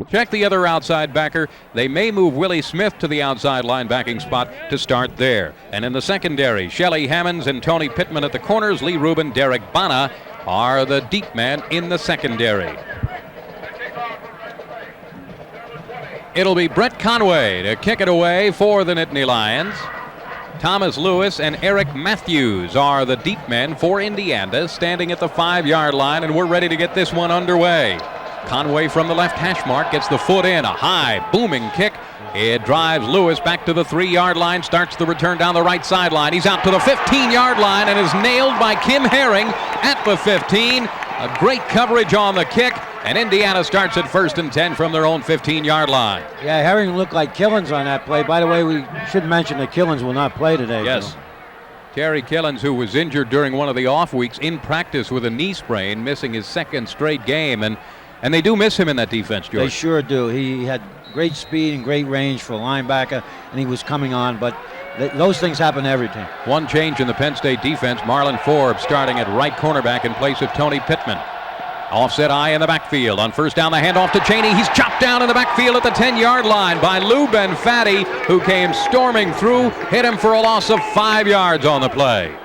Check the other outside backer. They may move Willie Smith to the outside linebacking spot to start there. And in the secondary, Shelly Hammonds and Tony Pittman at the corners. Lee Rubin, Derek Bana are the deep men in the secondary. It'll be Brett Conway to kick it away for the Nittany Lions. Thomas Lewis and Eric Matthews are the deep men for Indiana, standing at the 5-yard line, and we're ready to get this one underway. Conway from the left hash mark gets the foot in, a high booming kick. It drives Lewis back to the 3-yard line, starts the return down the right sideline. He's out to the 15-yard line and is nailed by Kim Herring at the 15. A great coverage on the kick, and Indiana starts at 1st and 10 from their own 15-yard line. Yeah, Herring looked like Killens on that play. By the way, we should mention that Killens will not play today. Yes. Terry Killens, who was injured during one of the off weeks in practice with a knee sprain, missing his 2nd straight game, and they do miss him in that defense, George. They sure do. He had great speed and great range for a linebacker, and he was coming on, but those things happen to every team. One change in the Penn State defense. Marlon Forbes starting at right cornerback in place of Tony Pittman. Offset eye in the backfield. On 1st down, the handoff to Cheney. He's chopped down in the backfield at the 10-yard line by Lou Benfatti, who came storming through, hit him for a loss of 5 yards on the play.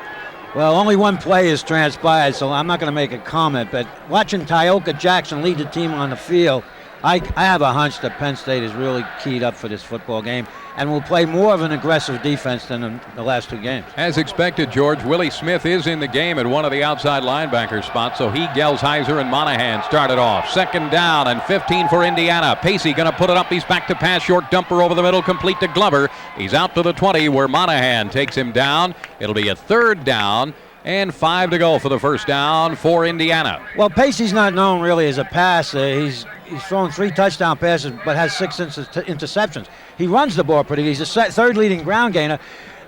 Well, only one play has transpired, so I'm not going to make a comment, but watching Tyoka Jackson lead the team on the field, I have a hunch that Penn State is really keyed up for this football game and will play more of an aggressive defense than in the last 2 games. As expected, George, Willie Smith is in the game at one of the outside linebacker spots, so he, Gelsheiser, and Monahan started off. 2nd down and 15 for Indiana. Pacey going to put it up. He's back to pass. Short dumper over the middle, complete to Glover. He's out to the 20 where Monahan takes him down. It'll be a 3rd down and 5 to go for the 1st down for Indiana. Well, Pacey's not known really as a passer. He's thrown 3 touchdown passes but has 6 interceptions. He runs the ball pretty. He's the 3rd leading ground gainer,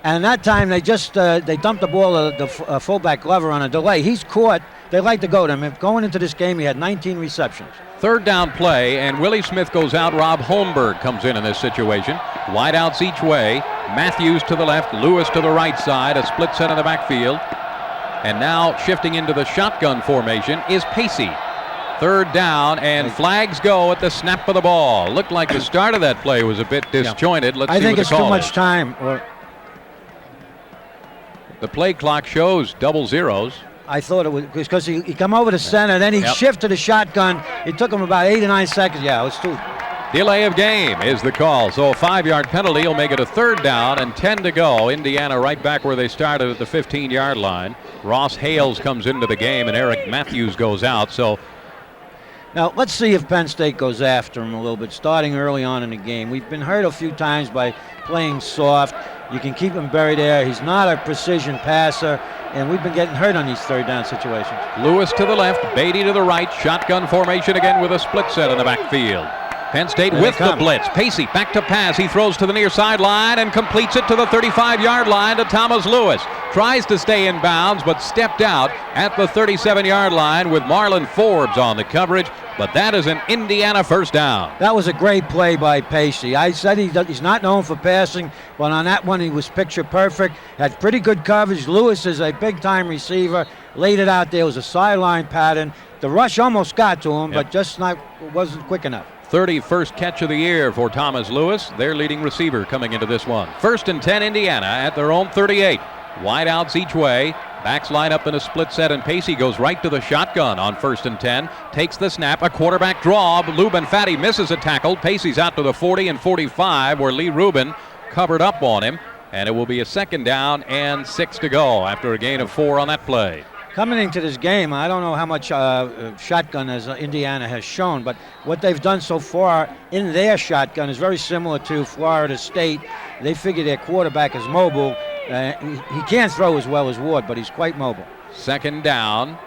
and that time they just they dumped the ball to the fullback Glover on a delay. He's caught. They like to go to him. Going into this game, he had 19 receptions. 3rd down play, and Willie Smith goes out. Rob Holmberg comes in this situation. Wide outs each way. Matthews to the left, Lewis to the right side. A split set in the backfield. And now shifting into the shotgun formation is Pacey. 3rd down, and flags go at the snap of the ball. Looked like the start of that play was a bit disjointed. Let's see what the call is. I think it's too much time. The play clock shows double zeros. I thought it was because he come over to center, then he shifted the shotgun. It took him about 8 or 9 seconds. Yeah, it was too. Delay of game is the call. So a 5-yard penalty will make it a 3rd down and 10 to go. Indiana right back where they started at the 15-yard line. Ross Hales comes into the game and Eric Matthews goes out. So now let's see if Penn State goes after him a little bit, starting early on in the game. We've been hurt a few times by playing soft. You can keep him buried there. He's not a precision passer, and we've been getting hurt on these 3rd down situations. Lewis to the left, Beatty to the right. Shotgun formation again with a split set in the backfield. Penn State with the blitz. Pacey back to pass. He throws to the near sideline and completes it to the 35-yard line to Thomas Lewis. Tries to stay in bounds, but stepped out at the 37-yard line with Marlon Forbes on the coverage. But that is an Indiana 1st down. That was a great play by Pacey. I said he's not known for passing, but on that one he was picture perfect. Had pretty good coverage. Lewis is a big-time receiver. Laid it out there. It was a sideline pattern. The rush almost got to him, but just wasn't quick enough. 31st catch of the year for Thomas Lewis, their leading receiver coming into this one. 1st and 10 Indiana at their own 38. Wide outs each way. Backs line up in a split set, and Pacey goes right to the shotgun on 1st and 10. Takes the snap, a quarterback draw. Lou Benfatti misses a tackle. Pacey's out to the 40 and 45 where Lee Rubin covered up on him. And it will be a 2nd down and 6 to go after a gain of 4 on that play. Coming into this game, I don't know how much shotgun as Indiana has shown, but what they've done so far in their shotgun is very similar to Florida State. They figure their quarterback is mobile. He can't throw as well as Ward, but he's quite mobile. 2nd down.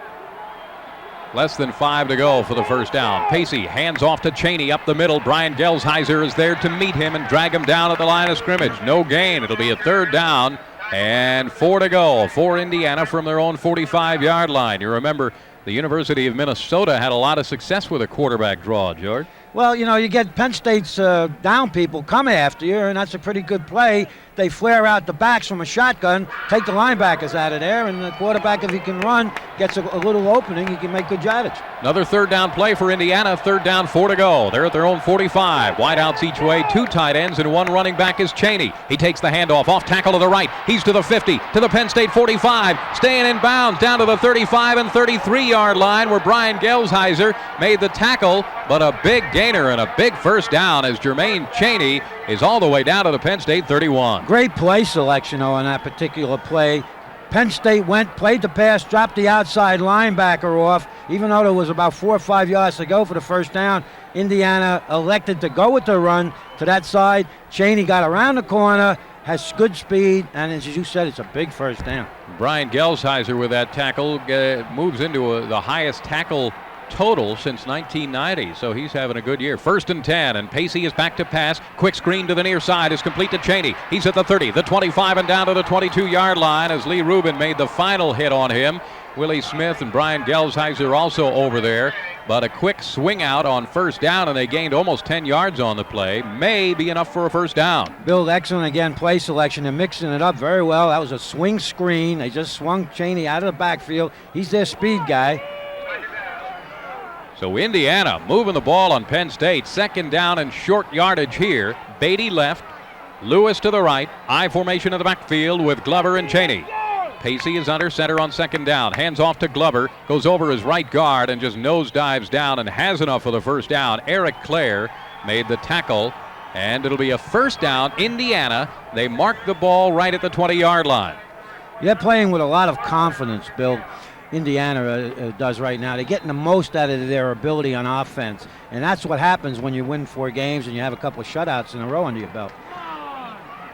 Less than 5 to go for the 1st down. Pacey hands off to Cheney up the middle. Brian Gelsheiser is there to meet him and drag him down at the line of scrimmage. No gain. It'll be a 3rd down. And 4 to go for Indiana from their own 45-yard line. You remember the University of Minnesota had a lot of success with a quarterback draw, George. Well, you get Penn State's down people come after you, and that's a pretty good play. they flare out the backs from a shotgun, take the linebackers out of there, and the quarterback, if he can run, gets a little opening, he can make good yardage. Another third down play for Indiana. Third down, 4 to go. They're at their own 45. Wideouts each way, 2 tight ends, and 1 running back is Cheney. He takes the handoff, off tackle to the right. He's to the 50, to the Penn State 45, staying in bounds down to the 35 and 33-yard line where Brian Gelsheiser made the tackle, but a big gainer and a big first down as Jermaine Cheney is all the way down to the Penn State 31. Great play selection, though, on that particular play. Penn State played the pass, dropped the outside linebacker off. Even though there was about 4 or 5 yards to go for the first down, Indiana elected to go with the run to that side. Cheney got around the corner, has good speed, and as you said, it's a big first down. Brian Gelsheiser with that tackle moves into the highest tackle total since 1990, so he's having a good year. 1st and 10, and Pacey is back to pass. Quick screen to the near side is complete to Cheney. He's at the 30, the 25, and down to the 22-yard line as Lee Rubin made the final hit on him. Willie Smith and Brian Gelsheiser also over there, but a quick swing out on first down, and they gained almost 10 yards on the play. May be enough for a first down. Bill, excellent again play selection and mixing it up very well. That was a swing screen. They just swung Cheney out of the backfield. He's their speed guy. So Indiana moving the ball on Penn State. 2nd down and short yardage here. Beatty left, Lewis to the right. I formation in the backfield with Glover and Cheney. Pacey is under center on 2nd down. Hands off to Glover. Goes over his right guard and just nosedives down and has enough for the first down. Eric Clare made the tackle, and it'll be a first down. Indiana, they mark the ball right at the 20-yard line. They're playing with a lot of confidence, Bill. Indiana does right now. They're getting the most out of their ability on offense, and that's what happens when you win 4 games and you have a couple of shutouts in a row under your belt.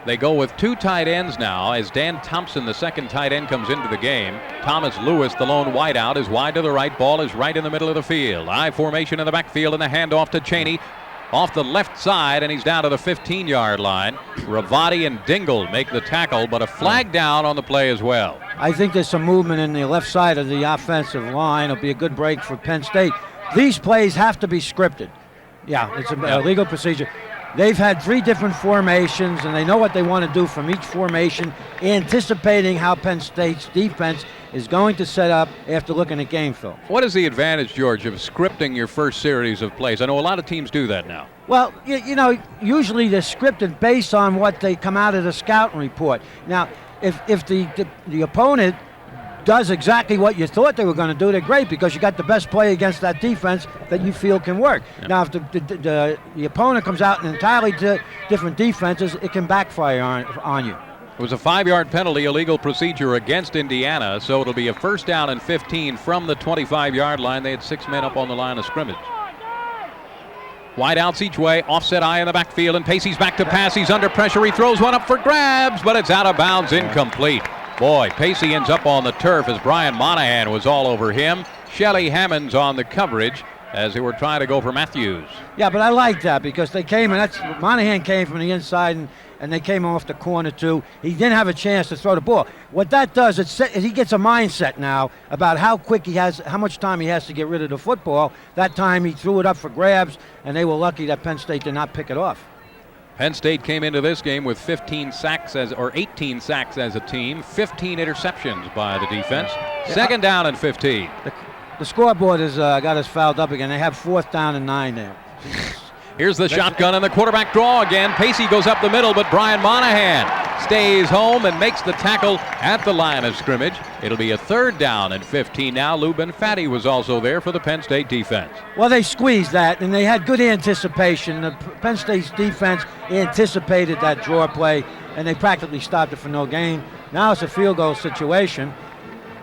They go with 2 tight ends now as Dan Thompson, the 2nd tight end, comes into the game. Thomas Lewis, the lone wideout, is wide to the right. Ball is right in the middle of the field. I formation in the backfield, and the handoff to Cheney off the left side, and he's down to the 15-yard line. Ravati and Dingle make the tackle, but a flag down on the play as well. I think there's some movement in the left side of the offensive line. It'll be a good break for Penn State. These plays have to be scripted. Yeah, it's a legal procedure. They've had 3 different formations, and they know what they want to do from each formation, anticipating how Penn State's defense is going to set up after looking at game film. What is the advantage, George, of scripting your first series of plays? I know a lot of teams do that now. Well, you know, usually they're scripted based on what they come out of the scouting report. Now, if the opponent does exactly what you thought they were going to do, they're great because you got the best play against that defense that you feel can work. Yep. Now, if the opponent comes out in entirely different defenses, it can backfire on you. It was a 5-yard penalty, illegal procedure against Indiana, so it'll be a first down and 15 from the 25-yard line. They had 6 men up on the line of scrimmage. Wide outs each way, offset eye in the backfield, and Pacey's back to pass. He's under pressure. He throws one up for grabs, but it's out of bounds, incomplete. Boy, Pacey ends up on the turf as Brian Monahan was all over him. Shelly Hammonds on the coverage as they were trying to go for Matthews. Yeah, but I like that because they came, and Monahan came from the inside, and they came off the corner too. He didn't have a chance to throw the ball. What that does, he gets a mindset now about how quick he has, how much time he has to get rid of the football. That time he threw it up for grabs, and they were lucky that Penn State did not pick it off. Penn State came into this game with 18 sacks as a team, 15 interceptions by the defense. 2nd down and 15. The scoreboard has got us fouled up again. They have 4th down and 9 there. Here's the shotgun and the quarterback draw again. Pacey goes up the middle, but Brian Monahan stays home and makes the tackle at the line of scrimmage. It'll be a 3rd down and 15 now. Lou Benfatti was also there for the Penn State defense. Well, they squeezed that, and they had good anticipation. The Penn State's defense anticipated that draw play, and they practically stopped it for no gain. Now it's a field goal situation.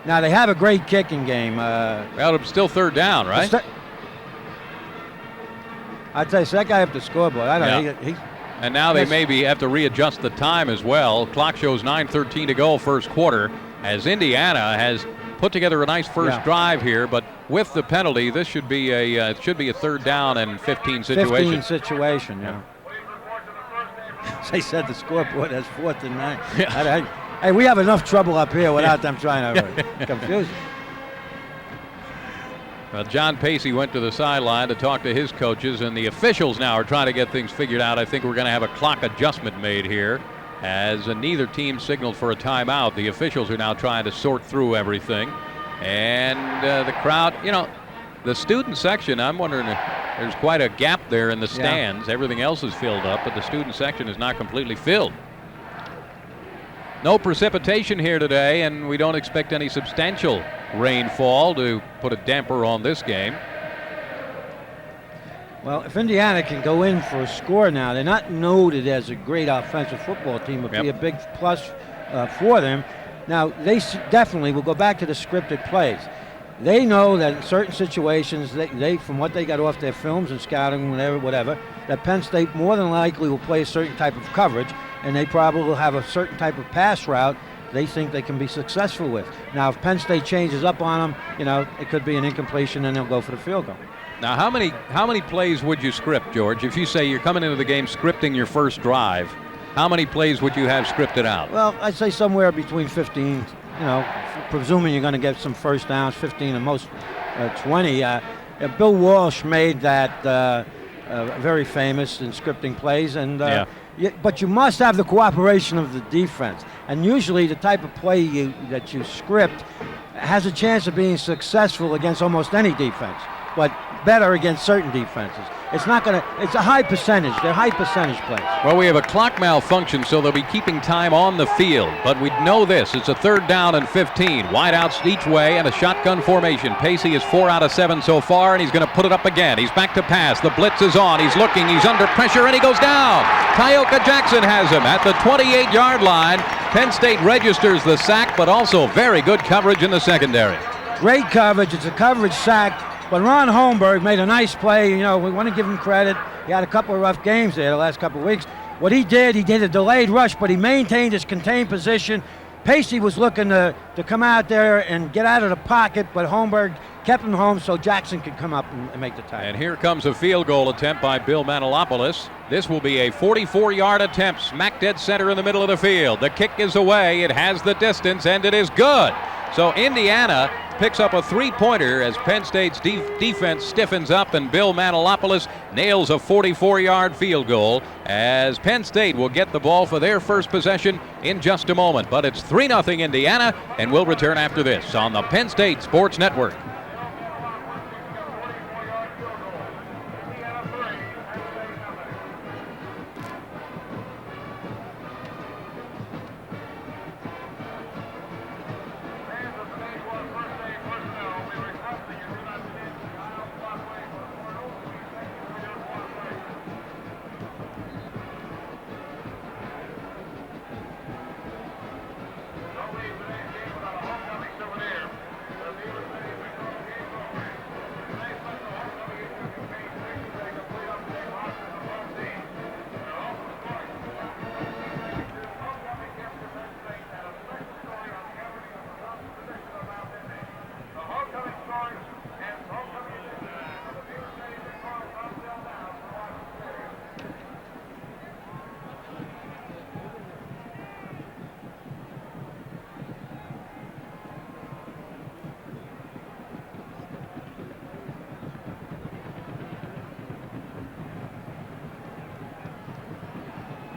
Now they have a great kicking game. Well, it's still 3rd down, right? I'd say it's that guy up the scoreboard. I don't know. And now they maybe have to readjust the time as well. Clock shows 9:13 to go first quarter as Indiana has put together a nice first drive here, but with the penalty, this should be a 3rd down and 15 situation. 15 situation, yeah. As I said, the scoreboard has 4th and 9. Yeah. Hey, we have enough trouble up here without them trying to confuse us. Well, John Pacey went to the sideline to talk to his coaches, and the officials now are trying to get things figured out. I think we're going to have a clock adjustment made here as neither team signaled for a timeout. The officials are now trying to sort through everything. And the crowd, the student section, I'm wondering if there's quite a gap there in the stands. Yeah. Everything else is filled up, but the student section is not completely filled. No precipitation here today, and we don't expect any substantial rainfall to put a damper on this game. Well, if Indiana can go in for a score now, they're not noted as a great offensive football team. It would be a big plus for them. Now, they definitely will go back to the scripted plays. They know that in certain situations, they from what they got off their films and scouting, whatever, that Penn State more than likely will play a certain type of coverage, and they probably will have a certain type of pass route they think they can be successful with. Now, if Penn State changes up on them, it could be an incompletion, and they'll go for the field goal. Now, how many plays would you script, George? If you say you're coming into the game scripting your first drive, how many plays would you have scripted out? Well, I'd say somewhere between 15, presuming you're going to get some first downs, 15 and most 20. Bill Walsh made that very famous in scripting plays, and but you must have the cooperation of the defense. And usually the type of play that you script has a chance of being successful against almost any defense, but better against certain defenses. It's a high percentage. They're high percentage plays. Well, we have a clock malfunction, so they'll be keeping time on the field. But we know this. It's a 3rd down and 15. Wideouts each way and a shotgun formation. Pacey is 4 out of 7 so far, and he's going to put it up again. He's back to pass. The blitz is on. He's looking. He's under pressure, and he goes down. Tyoka Jackson has him at the 28-yard line. Penn State registers the sack, but also very good coverage in the secondary. Great coverage. It's a coverage sack. But Ron Holmberg made a nice play. We want to give him credit. He had a couple of rough games there the last couple of weeks. What he did a delayed rush, but he maintained his contained position. Pacey was looking to come out there and get out of the pocket, but Holmberg kept him home so Jackson could come up and make the tackle. And here comes a field goal attempt by Bill Manilopoulos. This will be a 44-yard attempt, smack dead center in the middle of the field. The kick is away. It has the distance, and it is good. So Indiana picks up a 3-pointer as Penn State's defense stiffens up, and Bill Manilopoulos nails a 44-yard field goal as Penn State will get the ball for their first possession in just a moment. But it's 3-0 Indiana, and we'll return after this on the Penn State Sports Network.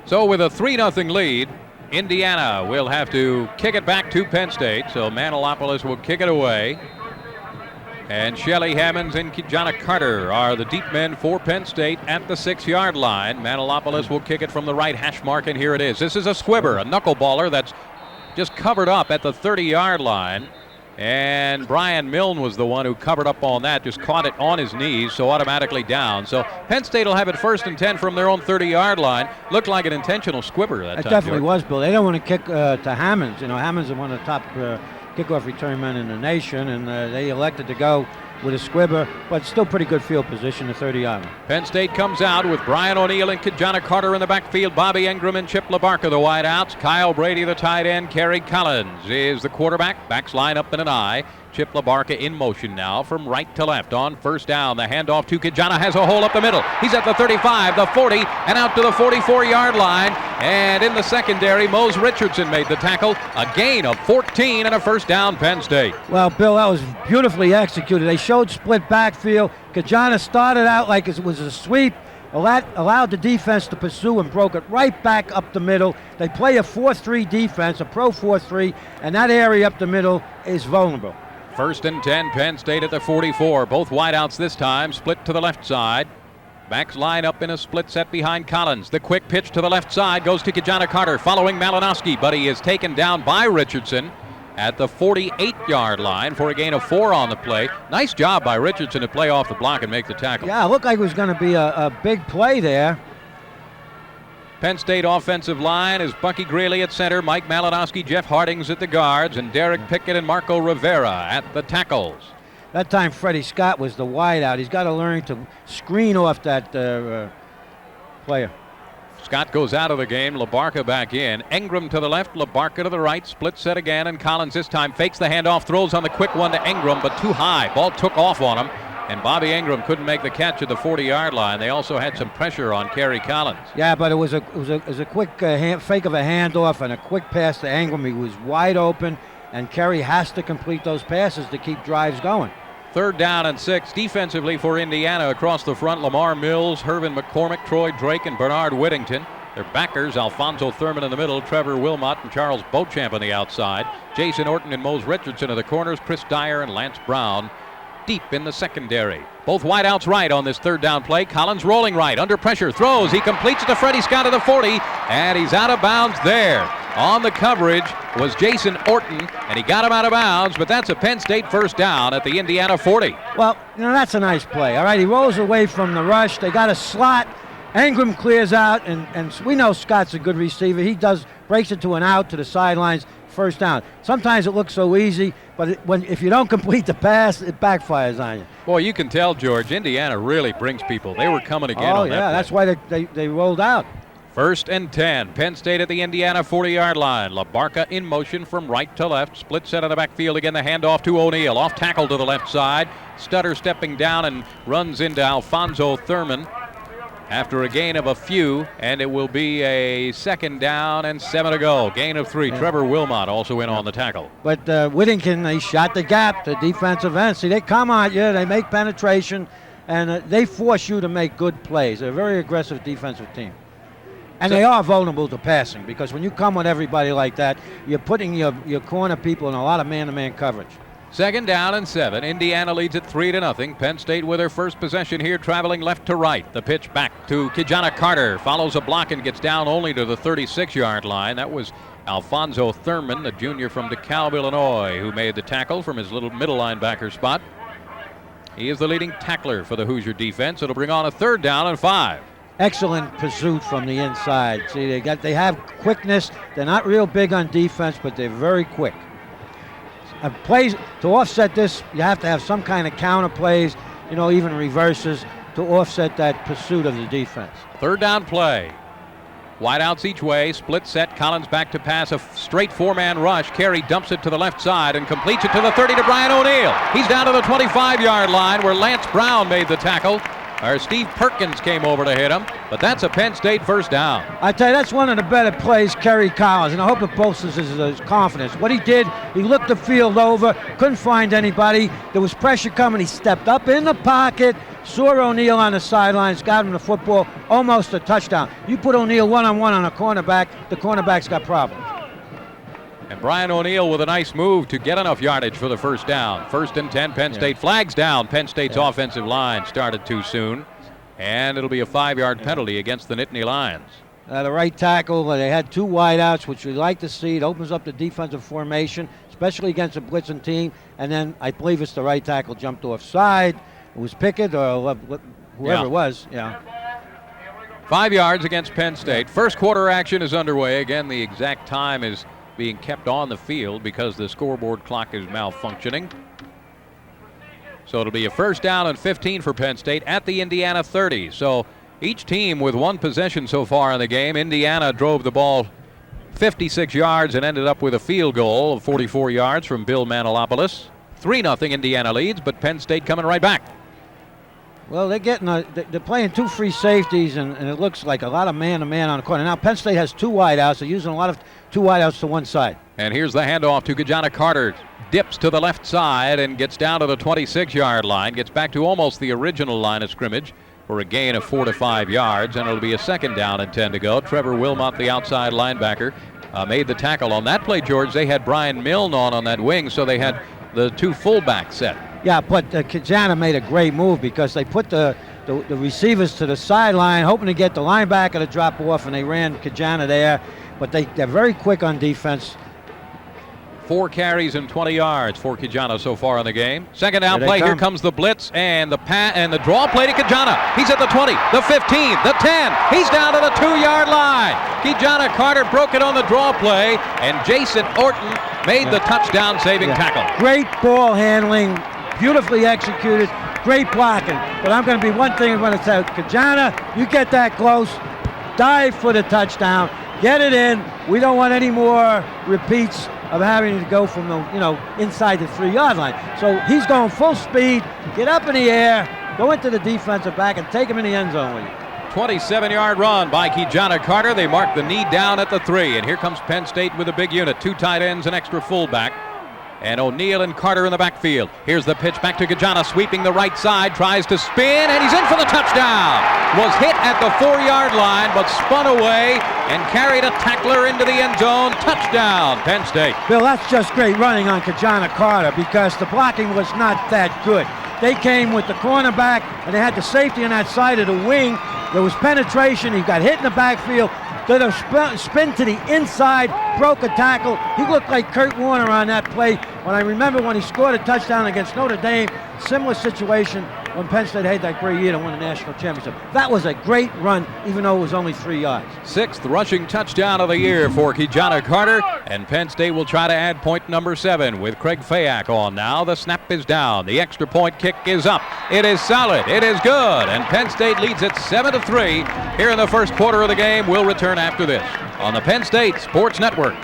So with a 3-0 lead, Indiana will have to kick it back to Penn State. So Manilopoulos will kick it away. And Shelly Hammonds and Kijana Carter are the deep men for Penn State at the 6-yard line. Manilopoulos will kick it from the right hash mark, and here it is. This is a squibber, a knuckleballer that's just covered up at the 30-yard line. And Brian Milne was the one who covered up on that, just caught it on his knees, so automatically down. So Penn State will have it 1st and 10 from their own 30-yard line. Looked like an intentional squibber that time. It definitely was, Bill. They don't want to kick to Hammonds. Hammonds is one of the top kickoff return men in the nation, and they elected to go with a squibber, but still pretty good field position, the 30-yard line. Penn State comes out with Brian O'Neill and Kijana Carter in the backfield, Bobby Ingram and Chip LaBarca the wideouts, Kyle Brady the tight end, Kerry Collins is the quarterback, backs line up in an eye. Chip LaBarca in motion now from right to left on 1st down. The handoff to Kijana has a hole up the middle. He's at the 35, the 40, and out to the 44-yard line. And in the secondary, Mose Richardson made the tackle. A gain of 14 and a 1st down, Penn State. Well, Bill, that was beautifully executed. They showed split backfield. Kijana started out like it was a sweep, Well, that allowed the defense to pursue and broke it right back up the middle. They play a 4-3 defense, a pro 4-3, and that area up the middle is vulnerable. 1st and 10, Penn State at the 44. Both wideouts this time, split to the left side. Backs line up in a split set behind Collins. The quick pitch to the left side goes to Kijana Carter, following Malinowski, but he is taken down by Richardson at the 48-yard line for a gain of 4 on the play. Nice job by Richardson to play off the block and make the tackle. Yeah, it looked like it was going to be a big play there. Penn State offensive line is Bucky Greeley at center, Mike Malinowski, Jeff Hardings at the guards, and Derek Pickett and Marco Rivera at the tackles. That time Freddie Scott was the wideout. He's got to learn to screen off that player. Scott goes out of the game, LaBarca back in. Engram to the left, LaBarca to the right, split set again, and Collins this time fakes the handoff, throws on the quick one to Engram, but too high. Ball took off on him, and Bobby Engram couldn't make the catch at the 40-yard line. They also had some pressure on Kerry Collins. Yeah, but it was a quick fake of a handoff and a quick pass to Engram. He was wide open, and Kerry has to complete those passes to keep drives going. 3rd down and 6 defensively for Indiana. Across the front, Lamar Mills, Hervin McCormick, Troy Drake, and Bernard Whittington. Their backers, Alfonso Thurman in the middle, Trevor Wilmot and Charles Beauchamp on the outside. Jason Orton and Mose Richardson are the corners, Chris Dyer and Lance Brown deep in the secondary. Both wideouts right on this 3rd down play. Collins rolling right, under pressure, throws. He completes it to Freddie Scott at the 40, and he's out of bounds there. On the coverage was Jason Orton, and he got him out of bounds, but that's a Penn State 1st down at the Indiana 40. Well, that's a nice play. All right, he rolls away from the rush. They got a slot. Engram clears out, and we know Scott's a good receiver. He breaks it to an out to the sidelines, 1st down. Sometimes it looks so easy, but if you don't complete the pass, it backfires on you. Boy, you can tell, George, Indiana really brings people. They were coming again on that play. That's why they rolled out. 1st and 10, Penn State at the Indiana 40-yard line. LaBarca in motion from right to left. Split set of the backfield again. The handoff to O'Neal. Off tackle to the left side. Stutter stepping down and runs into Alfonso Thurman after a gain of a few, and it will be a 2nd down and 7 to go. Gain of 3. Yeah. Trevor Wilmot also in on the tackle. But Whittington, they shot the gap, the defensive end. See, they come at you, they make penetration, and they force you to make good plays. They're a very aggressive defensive team. And they are vulnerable to passing, because when you come with everybody like that, you're putting your corner people in a lot of man-to-man coverage. 2nd down and 7. Indiana leads it 3-0. Penn State with their first possession here, traveling left to right. The pitch back to Kijana Carter. Follows a block and gets down only to the 36-yard line. That was Alfonso Thurman, the junior from DeKalb, Illinois, who made the tackle from his little middle linebacker spot. He is the leading tackler for the Hoosier defense. It'll bring on a 3rd down and 5. Excellent pursuit from the inside. See, they have quickness. They're not real big on defense, but they're very quick. Plays to offset this, you have to have some kind of counter plays, even reverses to offset that pursuit of the defense. 3rd down play. Wideouts each way, split set. Collins back to pass, a straight 4-man rush. Carey dumps it to the left side and completes it to the 30 to Brian O'Neal. He's down to the 25-yard line where Lance Brown made the tackle. Steve Perkins came over to hit him, but that's a Penn State 1st down. I tell you, that's one of the better plays, Kerry Collins, and I hope it bolsters his confidence. What he did, he looked the field over, couldn't find anybody. There was pressure coming. He stepped up in the pocket, saw O'Neal on the sidelines, got him the football, almost a touchdown. You put O'Neal one-on-one on a cornerback, the cornerback's got problems. And Brian O'Neal with a nice move to get enough yardage for the 1st down. 1st and 10, Penn State flags down. Penn State's offensive line started too soon. And it'll be a 5-yard penalty against the Nittany Lions. The right tackle, they had 2 wideouts, which we like to see. It opens up the defensive formation, especially against a blitzing team. And then I believe it's the right tackle jumped offside. It was Pickett or whoever it was. Yeah. 5 yards against Penn State. 1st quarter action is underway. Again, the exact time is being kept on the field because the scoreboard clock is malfunctioning. So it'll be a 1st down and 15 for Penn State at the Indiana 30. So each team with 1 possession so far in the game. Indiana drove the ball 56 yards and ended up with a field goal of 44 yards from Bill Manilopoulos. 3-0 Indiana leads, but Penn State coming right back. Well, they're playing 2 free safeties, and it looks like a lot of man-to-man on the corner. Now, Penn State has 2 wideouts. They're using a lot of 2 wideouts to one side. And here's the handoff to Kijana Carter. Dips to the left side and gets down to the 26-yard line. Gets back to almost the original line of scrimmage for a gain of 4 to 5 yards, and it'll be a second down and 10 to go. Trevor Wilmot, the outside linebacker, made the tackle on that play, George. They had Brian Milne on that wing, so they had the two fullbacks set. Yeah, but Kijana made a great move because they put the receivers to the sideline, hoping to get the linebacker to drop off, and they ran Kijana there. But they're very quick on defense. 4 carries and 20 yards for Kijana so far in the game. Second down play. Here comes the blitz and the draw play to Kijana. He's at the 20, the 15, the 10. He's down to the 2-yard line. Kijana Carter broke it on the draw play, and Jason Orton made the touchdown-saving tackle. Great ball handling, beautifully executed, great blocking. But I'm going to be one thing I'm going to tell Kijana, you get that close, dive for the touchdown, get it in. We don't want any more repeats of having to go from the, inside the 3-yard line. So he's going full speed, get up in the air, go into the defensive back, and take him in the end zone with you. 27-yard run by Kijana Carter. They mark the knee down at the 3, and here comes Penn State with a big unit. 2 tight ends, an extra fullback, and O'Neal and Carter in the backfield. Here's the pitch back to Kijana, sweeping the right side, tries to spin, and he's in for the touchdown. Was hit at the 4-yard line, but spun away and carried a tackler into the end zone. Touchdown, Penn State. Bill, that's just great running on Kijana Carter because the blocking was not that good. They came with the cornerback, and they had the safety on that side of the wing. There was penetration. He got hit in the backfield. Did a spin to the inside, broke a tackle. He looked like Kurt Warner on that play. When I remember when he scored a touchdown against Notre Dame, similar situation when Penn State had that great year to win the national championship. That was a great run, even though it was only 3 yards. 6th rushing touchdown of the year for Kijana Carter, and Penn State will try to add point number 7 with Craig Fayak on now. The snap is down. The extra point kick is up. It is solid. It is good, and Penn State leads it 7-3 here in the first quarter of the game. We'll return after this on the Penn State Sports Network.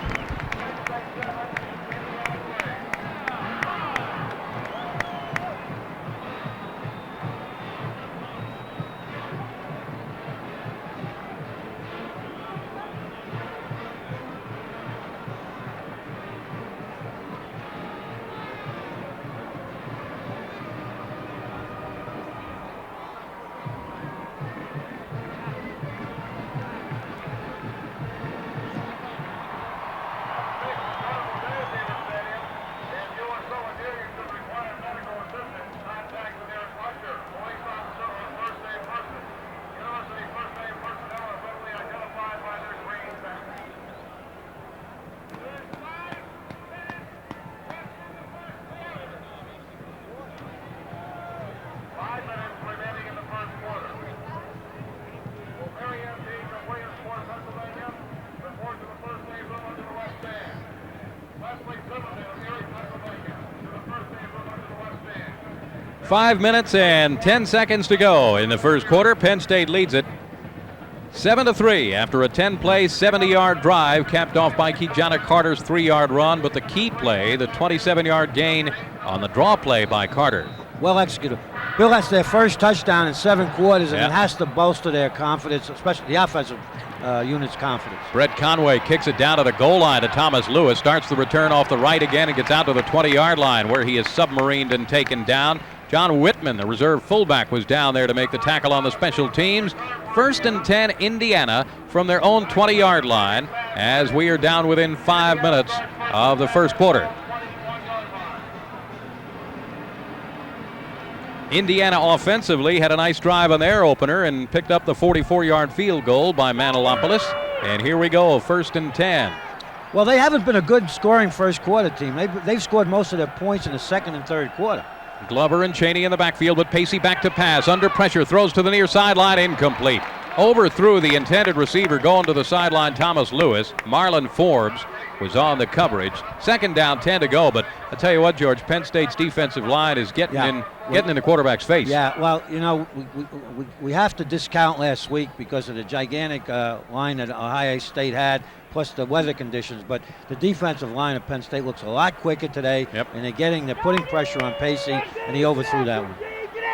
Five minutes and 10 seconds to go in the first quarter. Penn State leads it 7-3 after a 10-play, 70-yard drive capped off by Kijana Carter's 3-yard run, but the key play, the 27-yard gain on the draw play by Carter. Well executed. Bill, that's their first touchdown in 7 quarters, and it has to bolster their confidence, especially the offensive unit's confidence. Brett Conway kicks it down to the goal line to Thomas Lewis, starts the return off the right again and gets out to the 20-yard line where he is submarined and taken down. John Whitman, the reserve fullback, was down there to make the tackle on the special teams. 1st and 10, Indiana from their own 20-yard line as we are down within 5 minutes of the first quarter. Indiana offensively had a nice drive on their opener and picked up the 44-yard field goal by Manilopoulos. And here we go, 1st and 10. Well, they haven't been a good scoring first quarter team. They've scored most of their points in the second and third quarter. Glover and Cheney in the backfield, but Pacey back to pass. Under pressure, throws to the near sideline, incomplete. Overthrew the intended receiver going to the sideline, Thomas Lewis. Marlon Forbes was on the coverage. 2nd down, 10 to go. But I tell you what, George, Penn State's defensive line is getting in the quarterback's face. Yeah, well, we have to discount last week because of the gigantic line that Ohio State had, plus the weather conditions. But the defensive line of Penn State looks a lot quicker today, and they're putting pressure on Pacey, and he overthrew that one.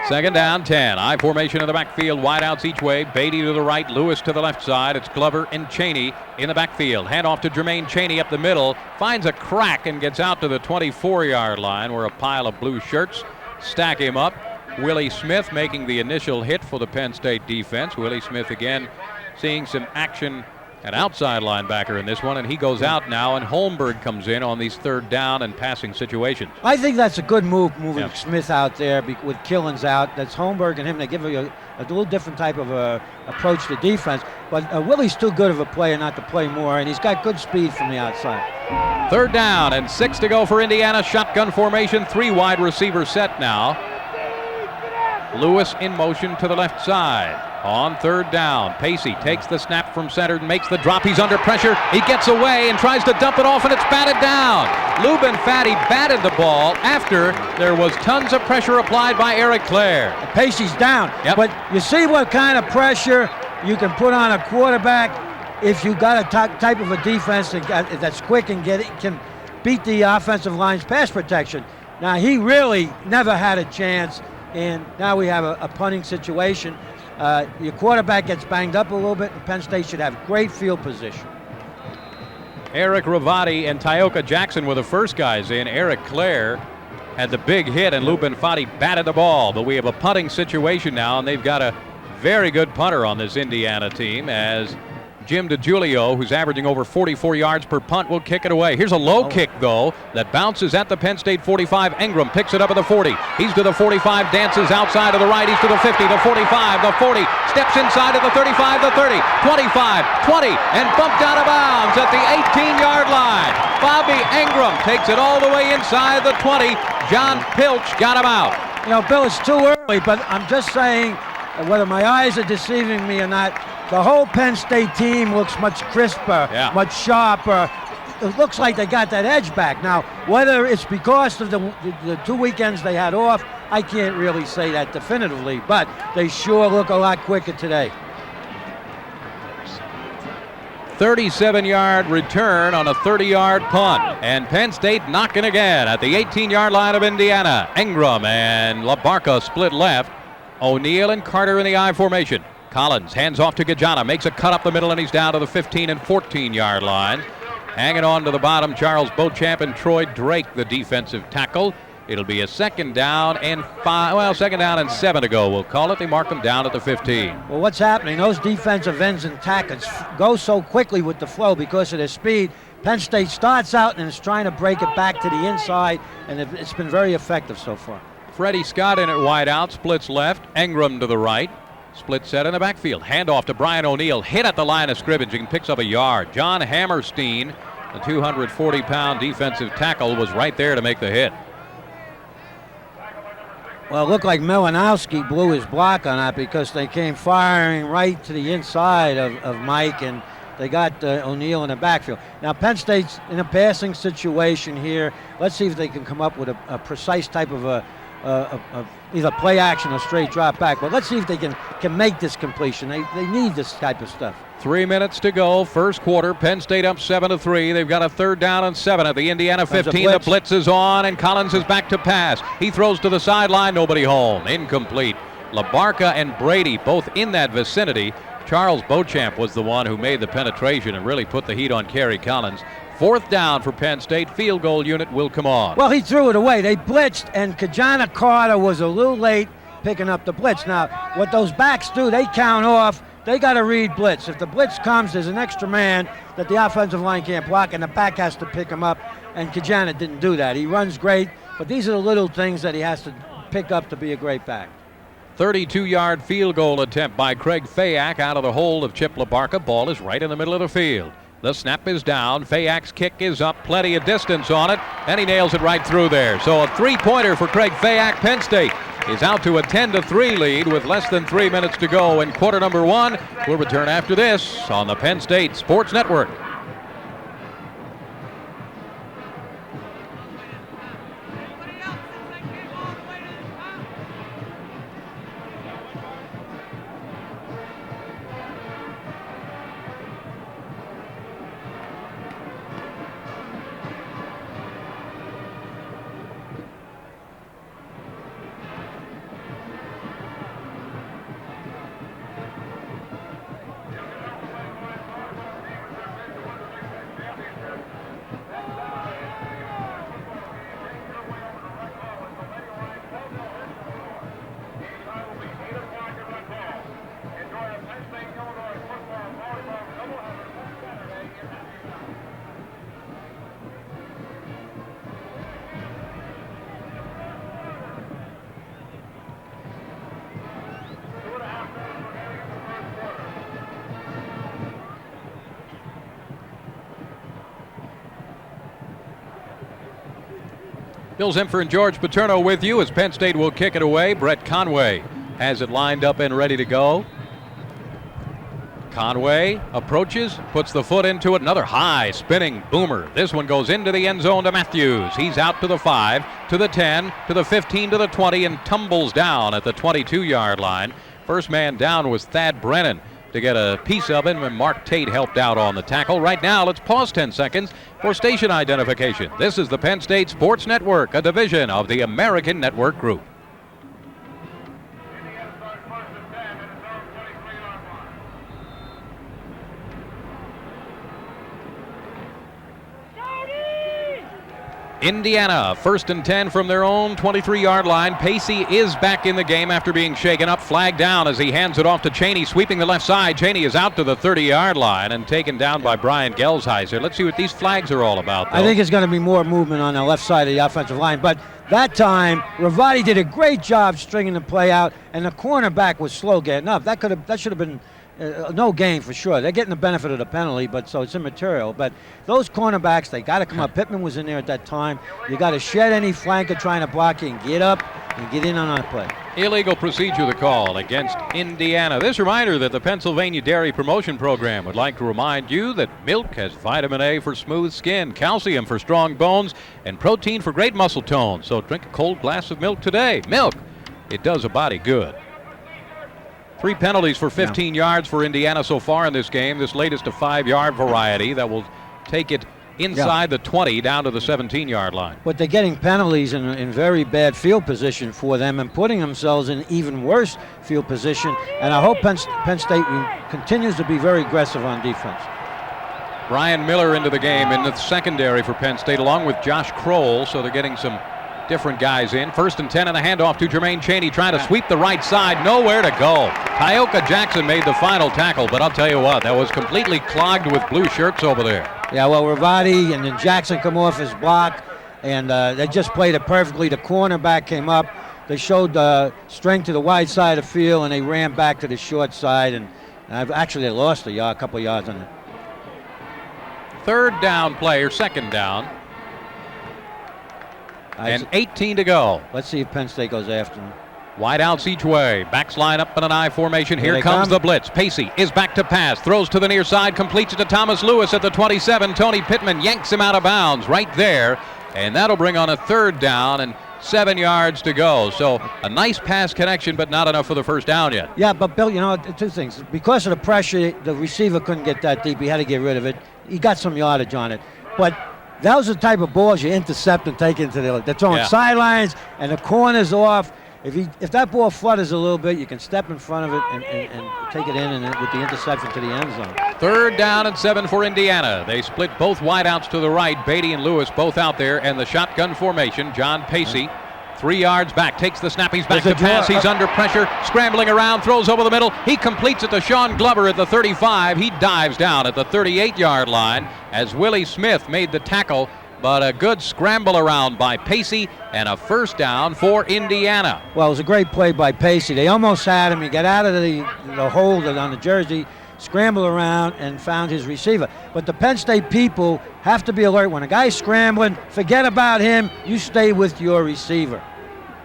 2nd down, 10. I formation in the backfield, wideouts each way. Beatty to the right, Lewis to the left side. It's Glover and Cheney in the backfield. Handoff to Jermaine Cheney up the middle. Finds a crack and gets out to the 24-yard line where a pile of blue shirts stack him up. Willie Smith making the initial hit for the Penn State defense. Willie Smith again seeing some action at outside linebacker in this one, and he goes out now, and Holmberg comes in on these third down and passing situations. I think that's a good move, moving Smith out there with Killens out. That's Holmberg and him. They give you a little different type of approach to defense, but Willie's too good of a player not to play more, and he's got good speed from the outside. Third down and 6 to go for Indiana. Shotgun formation, 3 wide receiver set now. Lewis in motion to the left side. On third down, Pacey takes the snap from center and makes the drop. He's under pressure. He gets away and tries to dump it off, and it's batted down. Lubin Fatty batted the ball after there was tons of pressure applied by Eric Clare. Pacey's down, but you see what kind of pressure you can put on a quarterback if you got a type of a defense that's quick and can beat the offensive line's pass protection. Now, he really never had a chance, and now we have a punting situation. Your quarterback gets banged up a little bit, and Penn State should have great field position. Eric Ravati and Tyoka Jackson were the first guys in. Eric Clare had the big hit, and Lubin Fati batted the ball. But we have a punting situation now, and they've got a very good punter on this Indiana team, as Jim DiGiulio, who's averaging over 44 yards per punt, will kick it away. Here's a low kick, though, that bounces at the Penn State 45. Ingram picks it up at the 40. He's to the 45, dances outside to the right. He's to the 50, the 45, the 40, steps inside at the 35, the 30, 25, 20, and bumped out of bounds at the 18-yard line. Bobby Ingram takes it all the way inside the 20. John Pilch got him out. You know, Bill, it's too early, but I'm just saying, whether my eyes are deceiving me or not, the whole Penn State team looks much crisper, much sharper. It looks like they got that edge back. Now, whether it's because of the 2 weekends they had off, I can't really say that definitively, but they sure look a lot quicker today. 37-yard return on a 30-yard punt, and Penn State knocking again at the 18-yard line of Indiana. Ingram and LaBarca split left. O'Neal and Carter in the I formation. Collins hands off to Gajana, makes a cut up the middle, and he's down to the 15 and 14-yard line. Hanging on to the bottom, Charles Beauchamp and Troy Drake, the defensive tackle. It'll be a second down and 7 to go, we'll call it. They mark them down at the 15. Well, what's happening? Those defensive ends and tackles go so quickly with the flow because of their speed. Penn State starts out and is trying to break it back to the inside, and it's been very effective so far. Freddie Scott in at wide out, splits left. Ingram to the right. Split set in the backfield. Handoff to Brian O'Neal. Hit at the line of scrimmage and picks up a yard. John Hammerstein, the 240-pound defensive tackle, was right there to make the hit. Well, it looked like Malinowski blew his block on that because they came firing right to the inside of Mike, and they got O'Neal in the backfield. Now, Penn State's in a passing situation here. Let's see if they can come up with a precise type of either play action or straight drop back. But let's see if they can make this completion. They need this type of stuff. 3 minutes to go, first quarter. Penn State up 7-3. They've got a third down and 7 at the Indiana 15. The blitz is on, and Collins is back to pass. He throws to the sideline, nobody home. Incomplete. LaBarca and Brady both in that vicinity. Charles Beauchamp was the one who made the penetration and really put the heat on Kerry Collins. Fourth down for Penn State. Field goal unit will come on. Well, he threw it away. They blitzed, and Kajana Carter was a little late picking up the blitz. Now, what those backs do, they count off. They got to read blitz. If the blitz comes, there's an extra man that the offensive line can't block, and the back has to pick him up, and Kajana didn't do that. He runs great, but these are the little things that he has to pick up to be a great back. 32-yard field goal attempt by Craig Fayak out of the hold of Chip LaBarca. Ball is right in the middle of the field. The snap is down. Fayak's kick is up. Plenty of distance on it, and he nails it right through there. So a three-pointer for Craig Fayak. Penn State is out to a 10-3 lead with less than 3 minutes to go in quarter number 1. We'll return after this on the Penn State Sports Network. Bill Zimfer and George Paterno with you as Penn State will kick it away. Brett Conway has it lined up and ready to go. Conway approaches, puts the foot into it. Another high spinning boomer. This one goes into the end zone to Matthews. He's out to the 5, to the 10, to the 15, to the 20, and tumbles down at the 22-yard line. First man down was Thad Brennan to get a piece of him, and Mark Tate helped out on the tackle. Right now, let's pause 10 seconds for station identification. This is the Penn State Sports Network, a division of the American Network Group. Indiana, 1st and 10 from their own 23-yard line. Pacey is back in the game after being shaken up. Flag down as he hands it off to Cheney, sweeping the left side. Cheney is out to the 30-yard line and taken down by Brian Gelsheiser. Let's see what these flags are all about, though. I think it's going to be more movement on the left side of the offensive line. But that time, Ravati did a great job stringing the play out, and the cornerback was slow getting up. That should have been no gain for sure. They're getting the benefit of the penalty, but so it's immaterial. But those cornerbacks, they got to come up. Pittman was in there at that time. You got to shed any flanker trying to block you and get up and get in on that play. Illegal procedure, the call against Indiana. This reminder that the Pennsylvania Dairy Promotion Program would like to remind you that milk has vitamin A for smooth skin, calcium for strong bones, and protein for great muscle tone. So drink a cold glass of milk today. Milk, it does a body good. 3 penalties for 15 yards for Indiana so far in this game. This latest a 5-yard variety that will take it inside the 20 down to the 17-yard line. But they're getting penalties in very bad field position for them and putting themselves in even worse field position. And I hope Penn State continues to be very aggressive on defense. Brian Miller into the game in the secondary for Penn State along with Josh Kroll. So they're getting some different guys in. 1st and 10 and a handoff to Jermaine Cheney trying to sweep the right side. Nowhere to go. Tioka Jackson made the final tackle, but I'll tell you what, that was completely clogged with blue shirts over there. Yeah, well, Ravati and then Jackson come off his block, and they just played it perfectly. The cornerback came up. They showed strength to the wide side of the field, and they ran back to the short side, and actually they lost a couple yards on it. 3rd down play, or 2nd down. And 18 to go. Let's see if Penn State goes after him. Wide outs each way. Backs line up in an I formation. Here comes the blitz. Pacey is back to pass. Throws to the near side. Completes it to Thomas Lewis at the 27. Tony Pittman yanks him out of bounds right there. And that'll bring on a 3rd down and 7 yards to go. So a nice pass connection, but not enough for the 1st down yet. Yeah, but Bill, you know, 2 things. Because of the pressure, the receiver couldn't get that deep. He had to get rid of it. He got some yardage on it. But those are the type of balls you intercept and take into they're throwing sidelines and the corners off. If that ball flutters a little bit, you can step in front of it and take it in and with the interception to the end zone. 3rd down and 7 for Indiana. They split both wideouts to the right. Beatty and Lewis both out there, and the shotgun formation. John Pacey 3 yards back, takes the snap, he's back to pass, he's under pressure, scrambling around, throws over the middle, he completes it to Sean Glover at the 35, he dives down at the 38-yard line as Willie Smith made the tackle, but a good scramble around by Pacey and a 1st down for Indiana. Well, it was a great play by Pacey. They almost had him, he got out of the hold on the jersey, scrambled around and found his receiver. But the Penn State people have to be alert. When a guy's scrambling, forget about him. You stay with your receiver.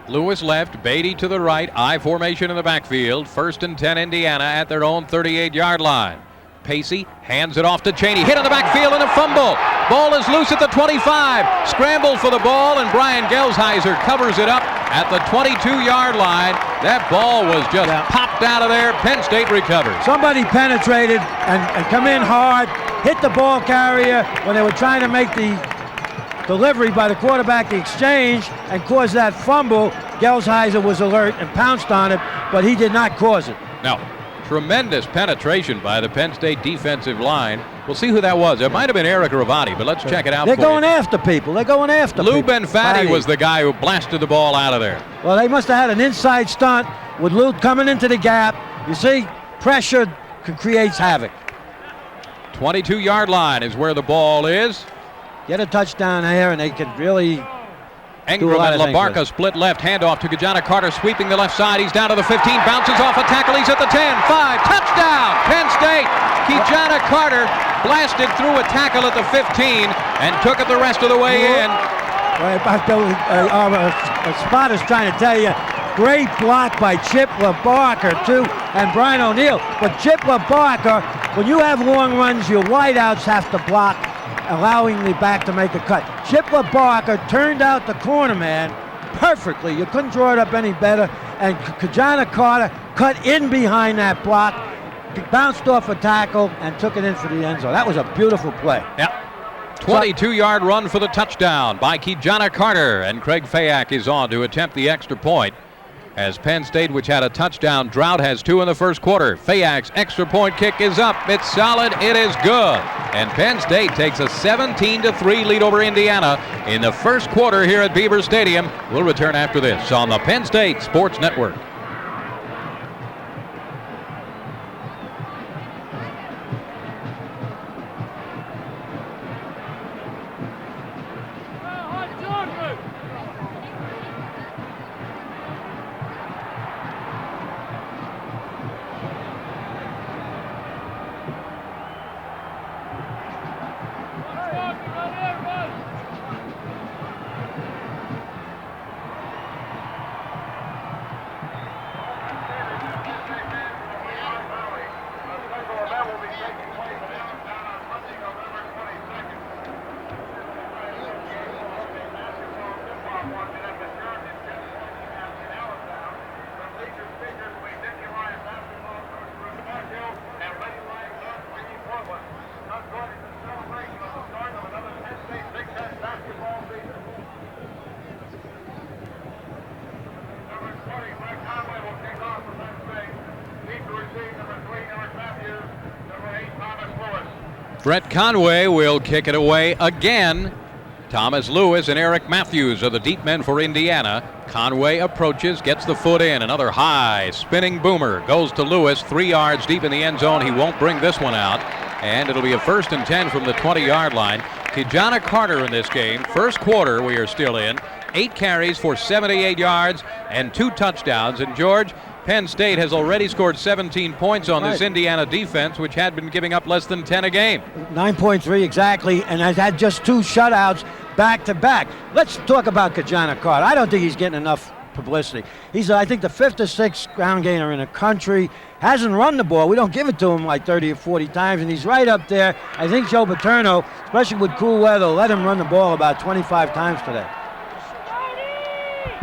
Lewis left, Beatty to the right, I formation in the backfield. 1st and 10 Indiana at their own 38-yard line. Pacey hands it off to Cheney, hit in the backfield and a fumble. Ball is loose at the 25. Scramble for the ball, and Brian Gelsheiser covers it up at the 22-yard line. That ball was just popped out of there. Penn State recovers. Somebody penetrated and come in hard, hit the ball carrier when they were trying to make the delivery by the quarterback, the exchange, and caused that fumble. Gelsheiser was alert and pounced on it, but he did not cause it. No. Tremendous penetration by the Penn State defensive line. We'll see who that was. It might have been Eric Ravati, but let's check it out. They're going after people. They're going after Lou people. Benfatti was the guy who blasted the ball out of there. Well, they must have had an inside stunt with Lou coming into the gap. You see, pressure creates havoc. 22-yard line is where the ball is. Get a touchdown here, and they could really Engram and LaBarca split left, handoff to Gajana Carter, sweeping the left side. He's down to the 15, bounces off a tackle. He's at the 10, 5, touchdown, Penn State. Gajana Carter blasted through a tackle at the 15 and took it the rest of the way in. A spotter's trying to tell you, great block by Chip LaBarker, too, and Brian O'Neill. But Chip LaBarker, when you have long runs, your wideouts have to block, allowing the back to make a cut. Chip LaBarker turned out the corner man perfectly. You couldn't draw it up any better. And Kajana Carter cut in behind that block, bounced off a tackle, and took it in for the end zone. That was a beautiful play. Yeah. 22-yard run for the touchdown by Kajana Carter. And Craig Fayak is on to attempt the extra point, as Penn State, which had a touchdown drought, has 2 in the first quarter. Fayak's extra point kick is up. It's solid. It is good. And Penn State takes a 17-3 lead over Indiana in the first quarter here at Beaver Stadium. We'll return after this on the Penn State Sports Network. Brett Conway will kick it away again. Thomas Lewis and Eric Matthews are the deep men for Indiana. Conway approaches, gets the foot in. Another high spinning boomer goes to Lewis, 3 yards deep in the end zone. He won't bring this one out. And it'll be a 1st and 10 from the 20-yard line. Kajana Carter in this game. First quarter we are still in. 8 carries for 78 yards and 2 touchdowns. And George, Penn State has already scored 17 points on this Indiana defense, which had been giving up less than 10 a game. 9.3 exactly, and has had just 2 shutouts back to back. Let's talk about Kajana Carter. I don't think he's getting enough publicity. He's, I think, the 5th or 6th ground gainer in the country. Hasn't run the ball. We don't give it to him like 30 or 40 times, and he's right up there. I think Joe Paterno, especially with cool weather, let him run the ball about 25 times today.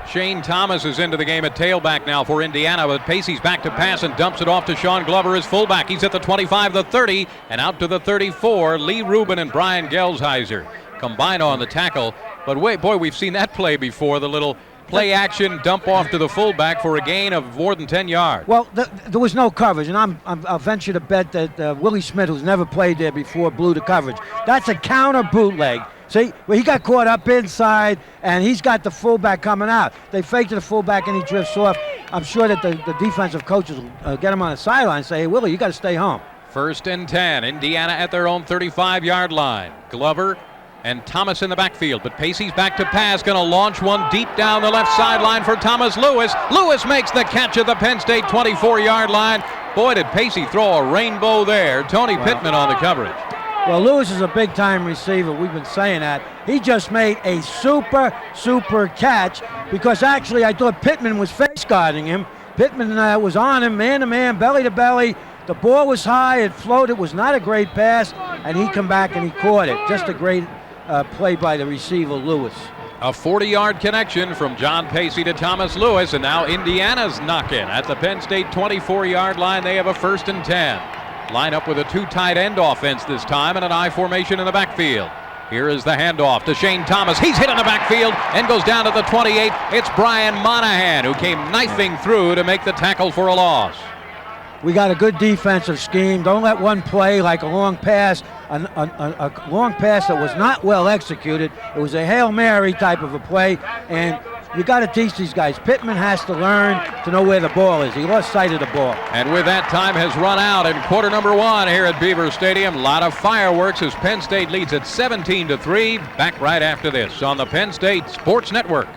Shane Thomas is into the game at tailback now for Indiana, but Pacey's back to pass and dumps it off to Sean Glover as fullback. He's at the 25, the 30, and out to the 34. Lee Rubin and Brian Gelsheiser combine on the tackle. But wait, boy, we've seen that play before, the little play action dump off to the fullback for a gain of more than 10 yards. Well, there was no coverage, and I'll venture to bet that Willie Smith, who's never played there before, blew the coverage. That's a counter bootleg. See, well, he got caught up inside, and he's got the fullback coming out. They fake to the fullback, and he drifts off. I'm sure that the defensive coaches will get him on the sideline and say, hey, Willie, you got to stay home. 1st and 10, Indiana at their own 35-yard line. Glover and Thomas in the backfield, but Pacey's back to pass, going to launch one deep down the left sideline for Thomas Lewis. Lewis makes the catch at the Penn State 24-yard line. Boy, did Pacey throw a rainbow there. Tony Pittman on the coverage. Well, Lewis is a big-time receiver. We've been saying that. He just made a super catch because actually I thought Pittman was face guarding him. Pittman was on him, man-to-man, belly-to-belly. The ball was high. It floated. It was not a great pass, and he come back and he caught it. Just a great play by the receiver, Lewis. A 40-yard connection from John Pacey to Thomas Lewis, and now Indiana's knocking at the Penn State 24-yard line. They have a 1st and 10. Line up with a 2 tight end offense this time and an I formation in the backfield. Here is the handoff to Shane Thomas. He's hit in the backfield and goes down to the 28. It's Brian Monahan who came knifing through to make the tackle for a loss. We got a good defensive scheme. Don't let one play like a long pass, a long pass that was not well executed. It was a Hail Mary type of a play, and you got to teach these guys. Pittman has to learn to know where the ball is. He lost sight of the ball. And with that, time has run out in quarter number 1 here at Beaver Stadium. A lot of fireworks as Penn State leads at 17-3. Back right after this on the Penn State Sports Network.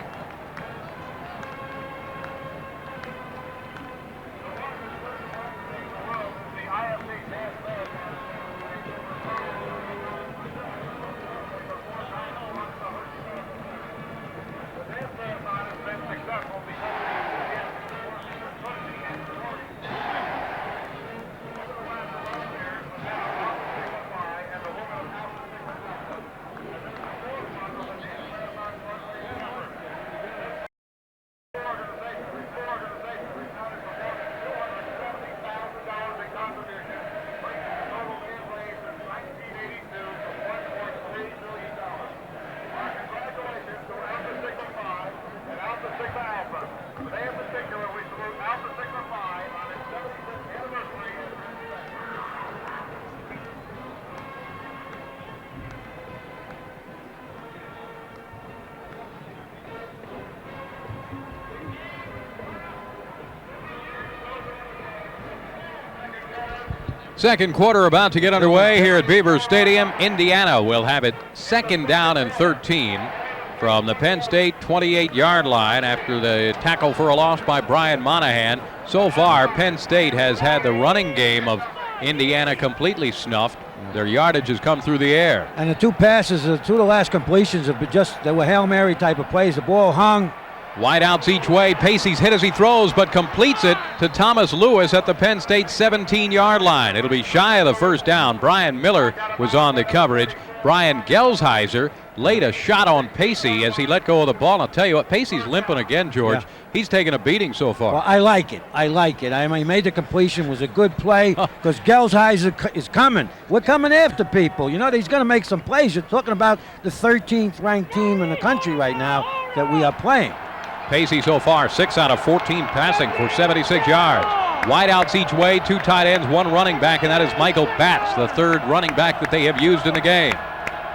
Second quarter about to get underway here at Beaver Stadium. Indiana will have it 2nd down and 13 from the Penn State 28-yard line after the tackle for a loss by Brian Monahan. So far, Penn State has had the running game of Indiana completely snuffed. Their yardage has come through the air. And the two passes, the two of the last completions have been they were Hail Mary type of plays. The ball hung. Wide outs each way. Pacey's hit as he throws, but completes it to Thomas Lewis at the Penn State 17-yard line. It'll be shy of the first down. Brian Miller was on the coverage. Brian Gelsheiser laid a shot on Pacey as he let go of the ball. And I'll tell you what, Pacey's limping again, George. Yeah. He's taken a beating so far. Well, I like it. I mean, he made the completion. Was a good play because Gelsheiser is coming. We're coming after people. You know, he's going to make some plays. You're talking about the 13th ranked team in the country right now that we are playing. Pacey so far 6 out of 14 passing for 76 yards. Wide outs each way, 2 tight ends, 1 running back, and that is Michael Batts, the 3rd running back that they have used in the game.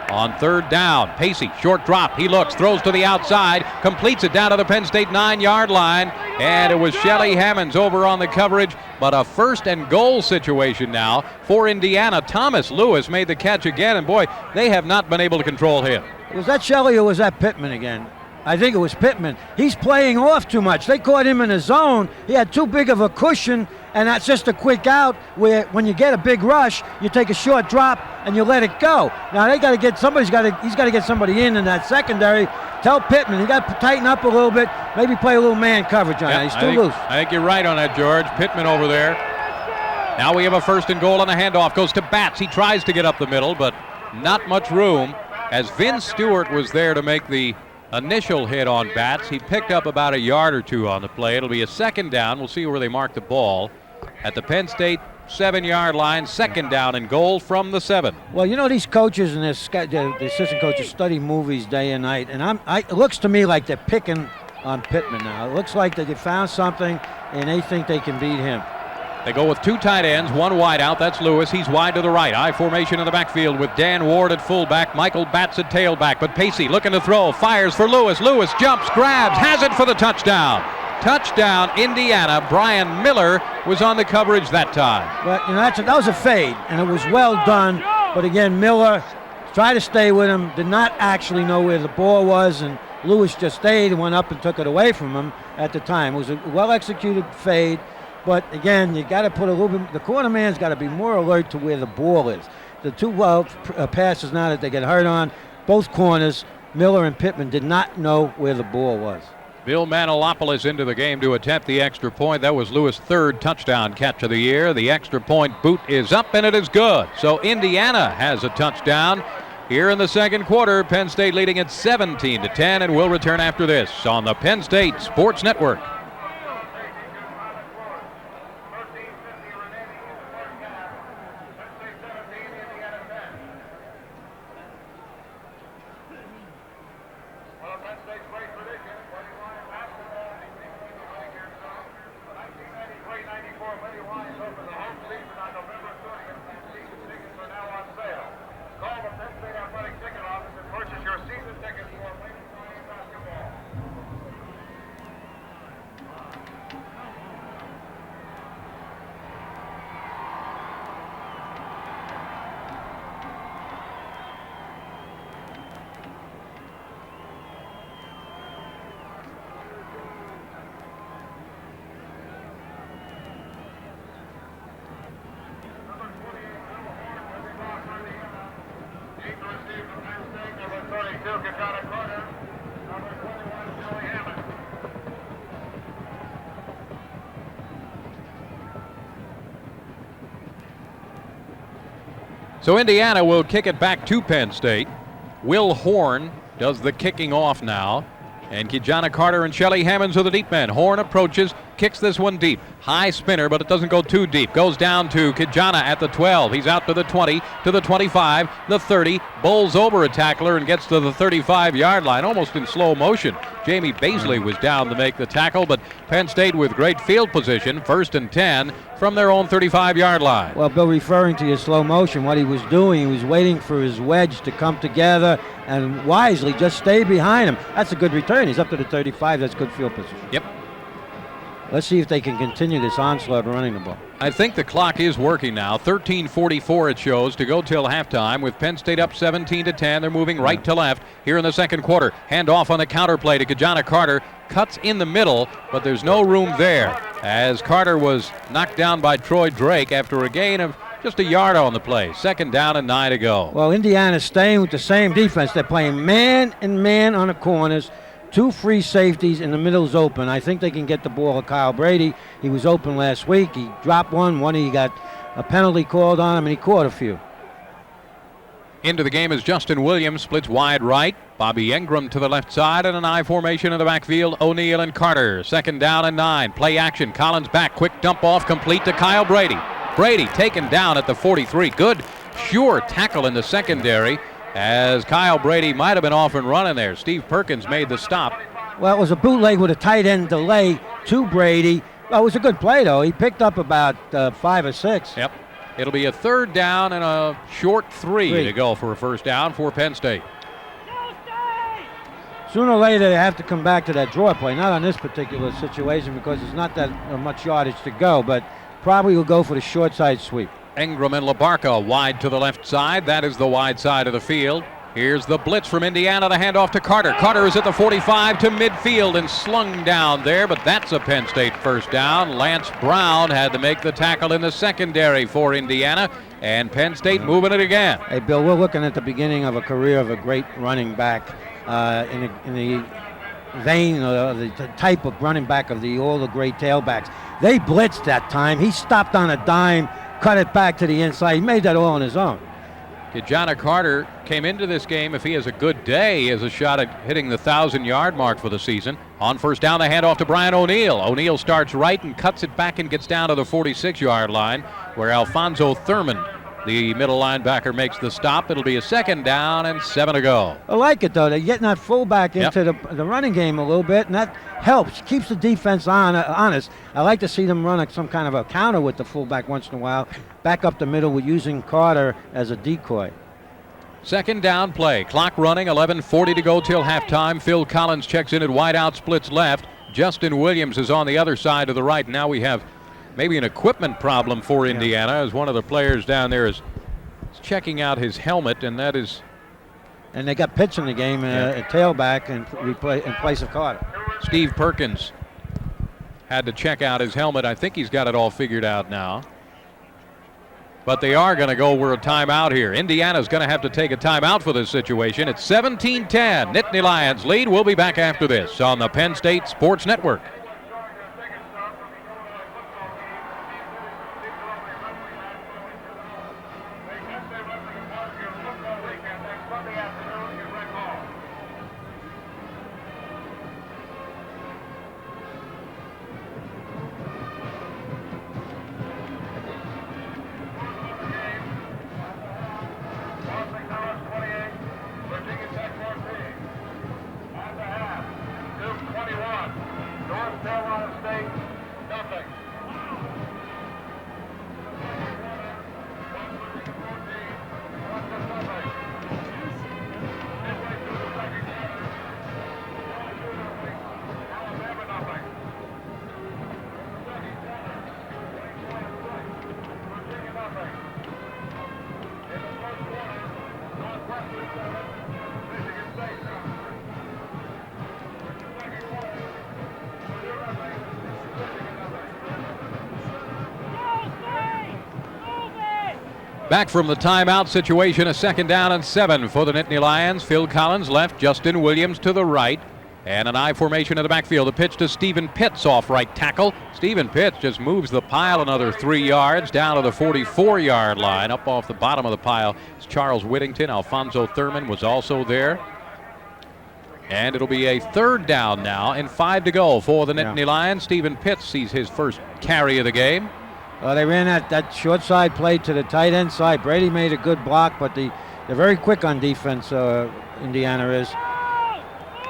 On 3rd down, Pacey, short drop. He looks, throws to the outside, completes it down to the Penn State 9-yard line, and it was Shelly Hammonds over on the coverage, but a 1st and goal situation now for Indiana. Thomas Lewis made the catch again, and boy, they have not been able to control him. Was that Shelly or was that Pittman again? I think it was Pittman. He's playing off too much. They caught him in a zone. He had too big of a cushion, and that's just a quick out where when you get a big rush, you take a short drop and you let it go. Now they got to get he's got to get somebody in that secondary. Tell Pittman, he got to tighten up a little bit, maybe play a little man coverage on that. He's too loose. I think you're right on that, George. Pittman over there. Now we have a 1st and goal, and the handoff goes to Batts. He tries to get up the middle, but not much room as Vince Stewart was there to make the initial hit on Batts. He picked up about a yard or 2 on the play. It'll be a 2nd down. We'll see where they mark the ball at the Penn State 7-yard line. 2nd down and goal from the 7. Well, you know, these coaches and the assistant coaches study movies day and night, and it looks to me like they're picking on Pittman now. It looks like that they found something and they think they can beat him. They go with 2 tight ends, 1 wide out. That's Lewis. He's wide to the right. I formation in the backfield with Dan Ward at fullback, Michael Batts at tailback. But Pacey looking to throw, fires for Lewis. Lewis jumps, grabs, has it for the touchdown. Touchdown, Indiana. Brian Miller was on the coverage that time. But you know, that was a fade, and it was well done. But again, Miller tried to stay with him, did not actually know where the ball was, and Lewis just stayed and went up and took it away from him at the time. It was a well-executed fade. But again, you got to put a little bit. The corner man's got to be more alert to where the ball is. The 2 passes now that they get hurt on, both corners, Miller and Pittman did not know where the ball was. Bill Manilopoulos into the game to attempt the extra point. That was Lewis' 3rd touchdown catch of the year. The extra point boot is up and it is good. So Indiana has a touchdown here in the 2nd quarter. Penn State leading at 17-10, and we'll return after this on the Penn State Sports Network. So Indiana will kick it back to Penn State. Will Horn does the kicking off now. And Kijana Carter and Shelly Hammonds are the deep men. Horn approaches, kicks this one deep. High spinner, but it doesn't go too deep. Goes down to Kijana at the 12. He's out to the 20, to the 25, the 30. Bowls over a tackler and gets to the 35-yard line, almost in slow motion. Jamie Baisley was down to make the tackle, but Penn State with great field position, 1st and 10 from their own 35-yard line. Well, Bill, referring to your slow motion, what he was doing, he was waiting for his wedge to come together and wisely just stay behind him. That's a good return. He's up to the 35. That's good field position. Yep. let's see if they can continue this onslaught running the ball. I think the clock is working now. 13:44 it shows to go till halftime with Penn State up 17-10. They're moving right to left here in the second quarter. Hand off on the counter play to Kajana Carter. Cuts in the middle, but there's no room there as Carter was knocked down by Troy Drake after a gain of just a yard on the play. 2nd down and 9 to go. Well, Indiana's staying with the same defense. They're playing man and man on the corners. 2 free safeties in the middle's open. I think they can get the ball to Kyle Brady. He was open last week. He dropped one. He got a penalty called on him, and he caught a few. Into the game is Justin Williams, splits wide right. Bobby Engram to the left side, and an I formation in the backfield. O'Neal and Carter. 2nd down and 9. Play action. Collins back. Quick dump off complete to Kyle Brady. Brady taken down at the 43. Good, sure tackle in the secondary as Kyle Brady might have been off and running there. Steve Perkins made the stop. Well, it was a bootleg with a tight end delay to Brady. Well, it was a good play, though. He picked up about 5 or 6. Yep. It'll be a 3rd down and a short 3 to go for a 1st down for Penn State. Sooner or later, they have to come back to that draw play. Not on this particular situation because there's not that much yardage to go, but probably will go for the short side sweep. Engram and LaBarca wide to the left side. That is the wide side of the field. Here's the blitz from Indiana. The handoff to Carter. Carter is at the 45 to midfield and slung down there, but that's a Penn State 1st down. Lance Brown had to make the tackle in the secondary for Indiana, and Penn State moving it again. Hey, Bill, we're looking at the beginning of a career of a great running back in the vein of the type of running back of all the great tailbacks. They blitzed that time. He stopped on a dime, cut it back to the inside. He made that all on his own. Kajana Carter came into this game, if he has a good day, he has a shot at hitting the 1,000-yard mark for the season. On 1st down, the handoff to Brian O'Neal. O'Neal starts right and cuts it back and gets down to the 46-yard line, where Alfonso Thurman, the middle linebacker, makes the stop. It'll be a 2nd down and 7 to go. I like it, though. They're getting that fullback into the running game a little bit, and that helps, keeps the defense honest. I like to see them run some kind of a counter with the fullback once in a while, back up the middle with using Carter as a decoy. 2nd down play. Clock running, 11:40 to go till halftime. Phil Collins checks in at wideout, splits left. Justin Williams is on the other side to the right. Now we have maybe an equipment problem for Indiana as one of the players down there is checking out his helmet, and that is... And they got Pitts in the game, a tailback in place of Carter. Steve Perkins had to check out his helmet. I think he's got it all figured out now. But they are going to go for a timeout here. Indiana's going to have to take a timeout for this situation. It's 17-10. Nittany Lions lead. We'll be back after this on the Penn State Sports Network. Back from the timeout situation, a 2nd down and 7 for the Nittany Lions. Phil Collins left, Justin Williams to the right, and an I formation in the backfield. A pitch to Stephen Pitts off right tackle. Stephen Pitts just moves the pile another 3 yards down to the 44-yard line. Up off the bottom of the pile is Charles Whittington. Alfonso Thurman was also there. And it'll be a 3rd down now and 5 to go for the Nittany Lions. Stephen Pitts sees his first carry of the game. They ran that short side play to the tight end side. Brady made a good block, but they're very quick on defense, Indiana is.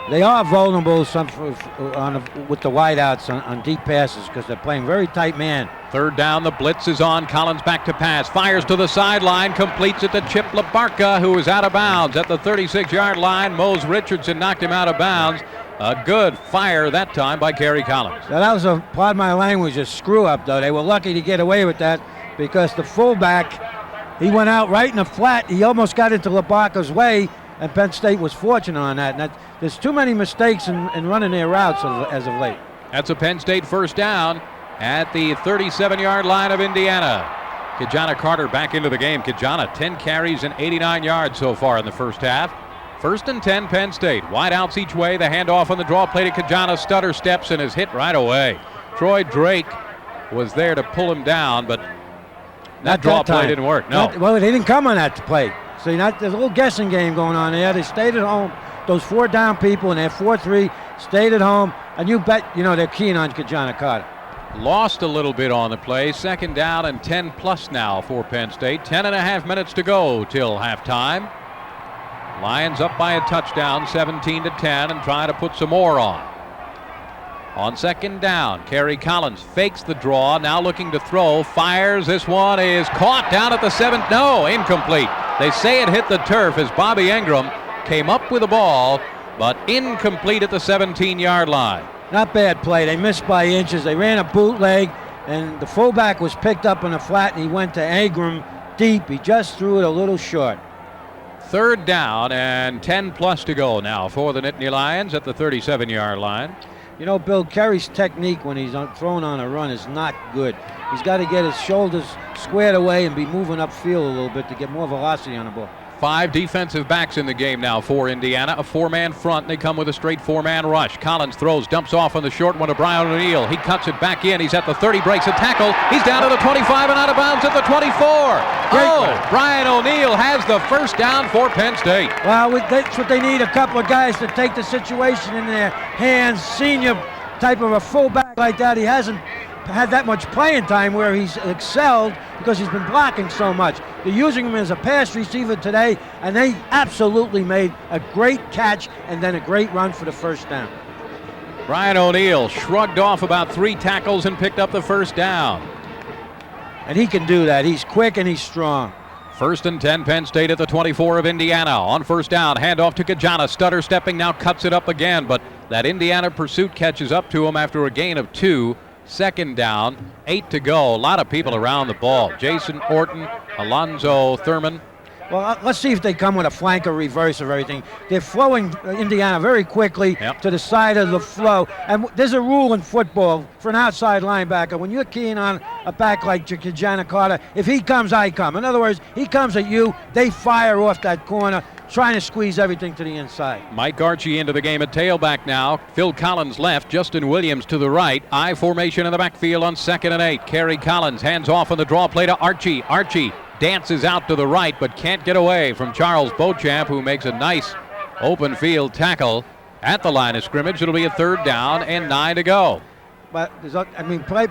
They are vulnerable with the wideouts on deep passes because they're playing very tight man. 3rd down, the blitz is on. Collins back to pass. Fires to the sideline. Completes it to Chip LaBarca, who is out of bounds at the 36-yard line. Mose Richardson knocked him out of bounds. A good fire that time by Kerry Collins. Now that was pardon my language, a screw up though. They were lucky to get away with that because the fullback, he went out right in the flat. He almost got into LaBarca's way, and Penn State was fortunate on that. And there's too many mistakes in running their routes as of late. That's a Penn State first down at the 37-yard line of Indiana. Kijana Carter back into the game. Kijana, 10 carries and 89 yards so far in the first half. First and 10, Penn State. Wide outs each way. The handoff on the draw play to Kijana. Stutter steps and is hit right away. Troy Drake was there to pull him down, but that draw play didn't work. No. Well, they didn't come on that play. So there's a little guessing game going on there. They stayed at home. Those 4 down people and their 4-3 stayed at home. And you bet, they're keen on Kijana Carter. Lost a little bit on the play. Second down and 10 plus now for Penn State. 10.5 minutes to go till halftime. Lions up by a touchdown, 17-10, and trying to put some more on. On second down, Kerry Collins fakes the draw, now looking to throw, fires. This one is caught down at the 7th. No, incomplete. They say it hit the turf as Bobby Ingram came up with the ball, but incomplete at the 17-yard line. Not bad play. They missed by inches. They ran a bootleg, and the fullback was picked up in the flat, and he went to Ingram deep. He just threw it a little short. Third down and 10 plus to go now for the Nittany Lions at the 37-yard line. Bill, Kerry's technique when he's thrown on a run is not good. He's got to get his shoulders squared away and be moving upfield a little bit to get more velocity on the ball. 5 defensive backs in the game now for Indiana. A 4-man front, and they come with a straight 4-man rush. Collins throws, dumps off on the short one to Brian O'Neill. He cuts it back in. He's at the 30, breaks a tackle. He's down to the 25 and out of bounds at the 24. Brian O'Neill has the first down for Penn State. Well, that's what they need, a couple of guys to take the situation in their hands. Senior type of a fullback like that. He hasn't had that much playing time where he's excelled because he's been blocking so much. They're using him as a pass receiver today, and they absolutely made a great catch and then a great run for the first down. Brian O'Neill shrugged off about 3 tackles and picked up the first down. And he can do that. He's quick and he's strong. First and 10, Penn State at the 24 of Indiana. On first down, handoff to Kijana. Stutter stepping, now cuts it up again, but that Indiana pursuit catches up to him after a gain of 2. Second down, 8 to go. A lot of people around the ball. Jason Orton, Alonzo Thurman. Well, let's see if they come with a flanker reverse of everything. They're flowing Indiana very quickly to the side of the flow. And there's a rule in football for an outside linebacker. When you're keying on a back like Kijana Carter, if he comes, I come. In other words, he comes at you, they fire off that corner, trying to squeeze everything to the inside. Mike Archie into the game at tailback now. Phil Collins left, Justin Williams to the right. I formation in the backfield on 2nd and 8. Kerry Collins hands off on the draw play to Archie. Archie dances out to the right but can't get away from Charles Beauchamp, who makes a nice open field tackle at the line of scrimmage. It'll be a 3rd down and 9 to go. But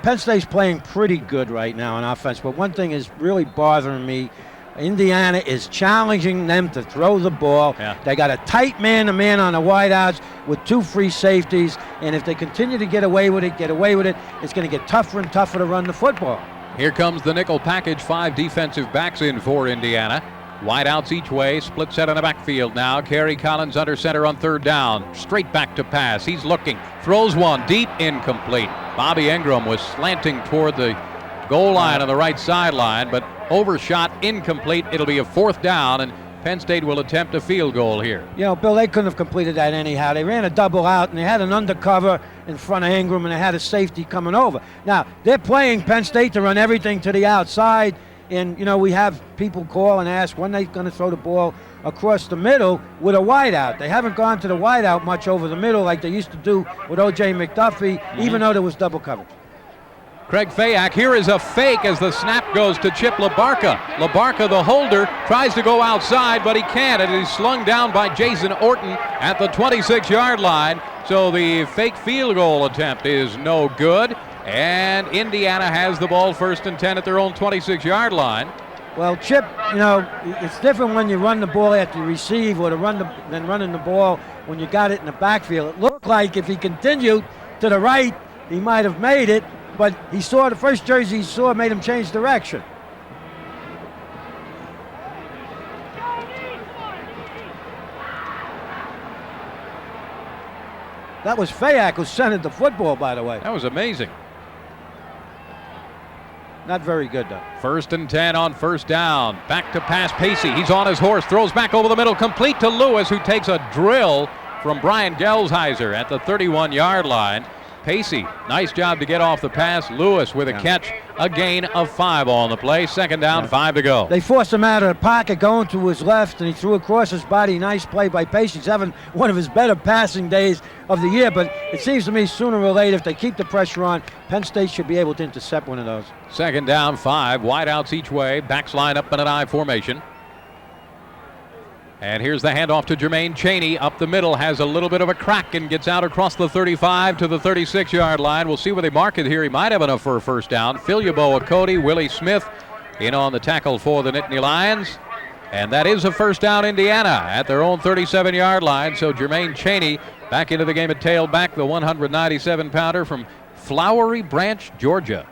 Penn State's playing pretty good right now on offense, but one thing is really bothering me. Indiana is challenging them to throw the ball. They got a tight man-to-man on the wideouts with 2 free safeties, and if they continue to get away with it, it's going to get tougher and tougher to run the football. Here comes the nickel package, 5 defensive backs in for Indiana. Wideouts each way, split set on the backfield now. Kerry Collins under center on 3rd down. Straight back to pass. He's looking, throws one deep, incomplete. Bobby Ingram was slanting toward the goal line on the right sideline, but overshot, incomplete. It'll be a 4th down, and Penn State will attempt a field goal here. Bill, they couldn't have completed that anyhow. They ran a double out, and they had an undercover in front of Ingram, and they had a safety coming over. Now, they're playing Penn State to run everything to the outside, and, we have people call and ask when they're going to throw the ball across the middle with a wideout. They haven't gone to the wideout much over the middle like they used to do with O.J. McDuffie, even though there was double coverage. Craig Fayak, here is a fake as the snap goes to Chip LaBarca. LaBarca, the holder, tries to go outside, but he can't. It is slung down by Jason Orton at the 26-yard line. So the fake field goal attempt is no good. And Indiana has the ball 1st and 10 at their own 26-yard line. Well, Chip, it's different when you run the ball after you receive or than running the ball when you got it in the backfield. It looked like if he continued to the right, he might have made it. But he saw the first jersey he saw made him change direction. That was Fayak who centered the football, by the way. That was amazing. Not very good, though. 1st and 10 on first down. Back to pass Pacey. He's on his horse. Throws back over the middle. Complete to Lewis, who takes a drill from Brian Gelsheiser at the 31-yard line. Pacey, nice job to get off the pass. Lewis with a catch, a gain of 5 on the play. 2nd down, 5 to go. They forced him out of the pocket, going to his left, and he threw across his body. Nice play by Pacey. He's having one of his better passing days of the year, but it seems to me sooner or later, if they keep the pressure on, Penn State should be able to intercept one of those. 2nd down, 5. Wideouts each way. Backs line up in an I formation. And here's the handoff to Jermaine Chaney. Up the middle, has a little bit of a crack and gets out across the 35 to the 36-yard line. We'll see where they mark it here. He might have enough for a first down. Philyaboa Cody, Willie Smith in on the tackle for the Nittany Lions. And that is a first down, Indiana, at their own 37-yard line. So Jermaine Chaney back into the game at tailback, the 197-pounder from Flowery Branch, Georgia.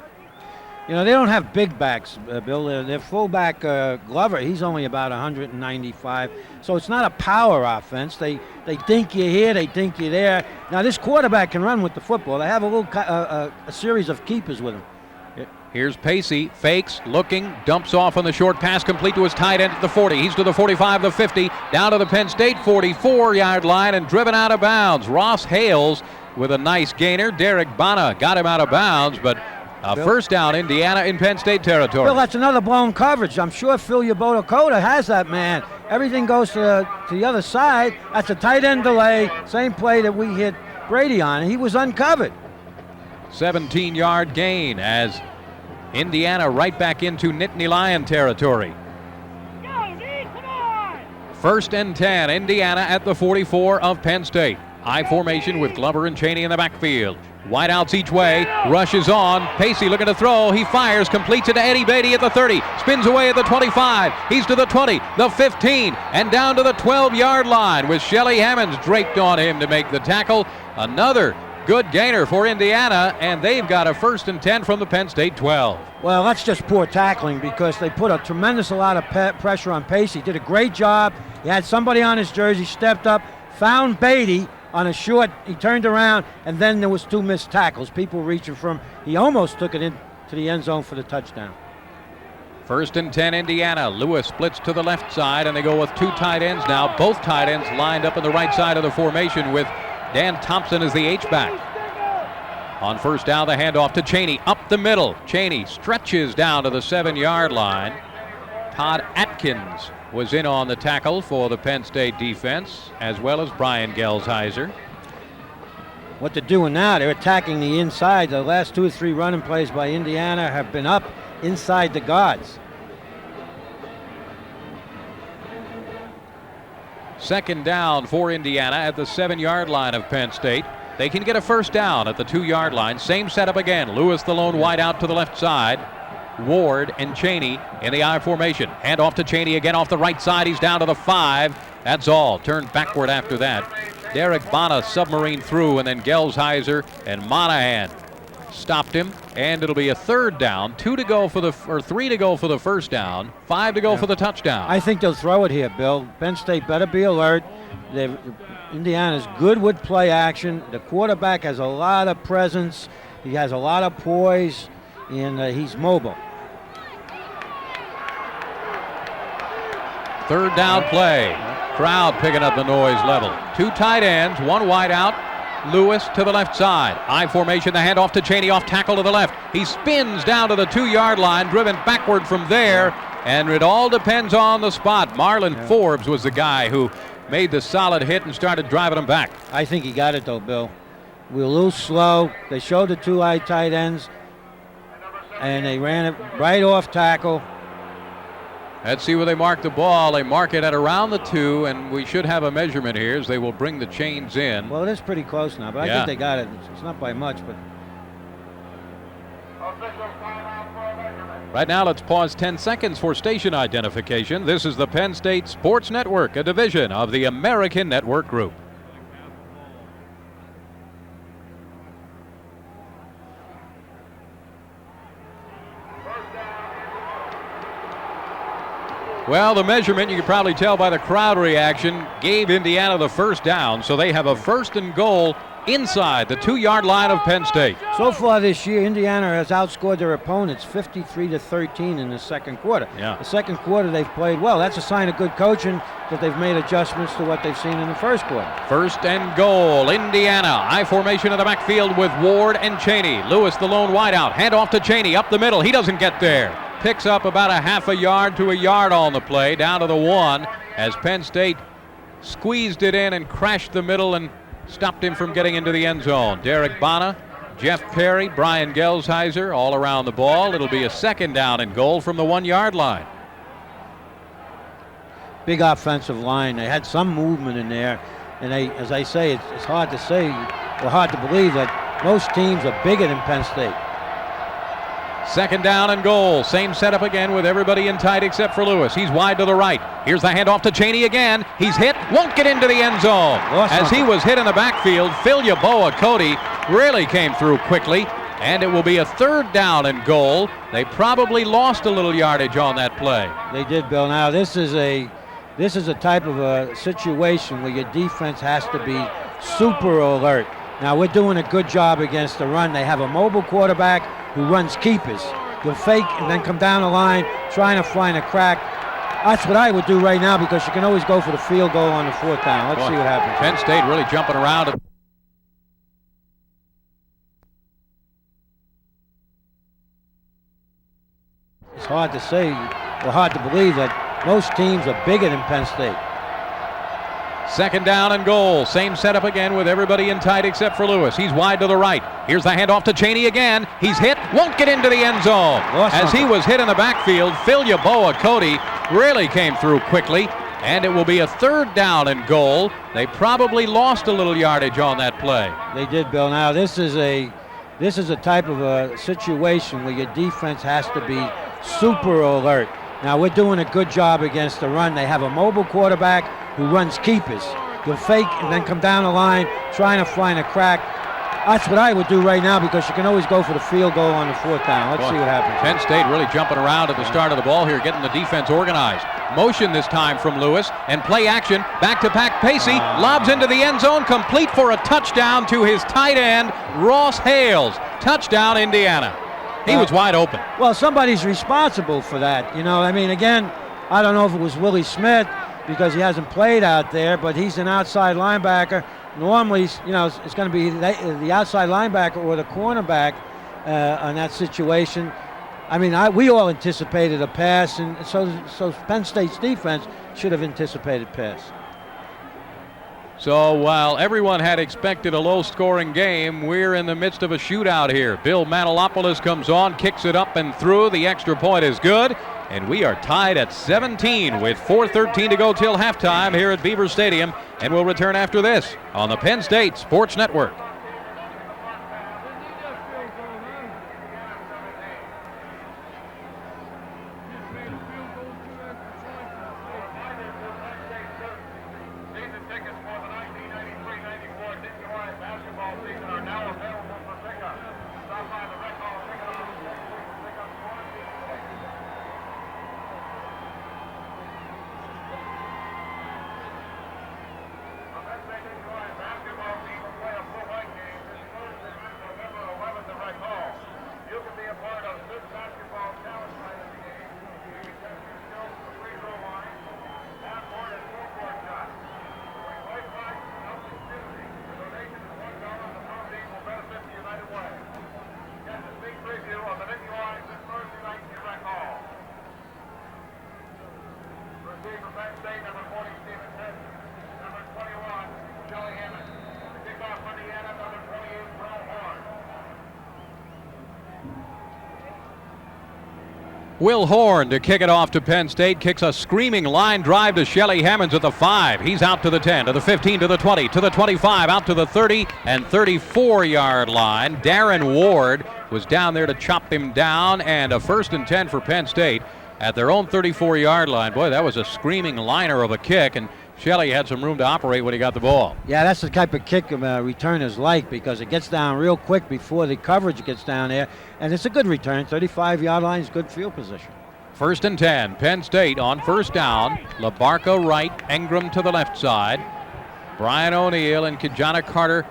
You know, they don't have big backs, Bill. Their fullback, Glover, he's only about 195. So it's not a power offense. They think you're here, they think you're there. Now, this quarterback can run with the football. They have a series of keepers with him. Here's Pacey, fakes, looking, dumps off on the short pass, complete to his tight end at the 40. He's to the 45, the 50, down to the Penn State 44-yard line and driven out of bounds. Ross Hales with a nice gainer. Derek Bana got him out of bounds, but first down, Indiana in Penn State territory. Bill, that's another blown coverage. I'm sure Philyaboa Cody has that man. Everything goes to the other side. That's a tight end delay. Same play that we hit Brady on. He was uncovered. 17-yard gain as Indiana right back into Nittany Lion territory. 1st and 10, Indiana at the 44 of Penn State. I formation with Glover and Chaney in the backfield. Wideouts each way, rushes on. Pacey looking to throw. He fires, completes it to Eddie Beatty at the 30. Spins away at the 25. He's to the 20, the 15, and down to the 12-yard line with Shelly Hammonds draped on him to make the tackle. Another good gainer for Indiana, and they've got a 1st and 10 from the Penn State 12. Well, that's just poor tackling because they put a tremendous amount of pressure on Pacey. Did a great job. He had somebody on his jersey, stepped up, found Beatty on a short, he turned around, and then there was 2 missed tackles. People reaching for him. He almost took it into the end zone for the touchdown. 1st and 10, Indiana. Lewis splits to the left side, and they go with 2 tight ends now. Both tight ends lined up on the right side of the formation with Dan Thompson as the H-back. On first down, the handoff to Chaney. Up the middle. Chaney stretches down to the 7-yard line. Todd Atkins was in on the tackle for the Penn State defense, as well as Brian Gelsheiser. What they're doing now, they're attacking the inside. The last 2 or 3 running plays by Indiana have been up inside the guards. 2nd down for Indiana at the 7-yard line of Penn State. They can get a first down at the 2-yard line. Same setup again. Lewis the lone wide out to the left side. Ward and Chaney in the I formation. Hand off to Chaney again off the right side. He's down to the 5. That's all. Turned backward after that. Derek Bana submarine through, and then Gelsheiser and Monahan stopped him, and it'll be a 3rd down. 3 to go for the first down. 5 to go for the touchdown. I think they'll throw it here, Bill. Penn State better be alert. Indiana's good with play action. The quarterback has a lot of presence. He has a lot of poise, and he's mobile. 3rd down play. Crowd picking up the noise level. 2 tight ends, 1 wide out. Lewis to the left side. I formation, the handoff to Chaney off tackle to the left. He spins down to the 2-yard line, driven backward from there, and it all depends on the spot. Marlon Forbes was the guy who made the solid hit and started driving him back. I think he got it though, Bill. We were a little slow. They showed the 2 high tight ends, and they ran it right off tackle. Let's see where they mark the ball. They mark it at around the 2, and we should have a measurement here as they will bring the chains in. Well, it is pretty close now, but I think they got it. It's not by much, but... Right now, let's pause 10 seconds for station identification. This is the Penn State Sports Network, a division of the American Network Group. Well, the measurement, you can probably tell by the crowd reaction, gave Indiana the first down, so they have a 1st and goal inside the 2-yard line of Penn State. So far this year, Indiana has outscored their opponents 53-13 in the second quarter. Yeah. The second quarter, they've played well. That's a sign of good coaching that they've made adjustments to what they've seen in the first quarter. First and goal, Indiana. I formation in the backfield with Ward and Cheney. Lewis, the lone wideout. Hand off to Cheney up the middle. He doesn't get there. Picks up about a half a yard to a yard on the play, down to the 1, as Penn State squeezed it in and crashed the middle and stopped him from getting into the end zone. Derek Bana, Jeff Perry, Brian Gelsheiser all around the ball. It'll be a second down and goal from the 1-yard line. Big offensive line. They had some movement in there, and they, as I say, it's hard to say or hard to believe that most teams are bigger than Penn State. Second down and goal. Same setup again with everybody in tight except for Lewis. He's wide to the right. Here's the handoff to Cheney again. He's hit, won't get into the end zone. As he was hit in the backfield, Phil Yaboa Cody really came through quickly, and it will be a third down and goal. They probably lost a little yardage on that play. They did, Bill. Now this is a type of a situation where your defense has to be super alert. Now we're doing a good job against the run. They have a mobile quarterback who runs keepers. He'll fake and then come down the line trying to find a crack. That's what I would do right now, because you can always go for the field goal on the fourth down. Let's see what happens. Penn State really jumping around. It's hard to say or hard to believe that most teams are bigger than Penn State. Second down and goal. Same setup again with everybody in tight except for Lewis. He's wide to the right. Here's the handoff to Cheney again. He's hit, won't get into the end zone. As he was hit in the backfield, Phil Yaboa Cody really came through quickly, and it will be a third down and goal. They probably lost a little yardage on that play. They did, Bill. Now this is a type of a situation where your defense has to be super alert. Now we're doing a good job against the run. They have a mobile quarterback who runs keepers. He'll fake and then come down the line trying to find a crack. That's what I would do right now, because you can always go for the field goal on the fourth down. Let's see what happens. Penn State really jumping around at the start of the ball here, getting the defense organized. Motion this time from Lewis, and play action. Back to Pack Pacey, lobs into the end zone, complete for a touchdown to his tight end, Ross Hales. Touchdown, Indiana. He was wide open. Well, somebody's responsible for that. You know, I mean, again, I don't know if it was Willie Smith, because he hasn't played out there, but he's an outside linebacker. Normally, you know, it's going to be the outside linebacker or the cornerback on that situation. I mean, we all anticipated a pass, and so Penn State's defense should have anticipated pass. So while everyone had expected a low-scoring game, we're in the midst of a shootout here. Bill Manilopoulos comes on, kicks it up and through. The extra point is good, and we are tied at 17 with 4:13 to go till halftime here at Beaver Stadium, and we'll return after this on the Penn State Sports Network. Will Horn to kick it off to Penn State. Kicks a screaming line drive to Shelly Hammonds at the 5. He's out to the 10, to the 15, to the 20, to the 25, out to the 30 and 34-yard line. Darren Ward was down there to chop him down, and a 1st and 10 for Penn State at their own 34-yard line. Boy, that was a screaming liner of a kick, and Shelley had some room to operate when he got the ball. Yeah, that's the type of kick returners like, because it gets down real quick before the coverage gets down there, and it's a good return. 35-yard line is good field position. 1st and 10, Penn State on 1st down. LaBarca right, Engram to the left side. Brian O'Neill and Kijana Carter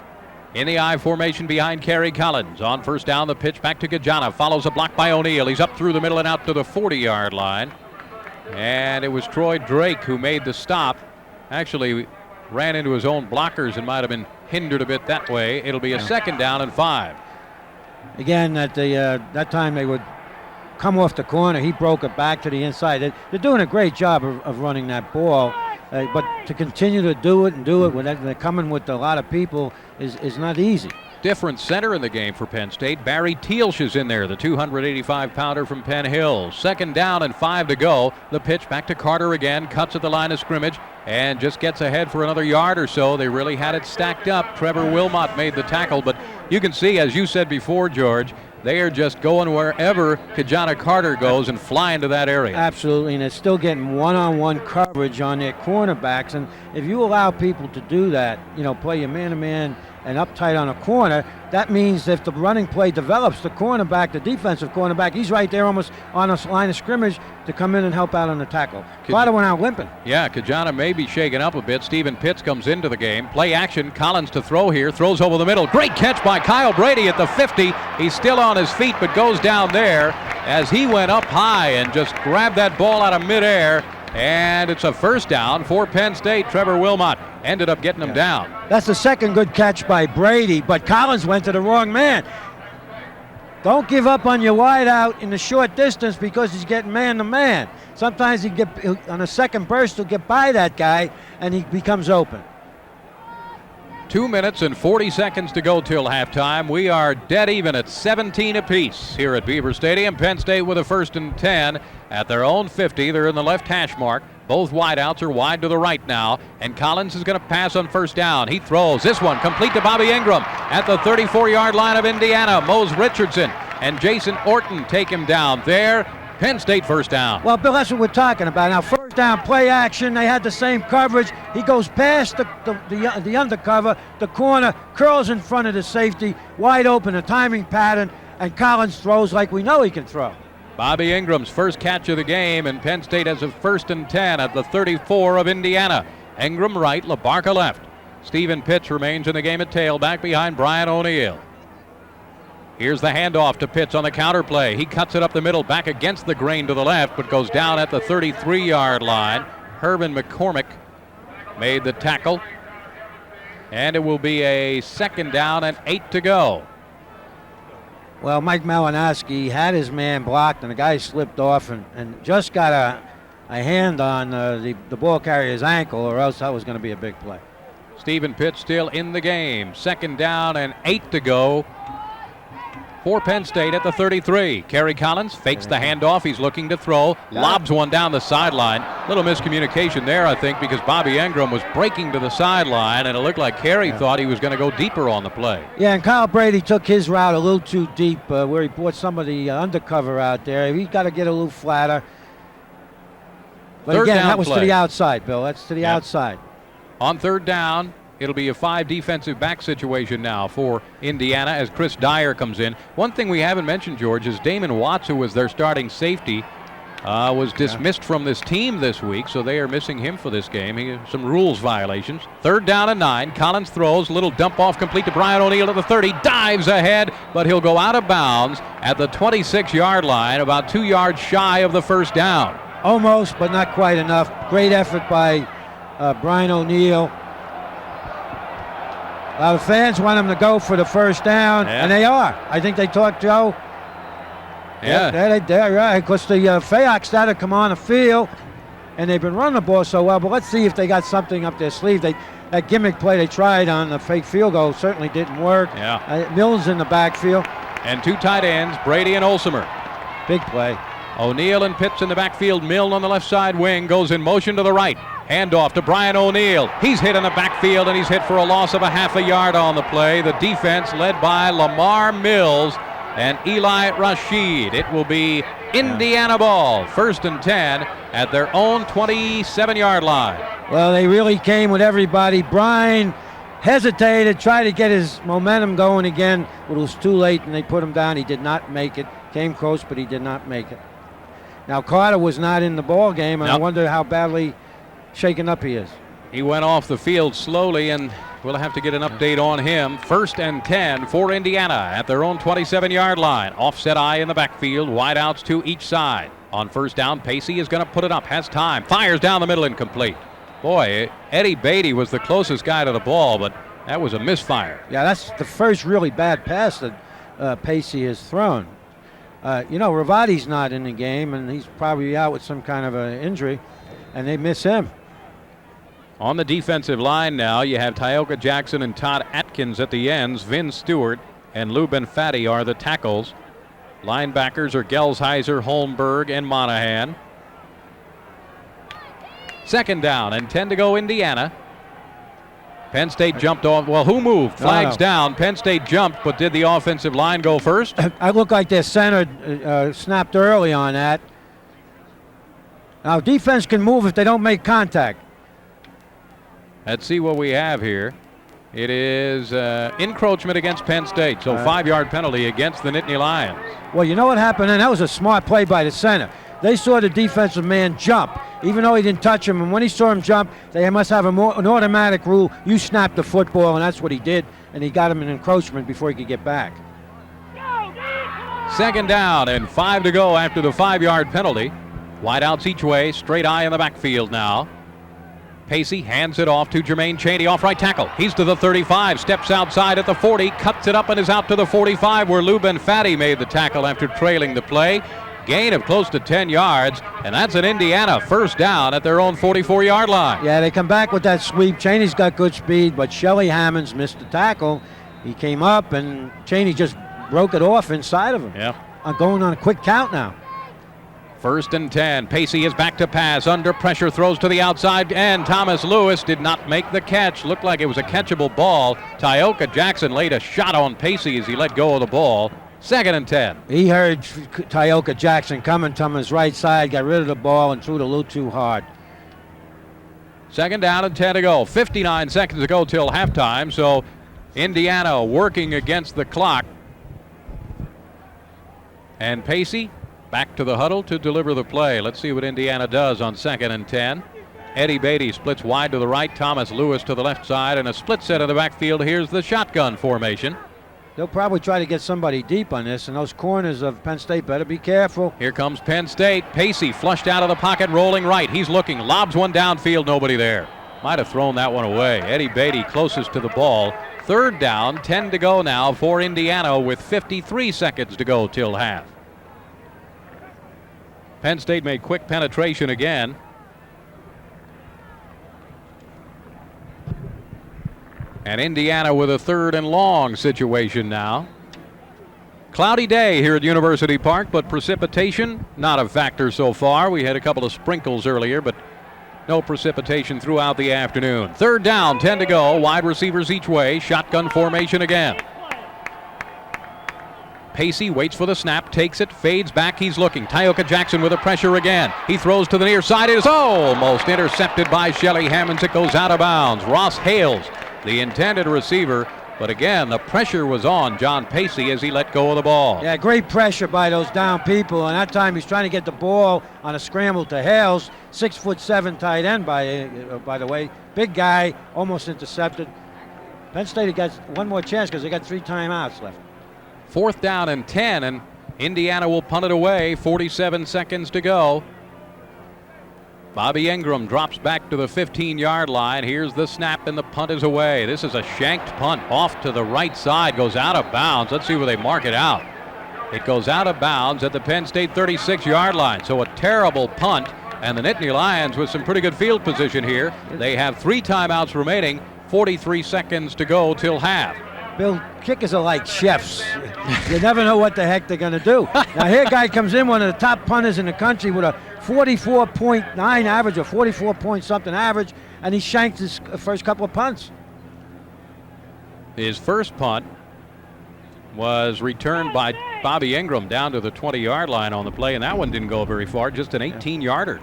In the I formation behind Kerry Collins. On first down, the pitch back to Gajana. Follows a block by O'Neill. He's up through the middle and out to the 40-yard line. And it was Troy Drake who made the stop. Actually ran into his own blockers and might have been hindered a bit that way. It'll be a second down and 5. Again, at that time they would come off the corner. He broke it back to the inside. They're doing a great job of running that ball. But to continue to do it when they're coming with a lot of people is not easy. Different center in the game for Penn State. Barry Tealsh is in there, the 285-pounder from Penn Hill. Second down and 5 to go. The pitch back to Carter again. Cuts at the line of scrimmage and just gets ahead for another yard or so. They really had it stacked up. Trevor Wilmot made the tackle, but you can see, as you said before, George, they are just going wherever Kajana Carter goes and flying to that area. Absolutely, and they're still getting one-on-one coverage on their cornerbacks. And if you allow people to do that, play your man-to-man and up tight on a corner, that means if the running play develops, the cornerback, the defensive cornerback, he's right there almost on a line of scrimmage to come in and help out on the tackle. Carter went out limping. Yeah, Kajana may be shaken up a bit. Stephen Pitts comes into the game. Play action. Collins to throw here. Throws over the middle. Great catch by Kyle Brady at the 50. He's still on his feet but goes down there as he went up high and just grabbed that ball out of midair. And it's a first down for Penn State. Trevor Wilmot ended up getting him down. That's the second good catch by Brady, but Collins went to the wrong man. Don't give up on your wide out in the short distance because he's getting man-to-man. Sometimes on a second burst, he'll get by that guy, and he becomes open. 2 minutes and 40 seconds to go till halftime. We are dead even at 17 apiece here at Beaver Stadium. Penn State with a 1st and 10 at their own 50. They're in the left hash mark. Both wideouts are wide to the right now, and Collins is going to pass on first down. He throws this one complete to Bobby Ingram at the 34-yard line of Indiana. Mose Richardson and Jason Orton take him down there. Penn State first down. Well, Bill, that's what we're talking about. Now, first down, play action. They had the same coverage. He goes past the undercover. The corner curls in front of the safety. Wide open, a timing pattern, and Collins throws like we know he can throw. Bobby Ingram's first catch of the game, and Penn State has a 1st and 10 at the 34 of Indiana. Ingram right, LaBarca left. Stephen Pitts remains in the game at tailback behind Brian O'Neill. Here's the handoff to Pitts on the counter play. He cuts it up the middle, back against the grain to the left, but goes down at the 33-yard line. Herman McCormick made the tackle. And it will be a second down and 8 to go. Well, Mike Malinowski had his man blocked, and the guy slipped off and just got a hand on the ball carrier's ankle, or else that was going to be a big play. Stephen Pitts still in the game. Second down and 8 to go for Penn State at the 33. Kerry Collins fakes the handoff. He's looking to throw. Lobs one down the sideline. Little miscommunication there, I think, because Bobby Ingram was breaking to the sideline, and it looked like Kerry thought he was going to go deeper on the play. Yeah, and Kyle Brady took his route a little too deep where he brought some of the undercover out there. He's got to get a little flatter. But Third again, down that was play. to the outside, Bill. That's to the outside. On third down, it'll be a 5 defensive back situation now for Indiana as Chris Dyer comes in. One thing we haven't mentioned, George, is Damon Watts, who was their starting safety, was dismissed from this team this week, so they are missing him for this game. He has some rules violations. Third down and 9. Collins throws. Little dump off complete to Brian O'Neill at the 30. Dives ahead, but he'll go out of bounds at the 26-yard line, about 2 yards shy of the first down. Almost, but not quite enough. Great effort by Brian O'Neill. The fans want him to go for the first down, and they are. I think they talked Joe. Yeah. They're right, because the Fayok started to come on the field, and they've been running the ball so well, but let's see if they got something up their sleeve. That gimmick play they tried on the fake field goal certainly didn't work. Mills in the backfield. And 2 tight ends, Brady and Olsemer. Big play. O'Neill and Pitts in the backfield. Milne on the left side wing goes in motion to the right. Handoff to Brian O'Neill. He's hit in the backfield, and he's hit for a loss of a half a yard on the play. The defense led by Lamar Mills and Eli Rashid. It will be Indiana ball. 1st and 10 at their own 27-yard line. Well, they really came with everybody. Brian hesitated, tried to get his momentum going again, but it was too late, and they put him down. He did not make it. Came close, but he did not make it. Now, Carter was not in the ball game, and I wonder how badly shaken up he is. He went off the field slowly, and We'll have to get an update on him. 1st and 10 for Indiana at their own 27-yard line. Offset eye in the backfield, wideouts to each side. On 1st down, Pacey is going to put it up, has time, fires down the middle, incomplete. Boy, Eddie Beatty was the closest guy to the ball, but that was a misfire. Yeah, that's the first really bad pass that Pacey has thrown. Ravati's not in the game, and he's probably out with some kind of an injury, and they miss him. On the defensive line now, you have Tyoka Jackson and Todd Atkins at the ends. Vin Stewart and Lou Benfatti are the tackles. Linebackers are Gelsheiser, Holmberg, and Monahan. 2nd down and 10 to go, Indiana. Penn State jumped off. Well, who moved? Flags down. Penn State jumped, but did the offensive line go first? I look like their center snapped early on that. Now, defense can move if they don't make contact. Let's see what we have here. It is encroachment against Penn State, so 5-yard penalty against the Nittany Lions. Well, you know what happened, and that was a smart play by the center. They saw the defensive man jump, even though he didn't touch him. And when he saw him jump, they must have an automatic rule. You snap the football, and that's what he did. And he got him an encroachment before he could get back. 2nd down and 5 to go after the 5-yard penalty. Wideouts each way, straight eye in the backfield now. Pacey hands it off to Jermaine Chaney, off right tackle. He's to the 35, steps outside at the 40, cuts it up and is out to the 45 where Lou Benfatti made the tackle after trailing the play. Gain of close to 10 yards, and that's an Indiana 1st down at their own 44-yard line. Yeah, they come back with that sweep. Chaney's got good speed, but Shelly Hammonds missed the tackle. He came up, and Chaney just broke it off inside of him. Yeah. I'm going on a quick count now. 1st and 10. Pacey is back to pass. Under pressure, throws to the outside, and Thomas Lewis did not make the catch. Looked like it was a catchable ball. Tyoka Jackson laid a shot on Pacey as he let go of the ball. 2nd and 10. He heard Tyoka Jackson coming to his right side, got rid of the ball, and threw it a little too hard. 2nd down and 10 to go. 59 seconds to go till halftime, so Indiana working against the clock. And Pacey back to the huddle to deliver the play. Let's see what Indiana does on 2nd and 10. Eddie Beatty splits wide to the right, Thomas Lewis to the left side, and a split set of the backfield. Here's the shotgun formation. They'll probably try to get somebody deep on this, and those corners of Penn State better be careful. Here comes Penn State. Pacey flushed out of the pocket, rolling right. He's looking, lobs one downfield, nobody there. Might have thrown that one away. Eddie Beatty closest to the ball. 3rd down, 10 to go now for Indiana with 53 seconds to go till half. Penn State made quick penetration again. And Indiana with a 3rd and long situation now. Cloudy day here at University Park, but precipitation not a factor so far. We had a couple of sprinkles earlier, but no precipitation throughout the afternoon. 3rd down, 10 to go. Wide receivers each way. Shotgun formation again. Pacey waits for the snap, takes it, fades back, he's looking. Tyoka Jackson with the pressure again. He throws to the near side. It is almost intercepted by Shelly Hammonds. It goes out of bounds. Ross Hales, the intended receiver, but again, the pressure was on John Pacey as he let go of the ball. Yeah, great pressure by those down people, and that time he's trying to get the ball on a scramble to Hales. 6'7" tight end, by the way. Big guy, almost intercepted. Penn State got one more chance because they got 3 timeouts left. 4th down and 10, and Indiana will punt it away. 47 seconds to go. Bobby Ingram drops back to the 15-yard line. Here's the snap, and the punt is away. This is a shanked punt off to the right side. Goes out of bounds. Let's see where they mark it out. It goes out of bounds at the Penn State 36-yard line. So a terrible punt, and the Nittany Lions with some pretty good field position here. They have 3 timeouts remaining. 43 seconds to go till half. Bill, kickers are like chefs. You never know what the heck they're going to do. Now here a guy comes in, one of the top punters in the country with a 44.9 average or 44 point something average, and he shanked his first couple of punts. His first punt was returned by Bobby Ingram down to the 20-yard line on the play, and that one didn't go very far, just an 18-yarder.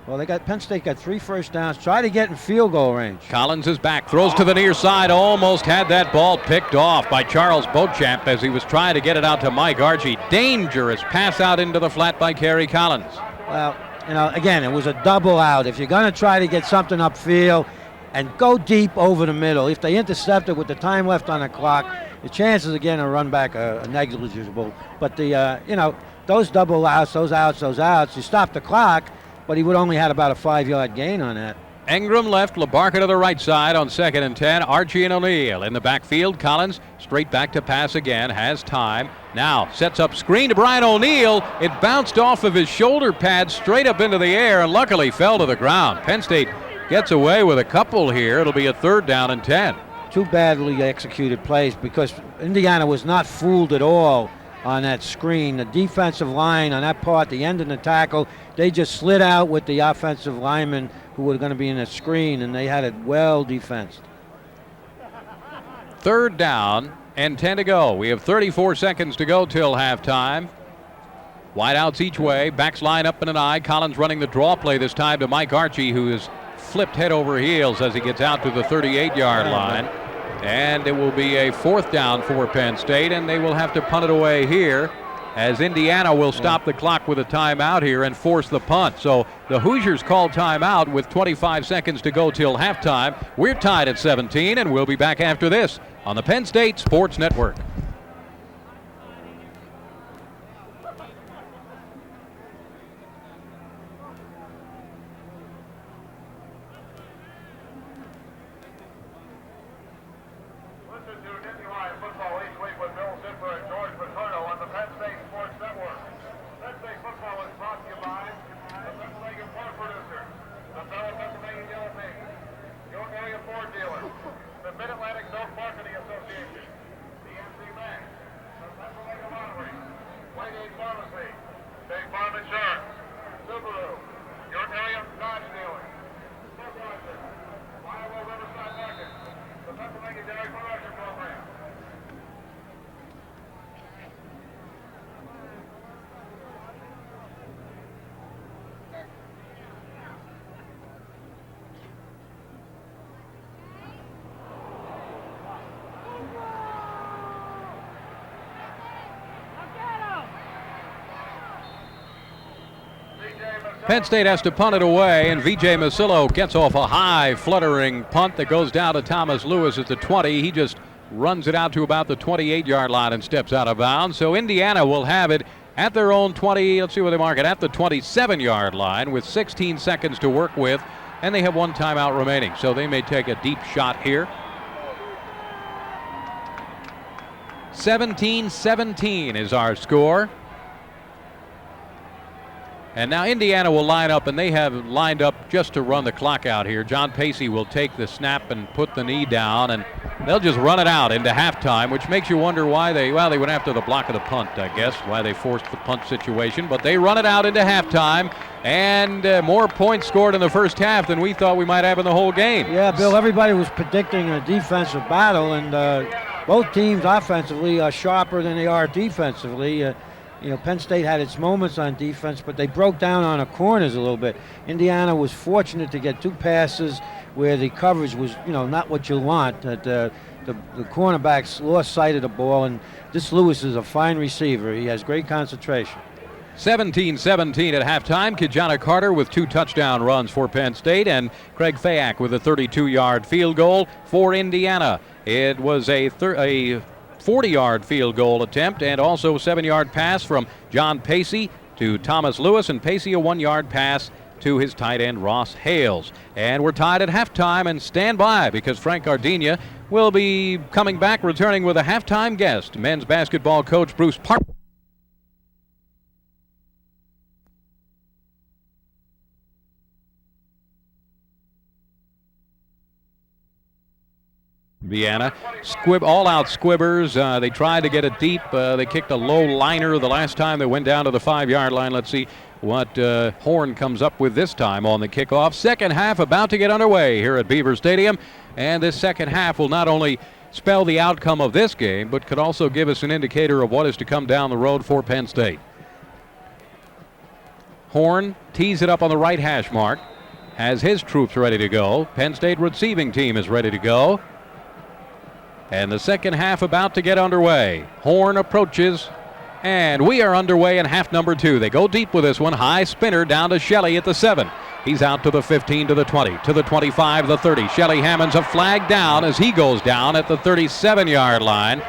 Well, Penn State got 3 first downs. Try to get in field goal range. Collins is back, throws to the near side, almost had that ball picked off by Charles Beauchamp as he was trying to get it out to Mike Archie. Dangerous pass out into the flat by Kerry Collins. Well, again, it was a double out. If you're going to try to get something upfield, and go deep over the middle. If they intercept it with the time left on the clock, the chances of getting a run back are negligible. But those double outs, those outs, you stop the clock, but he would only had about a 5-yard gain on that. Ingram left, LaBarca to the right side on 2nd and 10. Archie and O'Neill in the backfield. Collins straight back to pass again, has time. Now sets up screen to Brian O'Neill. It bounced off of his shoulder pad straight up into the air and luckily fell to the ground. Penn State gets away with a couple here. It'll be a 3rd down and 10. Two badly executed plays because Indiana was not fooled at all on that screen. The defensive line on that part, the end of the tackle, they just slid out with the offensive linemen who were going to be in the screen, and they had it well defensed. 3rd down and 10 to go. We have 34 seconds to go till halftime. Wideouts each way. Backs line up in an eye. Collins running the draw play this time to Mike Archie, who is flipped head over heels as he gets out to the 38-yard line. And it will be a 4th down for Penn State, and they will have to punt it away here as Indiana will stop the clock with a timeout here and force the punt. So the Hoosiers call timeout with 25 seconds to go till halftime. We're tied at 17, and we'll be back after this on the Penn State Sports Network. Penn State has to punt it away, and V.J. Masillo gets off a high, fluttering punt that goes down to Thomas Lewis at the 20. He just runs it out to about the 28-yard line and steps out of bounds. So Indiana will have it at their own 20. Let's see where they mark it, at the 27-yard line with 16 seconds to work with, and they have 1 timeout remaining. So they may take a deep shot here. 17-17 is our score. And now Indiana will line up, and they have lined up just to run the clock out here. John Pacey will take the snap and put the knee down, and they'll just run it out into halftime, which makes you wonder why they went after the block of the punt, I guess, why they forced the punt situation. But they run it out into halftime, and more points scored in the first half than we thought we might have in the whole game. Yeah, Bill, everybody was predicting a defensive battle, and both teams offensively are sharper than they are defensively. Penn State had its moments on defense, but they broke down on the corners a little bit. Indiana was fortunate to get 2 passes where the coverage was, not what you want. The cornerbacks lost sight of the ball, and this Lewis is a fine receiver. He has great concentration. 17-17 at halftime. Kijana Carter with 2 touchdown runs for Penn State, and Craig Fayak with a 32-yard field goal for Indiana. It was a 40-yard field goal attempt, and also a 7-yard pass from John Pacey to Thomas Lewis, and Pacey a 1-yard pass to his tight end Ross Hales. And we're tied at halftime, and stand by because Frank Gardenia will be coming back, returning with a halftime guest, men's basketball coach Bruce Park. Vienna. All-out squibbers. They tried to get it deep. They kicked a low liner the last time they went down to the 5-yard line. Let's see what Horn comes up with this time on the kickoff. Second half about to get underway here at Beaver Stadium. And this second half will not only spell the outcome of this game, but could also give us an indicator of what is to come down the road for Penn State. Horn tees it up on the right hash mark. Has his troops ready to go. Penn State receiving team is ready to go. And the second half about to get underway. Horn approaches, and we are underway in half number 2. They go deep with this one. High spinner down to Shelley at the 7. He's out to the 15, to the 20, to the 25, the 30. Shelly Hammonds a flag down as he goes down at the 37-yard line.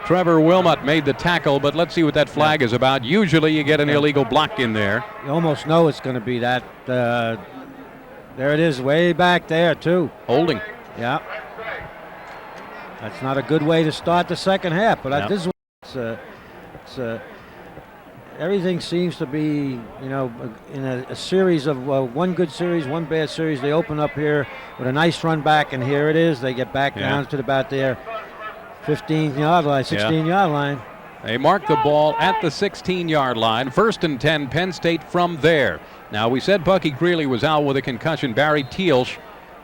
Trevor Wilmot made the tackle, but let's see what that flag is about. Usually you get an illegal block in there. You almost know it's going to be that. There it is, way back there, too. Holding. Yeah. That's not a good way to start the second half, but this is everything seems to be, in a series of one good series, one bad series. They open up here with a nice run back, and here it is. They get back down to about their 15-yard line, 16-yard line. They mark the ball at the 16-yard line. 1st and 10, Penn State from there. Now, we said Bucky Greeley was out with a concussion. Barry Tealsh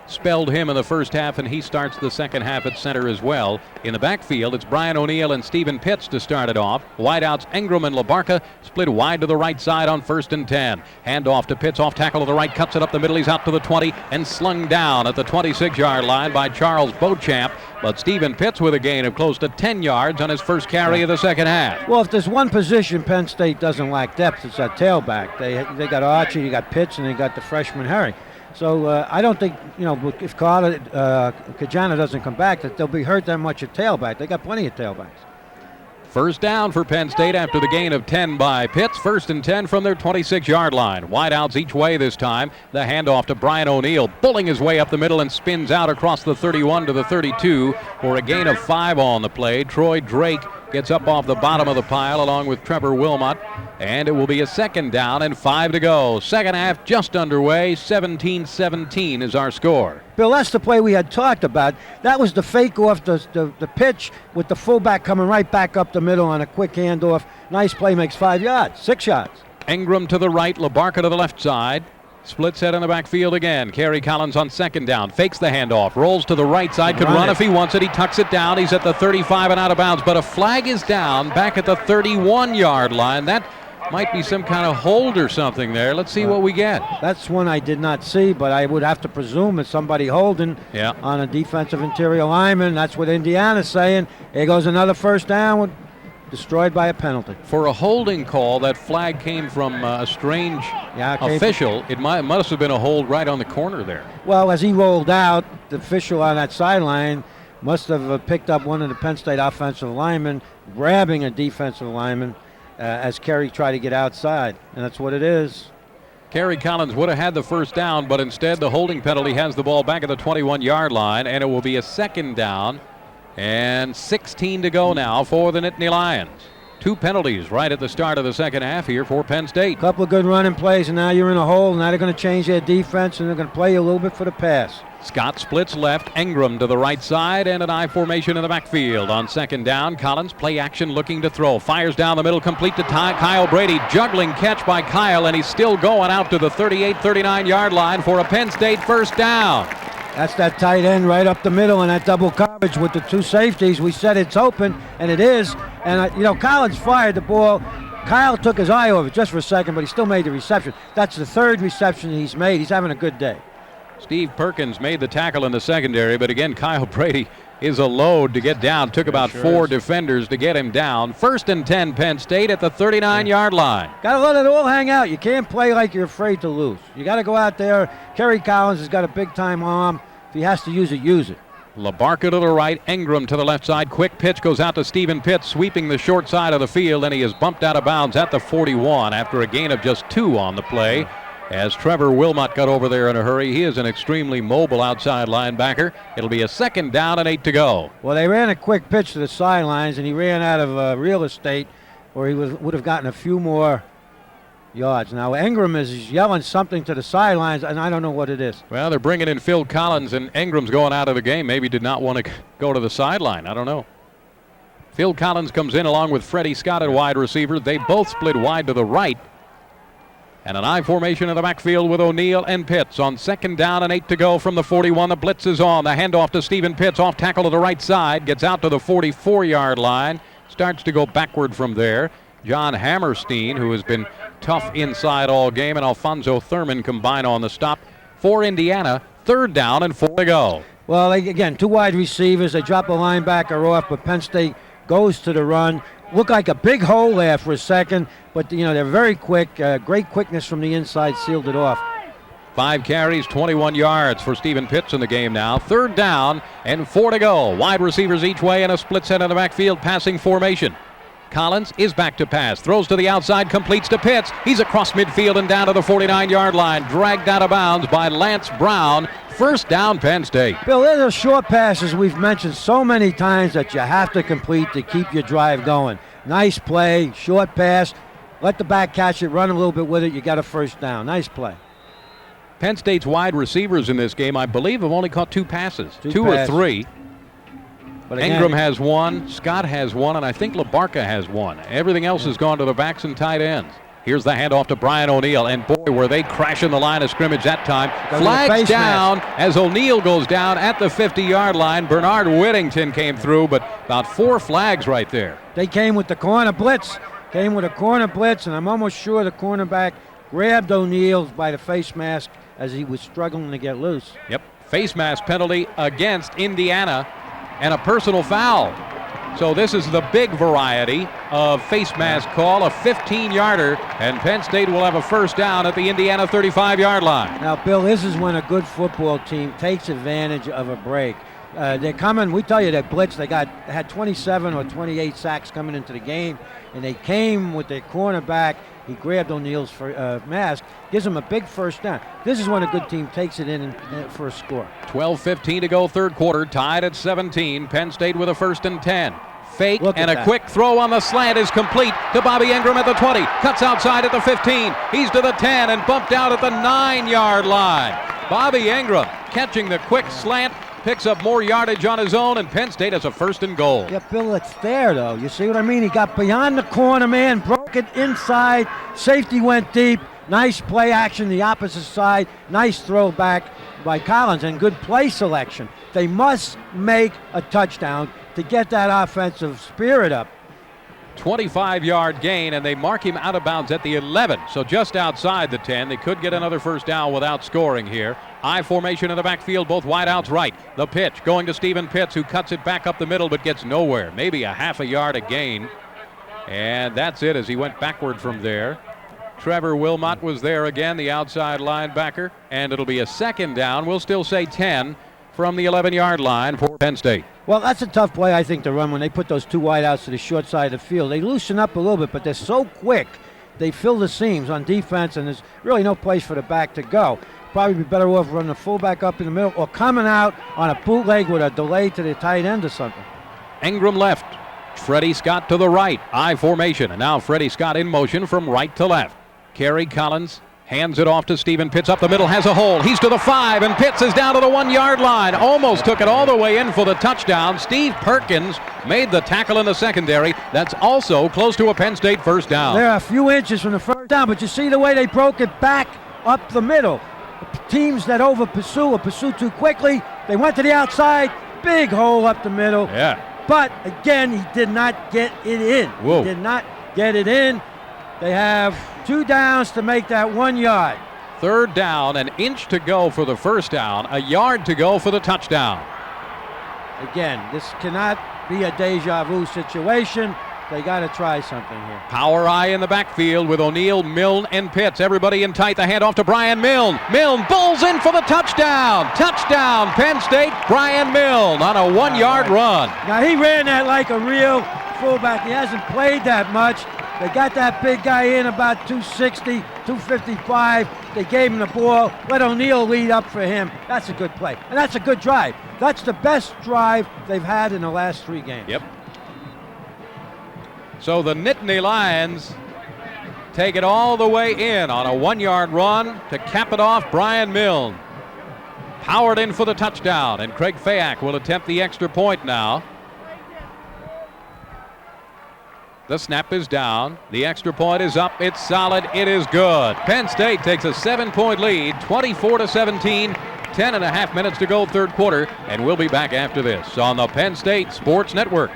spelled him in the first half, and he starts the second half at center as well. In the backfield, it's Brian O'Neill and Stephen Pitts to start it off. Wideouts Ingram and LaBarca split wide to the right side on 1st and 10. Hand off to Pitts, off tackle to the right, cuts it up the middle. He's out to the 20 and slung down at the 26-yard line by Charles Beauchamp. But Stephen Pitts with a gain of close to 10 yards on his first carry of the second half. Well, if there's one position Penn State doesn't lack depth, it's at tailback. They got Archie, you got Pitts, and they got the freshman Herring. So I don't think, if Kajana doesn't come back, that they'll be hurt that much at tailback. They got plenty of tailbacks. First down for Penn State after the gain of 10 by Pitts. 1st and 10 from their 26-yard line. Wideouts each way this time. The handoff to Brian O'Neill, bulling his way up the middle and spins out across the 31 to the 32 for a gain of 5 on the play. Troy Drake gets up off the bottom of the pile along with Trevor Wilmot, and it will be a 2nd down and 5 to go. Second half just underway. 17-17 is our score. Bill, that's the play we had talked about. That was the fake off the pitch with the fullback coming right back up the middle on a quick handoff. Nice play, makes 5 yards, 6 yards. Ingram to the right, LaBarca to the left side. Split set in the backfield again. Kerry Collins on 2nd down. Fakes the handoff. Rolls to the right side. Could run if he wants it. He tucks it down. He's at the 35 and out of bounds. But a flag is down back at the 31-yard line. That might be some kind of hold or something there. Let's see what we get. That's one I did not see, but I would have to presume it's somebody holding on a defensive interior lineman. That's what Indiana's saying. Here goes another first down. Destroyed by a penalty. For a holding call, that flag came from a strange official. It must have been a hold right on the corner there. Well, as he rolled out, the official on that sideline must have picked up one of the Penn State offensive linemen, grabbing a defensive lineman as Kerry tried to get outside, and that's what it is. Kerry Collins would have had the first down, but instead the holding penalty has the ball back at the 21-yard line, and it will be a 2nd down. And 16 to go now for the Nittany Lions. 2 penalties right at the start of the second half here for Penn State. Couple of good running plays, and now you're in a hole. Now they're going to change their defense, and they're going to play you a little bit for the pass. Scott splits left, Ingram to the right side, and an I formation in the backfield. On 2nd down, Collins, play action looking to throw. Fires down the middle, complete to Kyle Brady. Juggling catch by Kyle, and he's still going out to the 38-39-yard line for a Penn State first down. That's that tight end right up the middle and that double coverage with the 2 safeties. We said it's open, and it is. And, Collins fired the ball. Kyle took his eye over it just for a second, but he still made the reception. That's the 3rd reception he's made. He's having a good day. Steve Perkins made the tackle in the secondary, but again, Kyle Brady is a load to get down. Took about 4 defenders to get him down. 1st and 10, Penn State at the 39-yard line. Got to let it all hang out. You can't play like you're afraid to lose. You got to go out there. Kerry Collins has got a big-time arm. If he has to use it, use it. LaBarca to the right, Ingram to the left side. Quick pitch goes out to Stephen Pitts, sweeping the short side of the field, and he is bumped out of bounds at the 41 after a gain of just 2 on the play. As Trevor Wilmot got over there in a hurry. He is an extremely mobile outside linebacker. It'll be a 2nd down and 8 to go. Well, they ran a quick pitch to the sidelines, and he ran out of real estate, or he would have gotten a few more yards. Now, Ingram is yelling something to the sidelines, and I don't know what it is. Well, they're bringing in Phil Collins, and Ingram's going out of the game. Maybe did not want to go to the sideline. I don't know. Phil Collins comes in along with Freddie Scott at wide receiver. They both split wide to the right. And an I formation in the backfield with O'Neill and Pitts on 2nd down and 8 to go from the 41. The blitz is on. The handoff to Stephen Pitts, off tackle to the right side. Gets out to the 44-yard line. Starts to go backward from there. John Hammerstein, who has been tough inside all game, and Alfonso Thurman combine on the stop for Indiana. 3rd down and 4 to go. Well, again, 2 wide receivers. They drop a linebacker off, but Penn State goes to the run. Looked like a big hole there for a second, but they're very quick. Great quickness from the inside, sealed it off. 5 carries, 21 yards for Stephen Pitts in the game now. 3rd down and 4 to go. Wide receivers each way and a split set in the backfield passing formation. Collins is back to pass, throws to the outside, completes to Pitts. He's across midfield and down to the 49-yard line, dragged out of bounds by Lance Brown. 1st down, Penn State. Bill, there's those short passes we've mentioned so many times that you have to complete to keep your drive going. Nice play, short pass. Let the back catch it, run a little bit with it. You got a 1st down. Nice play. Penn State's wide receivers in this game, I believe, have only caught 2 passes. Two passes. or 3. But again, Ingram has 1, Scott has 1, and I think LaBarca has 1. Everything else has gone to the backs and tight ends. Here's the handoff to Brian O'Neill, and boy, were they crashing the line of scrimmage that time. Flags down as O'Neill goes down at the 50-yard line. Bernard Whittington came through, but about 4 flags right there. They came with the corner blitz. Came with a corner blitz, and I'm almost sure the cornerback grabbed O'Neill by the face mask as he was struggling to get loose. Yep, face mask penalty against Indiana and a personal foul. So this is the big variety of face mask call, a 15-yarder, and Penn State will have a 1st down at the Indiana 35-yard line. Now, Bill, this is when a good football team takes advantage of a break. They're coming, we tell you that blitz, they had 27 or 28 sacks coming into the game, and they came with their cornerback. He grabbed O'Neill's mask, gives him a big 1st down. This is when a good team takes it in for a score. 12:15 to go, 3rd quarter, tied at 17. Penn State with a 1st and 10. Fake and a quick throw on the slant is complete to Bobby Ingram at the 20. Cuts outside at the 15. He's to the 10 and bumped out at the 9-yard line. Bobby Ingram catching the quick slant, picks up more yardage on his own, and Penn State has a 1st and goal. Yeah, Bill, it's there, though. You see what I mean? He got beyond the corner man, broke it inside. Safety went deep. Nice play action the opposite side. Nice throw back by Collins, and good play selection. They must make a touchdown to get that offensive spirit up. 25-yard gain, and they mark him out of bounds at the 11, so just outside the 10. They could get another 1st down without scoring here. I formation in the backfield, both wideouts right. The pitch going to Stephen Pitts, who cuts it back up the middle but gets nowhere. Maybe a half a yard a gain, and that's it as he went backward from there. Trevor Wilmot was there again, the outside linebacker, and it'll be a 2nd down. We'll still say 10 from the 11-yard line for Penn State. Well, that's a tough play, I think, to run when they put those 2 wideouts to the short side of the field. They loosen up a little bit, but they're so quick. They fill the seams on defense, and there's really no place for the back to go. Probably be better off running the fullback up in the middle or coming out on a bootleg with a delay to the tight end or something. Ingram left. Freddie Scott to the right. I formation, and now Freddie Scott in motion from right to left. Kerry Collins hands it off to Stephen Pitts up the middle, has a hole. He's to the 5, and Pitts is down to the 1-yard line. Almost took it all the way in for the touchdown. Steve Perkins made the tackle in the secondary. That's also close to a Penn State 1st down. They're a few inches from the 1st down, but you see the way they broke it back up the middle. Teams that pursue or pursue too quickly, they went to the outside, big hole up the middle. Yeah. But again, he did not get it in. Whoa. He did not get it in. They have 2 downs to make that 1 yard. 3rd down, an inch to go for the 1st down, a yard to go for the touchdown. Again, this cannot be a deja vu situation. They got to try something here. Power I in the backfield with O'Neal, Milne, and Pitts. Everybody in tight. The handoff to Brian Milne. Milne bowls in for the touchdown. Touchdown, Penn State. Brian Milne on a 1-yard run. Now, he ran that like a real fullback. He hasn't played that much. They got that big guy in about 260, 255. They gave him the ball. Let O'Neal lead up for him. That's a good play. And that's a good drive. That's the best drive they've had in the last 3 games. Yep. So the Nittany Lions take it all the way in on a 1-yard run to cap it off. Brian Milne powered in for the touchdown, and Craig Fayak will attempt the extra point now. The snap is down. The extra point is up. It's solid. It is good. Penn State takes a 7-point lead, 24-17. 10.5 minutes to go, 3rd quarter, and we'll be back after this on the Penn State Sports Network.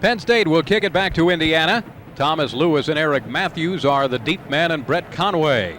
Penn State will kick it back to Indiana. Thomas Lewis and Eric Matthews are the deep men, and Brett Conway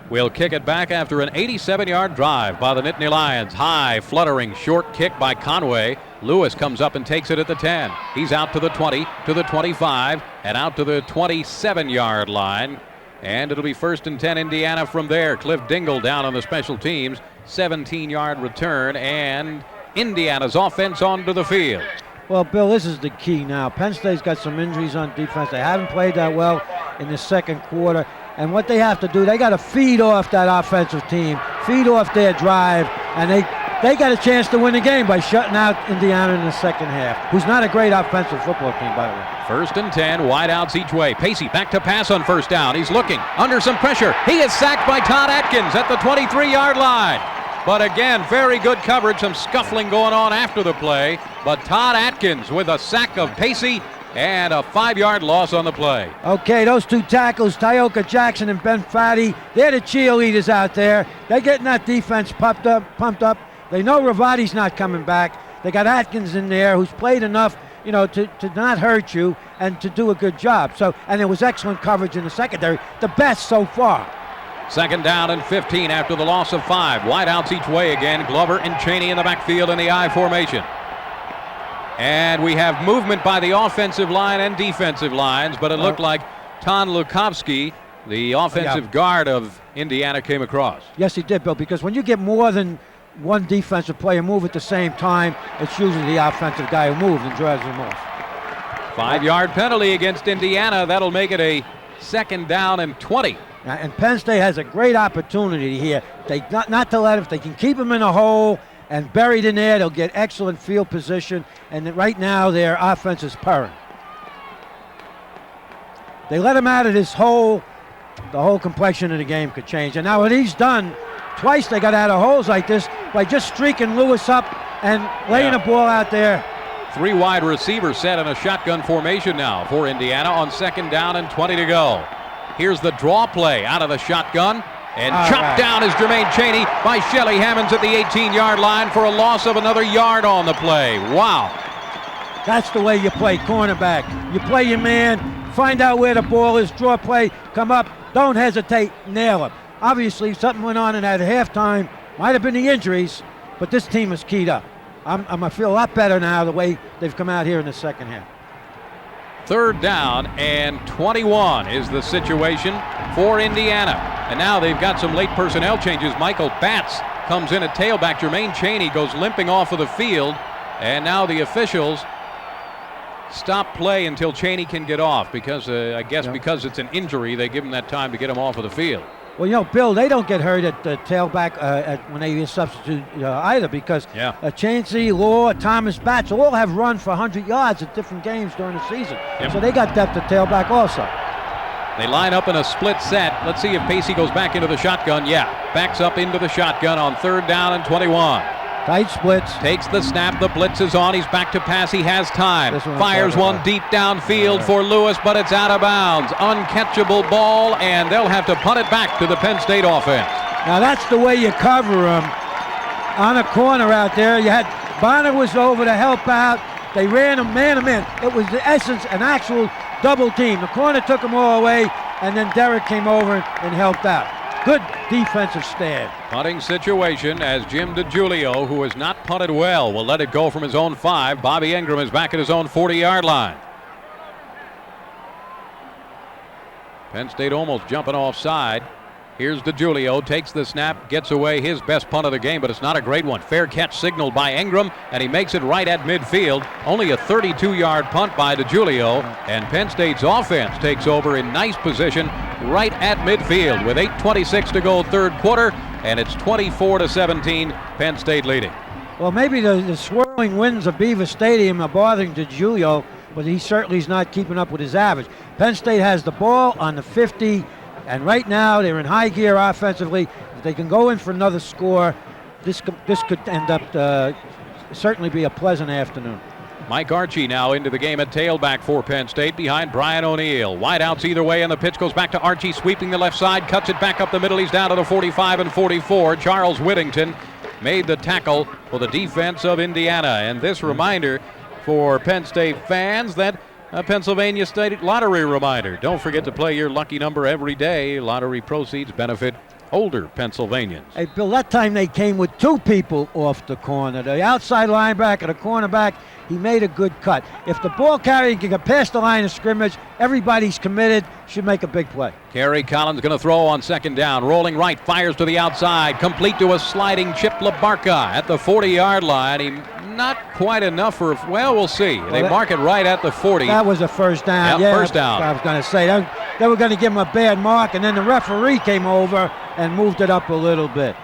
will kick it back after an 87-yard drive by the Nittany Lions. High, fluttering, short kick by Conway. Lewis comes up and takes it at the 10. He's out to the 20, to the 25, and out to the 27-yard line. And it'll be 1st and 10 Indiana from there. Cliff Dingle down on the special teams. 17-yard return, and Indiana's offense onto the field. Well, Bill, this is the key now. Penn State's got some injuries on defense. They haven't played that well in the second quarter. And what they have to do, they got to feed off that offensive team, feed off their drive, and they got a chance to win the game by shutting out Indiana in the second half, who's not a great offensive football team, by the way. 1st and 10, wide outs each way. Pacey back to pass on 1st down. He's looking under some pressure. He is sacked by Todd Atkins at the 23-yard line. But again, very good coverage, some scuffling going on after the play. But Todd Atkins with a sack of Pacey and a 5-yard loss on the play. Okay, those two tackles, Tyoka Jackson and Ben Faddy, they're the cheerleaders out there. They're getting that defense pumped up. They know Ravati's not coming back. They got Atkins in there, who's played enough, to not hurt you and to do a good job. And there was excellent coverage in the secondary, the best so far. 2nd down and 15 after the loss of 5. Wide outs each way again. Glover and Chaney in the backfield in the I formation. And we have movement by the offensive line and defensive lines, but it looked like Ton Lukovsky, the offensive guard of Indiana, came across. Yes, he did, Bill, because when you get more than one defensive player move at the same time, it's usually the offensive guy who moves and drives them off. 5-yard penalty against Indiana. That'll make it a 2nd down and 20. And Penn State has a great opportunity here. Not to let him, if they can keep him in a hole and buried in there, they'll get excellent field position. And right now, their offense is purring. They let him out of this hole, the whole complexion of the game could change. And now what he's done, twice they got out of holes like this by just streaking Lewis up and laying a ball out there. 3 wide receivers set in a shotgun formation now for Indiana on 2nd down and 20 to go. Here's the draw play out of the shotgun. And chopped down is Jermaine Chaney by Shelly Hammonds at the 18-yard line for a loss of another yard on the play. Wow. That's the way you play cornerback. You play your man, find out where the ball is, draw play, come up, don't hesitate, nail him. Obviously, something went on in that halftime. Might have been the injuries, but this team is keyed up. I feel a lot better now the way they've come out here in the second half. 3rd down and 21 is the situation for Indiana. And now they've got some late personnel changes. Michael Batts comes in at tailback. Jermaine Chaney goes limping off of the field. And now the officials stop play until Chaney can get off because, I guess because it's an injury, they give him that time to get him off of the field. Well, Bill, they don't get hurt at the tailback when they substitute either because Chauncey, Law, Thomas Batts all have run for 100 yards at different games during the season. So they got depth at tailback also. They line up in a split set. Let's see if Pacey goes back into the shotgun. Backs up into the shotgun on 3rd down and 21. Tight splits. Takes the snap. The blitz is on. He's back to pass. He has time. Fires one deep downfield for Lewis, but it's out of bounds. Uncatchable ball, and they'll have to punt it back to the Penn State offense. Now that's the way you cover them. On a corner out there, you had Bonner was over to help out. They ran him man to man. It was the essence, an actual double team. The corner took them all away, and then Derek came over and helped out. Good defensive stand. Punting situation as Jim DiGiulio, who has not punted well, will let it go from his own 5. Bobby Ingram is back at his own 40-yard line. Penn State almost jumping offside. Here's DiGiulio, takes the snap, gets away his best punt of the game, but it's not a great one. Fair catch signaled by Ingram, and he makes it right at midfield. Only a 32-yard punt by DiGiulio, and Penn State's offense takes over in nice position right at midfield with 8:26 to go 3rd quarter, and it's 24-17, Penn State leading. Well, maybe the swirling winds of Beaver Stadium are bothering DiGiulio, but he certainly is not keeping up with his average. Penn State has the ball on the 50. And right now, they're in high gear offensively. If they can go in for another score, this could end up certainly be a pleasant afternoon. Mike Archie now into the game at tailback for Penn State behind Brian O'Neill. Wide outs either way, and the pitch goes back to Archie, sweeping the left side, cuts it back up the middle. He's down to the 45 and 44. Charles Whittington made the tackle for the defense of Indiana. And this reminder, for Penn State fans, that Pennsylvania State lottery reminder. Don't forget to play your lucky number every day. Lottery proceeds benefit older Pennsylvanians. Hey, Bill, that time they came with 2 people off the corner. The outside linebacker, the cornerback, he made a good cut. If the ball carrier can get past the line of scrimmage, everybody's committed, should make a big play. Kerry Collins going to throw on second down. Rolling right, fires to the outside. Complete to a sliding Chip LaBarca at the 40-yard line. He not quite enough for, well, we'll see. They mark it right at the 40. That was a first down. Yep, first down. I was going to say, they were going to give him a bad mark, and then the referee came over and moved it up a little bit.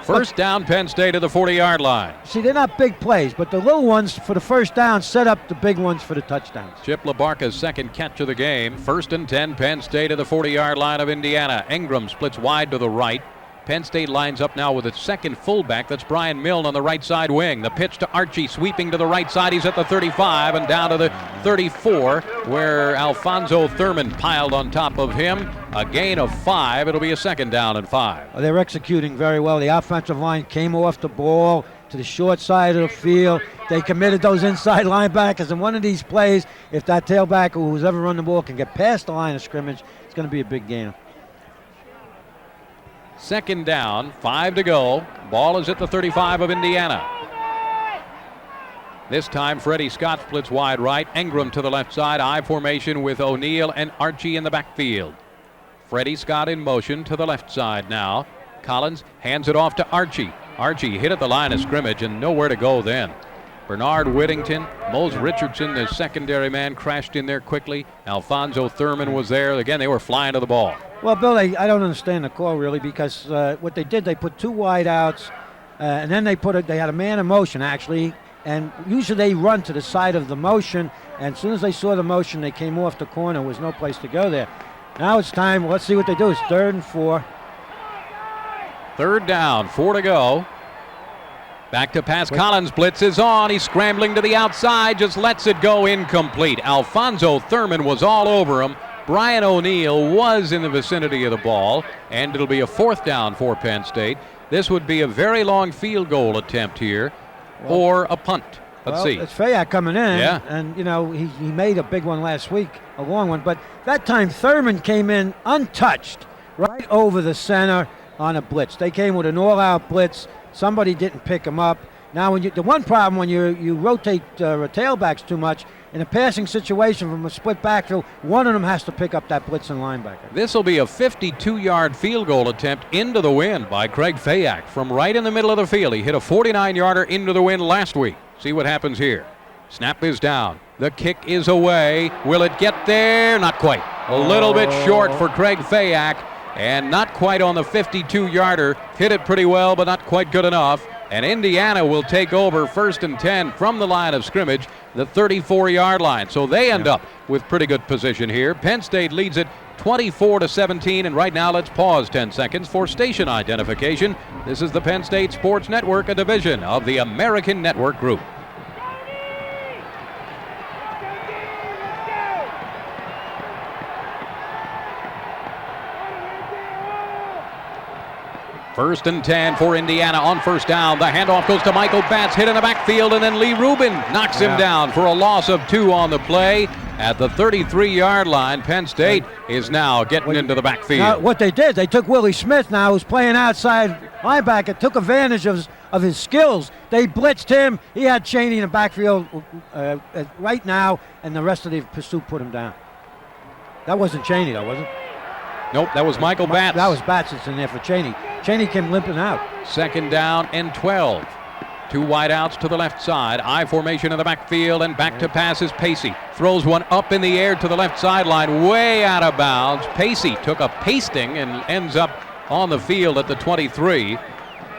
First down, Penn State at the 40-yard line. See, they're not big plays, but the little ones for the first down set up the big ones for the touchdowns. Chip LaBarca's second catch of the game. 1st and 10, Penn State at the 40-yard line of Indiana. Ingram splits wide to the right. Penn State lines up now with its second fullback. That's Brian Milne on the right side wing. The pitch to Archie, sweeping to the right side. He's at the 35 and down to the 34, where Alfonso Thurman piled on top of him. A gain of 5. It'll be a 2nd down and 5. They're executing very well. The offensive line came off the ball to the short side of the field. They committed those inside linebackers. In one of these plays, if that tailbacker who's ever run the ball can get past the line of scrimmage, it's going to be a big gain. 2nd down, 5 to go. Ball is at the 35 of Indiana. This time Freddie Scott splits wide right. Ingram to the left side. I formation with O'Neal and Archie in the backfield. Freddie Scott in motion to the left side now. Collins hands it off to Archie. Archie hit at the line of scrimmage and nowhere to go then. Bernard Whittington, Mose Richardson, the secondary man, crashed in there quickly. Alfonso Thurman was there. Again, they were flying to the ball. Well, Bill, I don't understand the call really, because what they did, they put 2 wide outs, and then they had a man in motion actually, and usually they run to the side of the motion, and as soon as they saw the motion, they came off the corner. There was no place to go there. Now it's time. Let's see what they do. It's 3rd and 4. 3rd down, 4 to go. Back to pass. Collins, blitz is on. He's scrambling to the outside, just lets it go incomplete. Alfonso Thurman was all over him. Brian O'Neal was in the vicinity of the ball, and it'll be a 4th down for Penn State. This would be a very long field goal attempt here, or a punt. Let's see. It's Fayak coming in, yeah. And you know he made a big one last week, a long one, but that time Thurman came in untouched, right over the center on a blitz. They came with an all-out blitz. Somebody didn't pick him up. Now, the one problem when you rotate tailbacks too much, in a passing situation from a split backfield, one of them has to pick up that blitzing linebacker. This will be a 52-yard field goal attempt into the wind by Craig Fayak from right in the middle of the field. He hit a 49-yarder into the wind last week. See what happens here. Snap is down. The kick is away. Will it get there? Not quite. A little bit short for Craig Fayak, and not quite on the 52-yarder. Hit it pretty well, but not quite good enough. And Indiana will take over 1st and 10 from the line of scrimmage, the 34-yard line. So they end up with pretty good position here. Penn State leads it 24-17, and right now let's pause 10 seconds for station identification. This is the Penn State Sports Network, a division of the American Network Group. First and 10 for Indiana on 1st down. The handoff goes to Michael Batts, hit in the backfield, and then Lee Rubin knocks him down for a loss of 2 on the play. At the 33-yard line, Penn State is now getting into the backfield. Now, what they did, they took Willie Smith now, who's playing outside linebacker, took advantage of his skills. They blitzed him. He had Chaney in the backfield right now, and the rest of the pursuit put him down. That wasn't Chaney, though, was it? Nope, that was Michael Batts. That was Batts that's in there for Chaney. Chaney came limping out. 2nd down and 12. 2 wide outs to the left side. I formation in the backfield, and back to pass is Pacey. Throws one up in the air to the left sideline, way out of bounds. Pacey took a pasting and ends up on the field at the 23.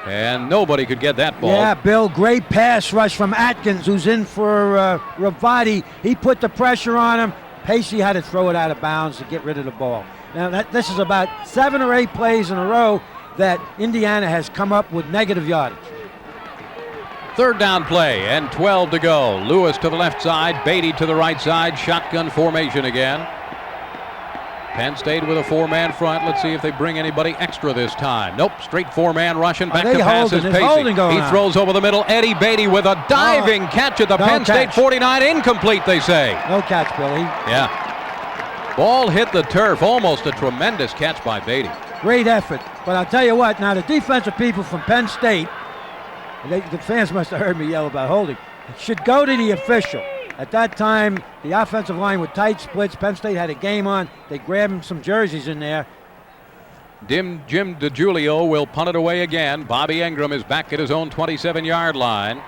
And nobody could get that ball. Yeah, Bill, great pass rush from Atkins, who's in for Ravati. He put the pressure on him. Pacey had to throw it out of bounds to get rid of the ball. Now, this is about 7 or 8 plays in a row that Indiana has come up with negative yardage. 3rd down play and 12 to go. Lewis to the left side, Beatty to the right side, shotgun formation again. Penn State with a 4-man front. Let's see if they bring anybody extra this time. Nope, straight 4-man rushing. Back to pass is Pacey. He throws over the middle. Eddie Beatty with a diving catch at the Penn State 49. Incomplete, they say. No catch, Billy. Yeah. Ball hit the turf. Almost a tremendous catch by Beatty. Great effort. But I'll tell you what, now the defensive people from Penn State, the fans must have heard me yell about holding, should go to the official. At that time, the offensive line with tight splits. Penn State had a game on. They grabbed some jerseys in there. Jim DiGiulio will punt it away again. Bobby Ingram is back at his own 27-yard line.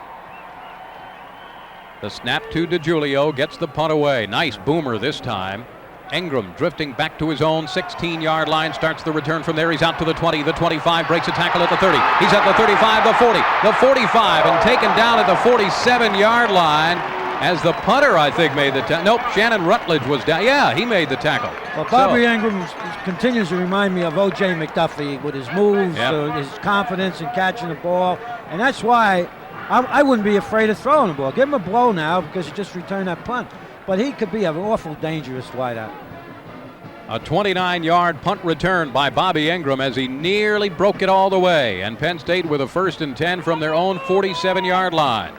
The snap to DiGiulio gets the punt away. Nice boomer this time. Ingram drifting back to his own 16-yard line, starts the return from there. He's out to the 20, the 25, breaks a tackle at the 30. He's at the 35, the 40, the 45, and taken down at the 47-yard line as the punter, I think, made the tackle. Nope, Shannon Rutledge was down. Yeah, he made the tackle. Well, Bobby Ingram continues to remind me of O.J. McDuffie with his moves, his confidence in catching the ball, and that's why I wouldn't be afraid of throwing the ball. Give him a blow now because he just returned that punt. But he could be an awful dangerous wideout. A 29-yard punt return by Bobby Ingram as he nearly broke it all the way. And Penn State with a 1st and 10 from their own 47-yard line.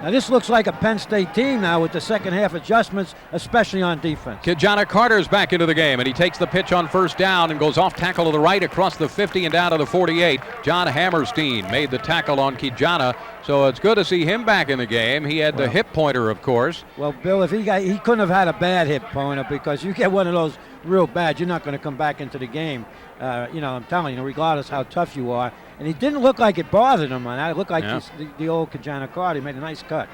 Now this looks like a Penn State team now with the second half adjustments, especially on defense. Kijana Carter's back into the game, and he takes the pitch on 1st down and goes off tackle to the right across the 50 and down to the 48. John Hammerstein made the tackle on Kijana, so it's good to see him back in the game. He had the hip pointer, of course. Well, Bill, if he couldn't have had a bad hip pointer, because you get one of those real bad, you're not going to come back into the game. I'm telling you, regardless how tough you are. And he didn't look like it bothered him on that. It looked like the old Kijana Carter. He made a nice cut.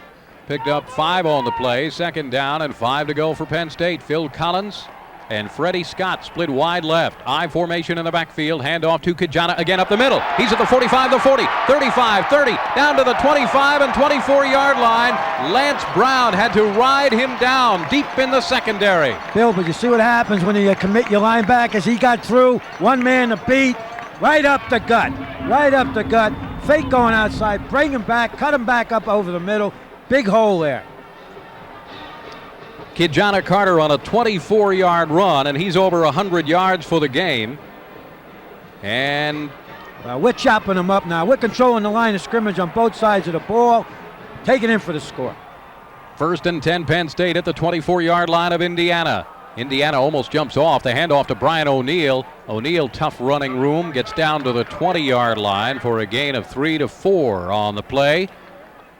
Picked up 5 on the play. 2nd down and 5 to go for Penn State. Phil Collins and Freddie Scott split wide left. I formation in the backfield. Handoff to Kijana again up the middle. He's at the 45, the 40, 35, 30, down to the 25 and 24-yard line. Lance Brown had to ride him down deep in the secondary. Bill, but you see what happens when you commit your linebackers. He got through, one man to beat, right up the gut. Fake going outside, bring him back, cut him back up over the middle. Big hole there. Kijana Carter on a 24-yard run, and he's over 100 yards for the game. And we're chopping them up now. We're controlling the line of scrimmage on both sides of the ball, taking in for the score. 1st and 10 Penn State at the 24-yard line of Indiana. Indiana almost jumps off. The handoff to Brian O'Neill. O'Neill, tough running room, gets down to the 20-yard line for a gain of 3 to 4 on the play.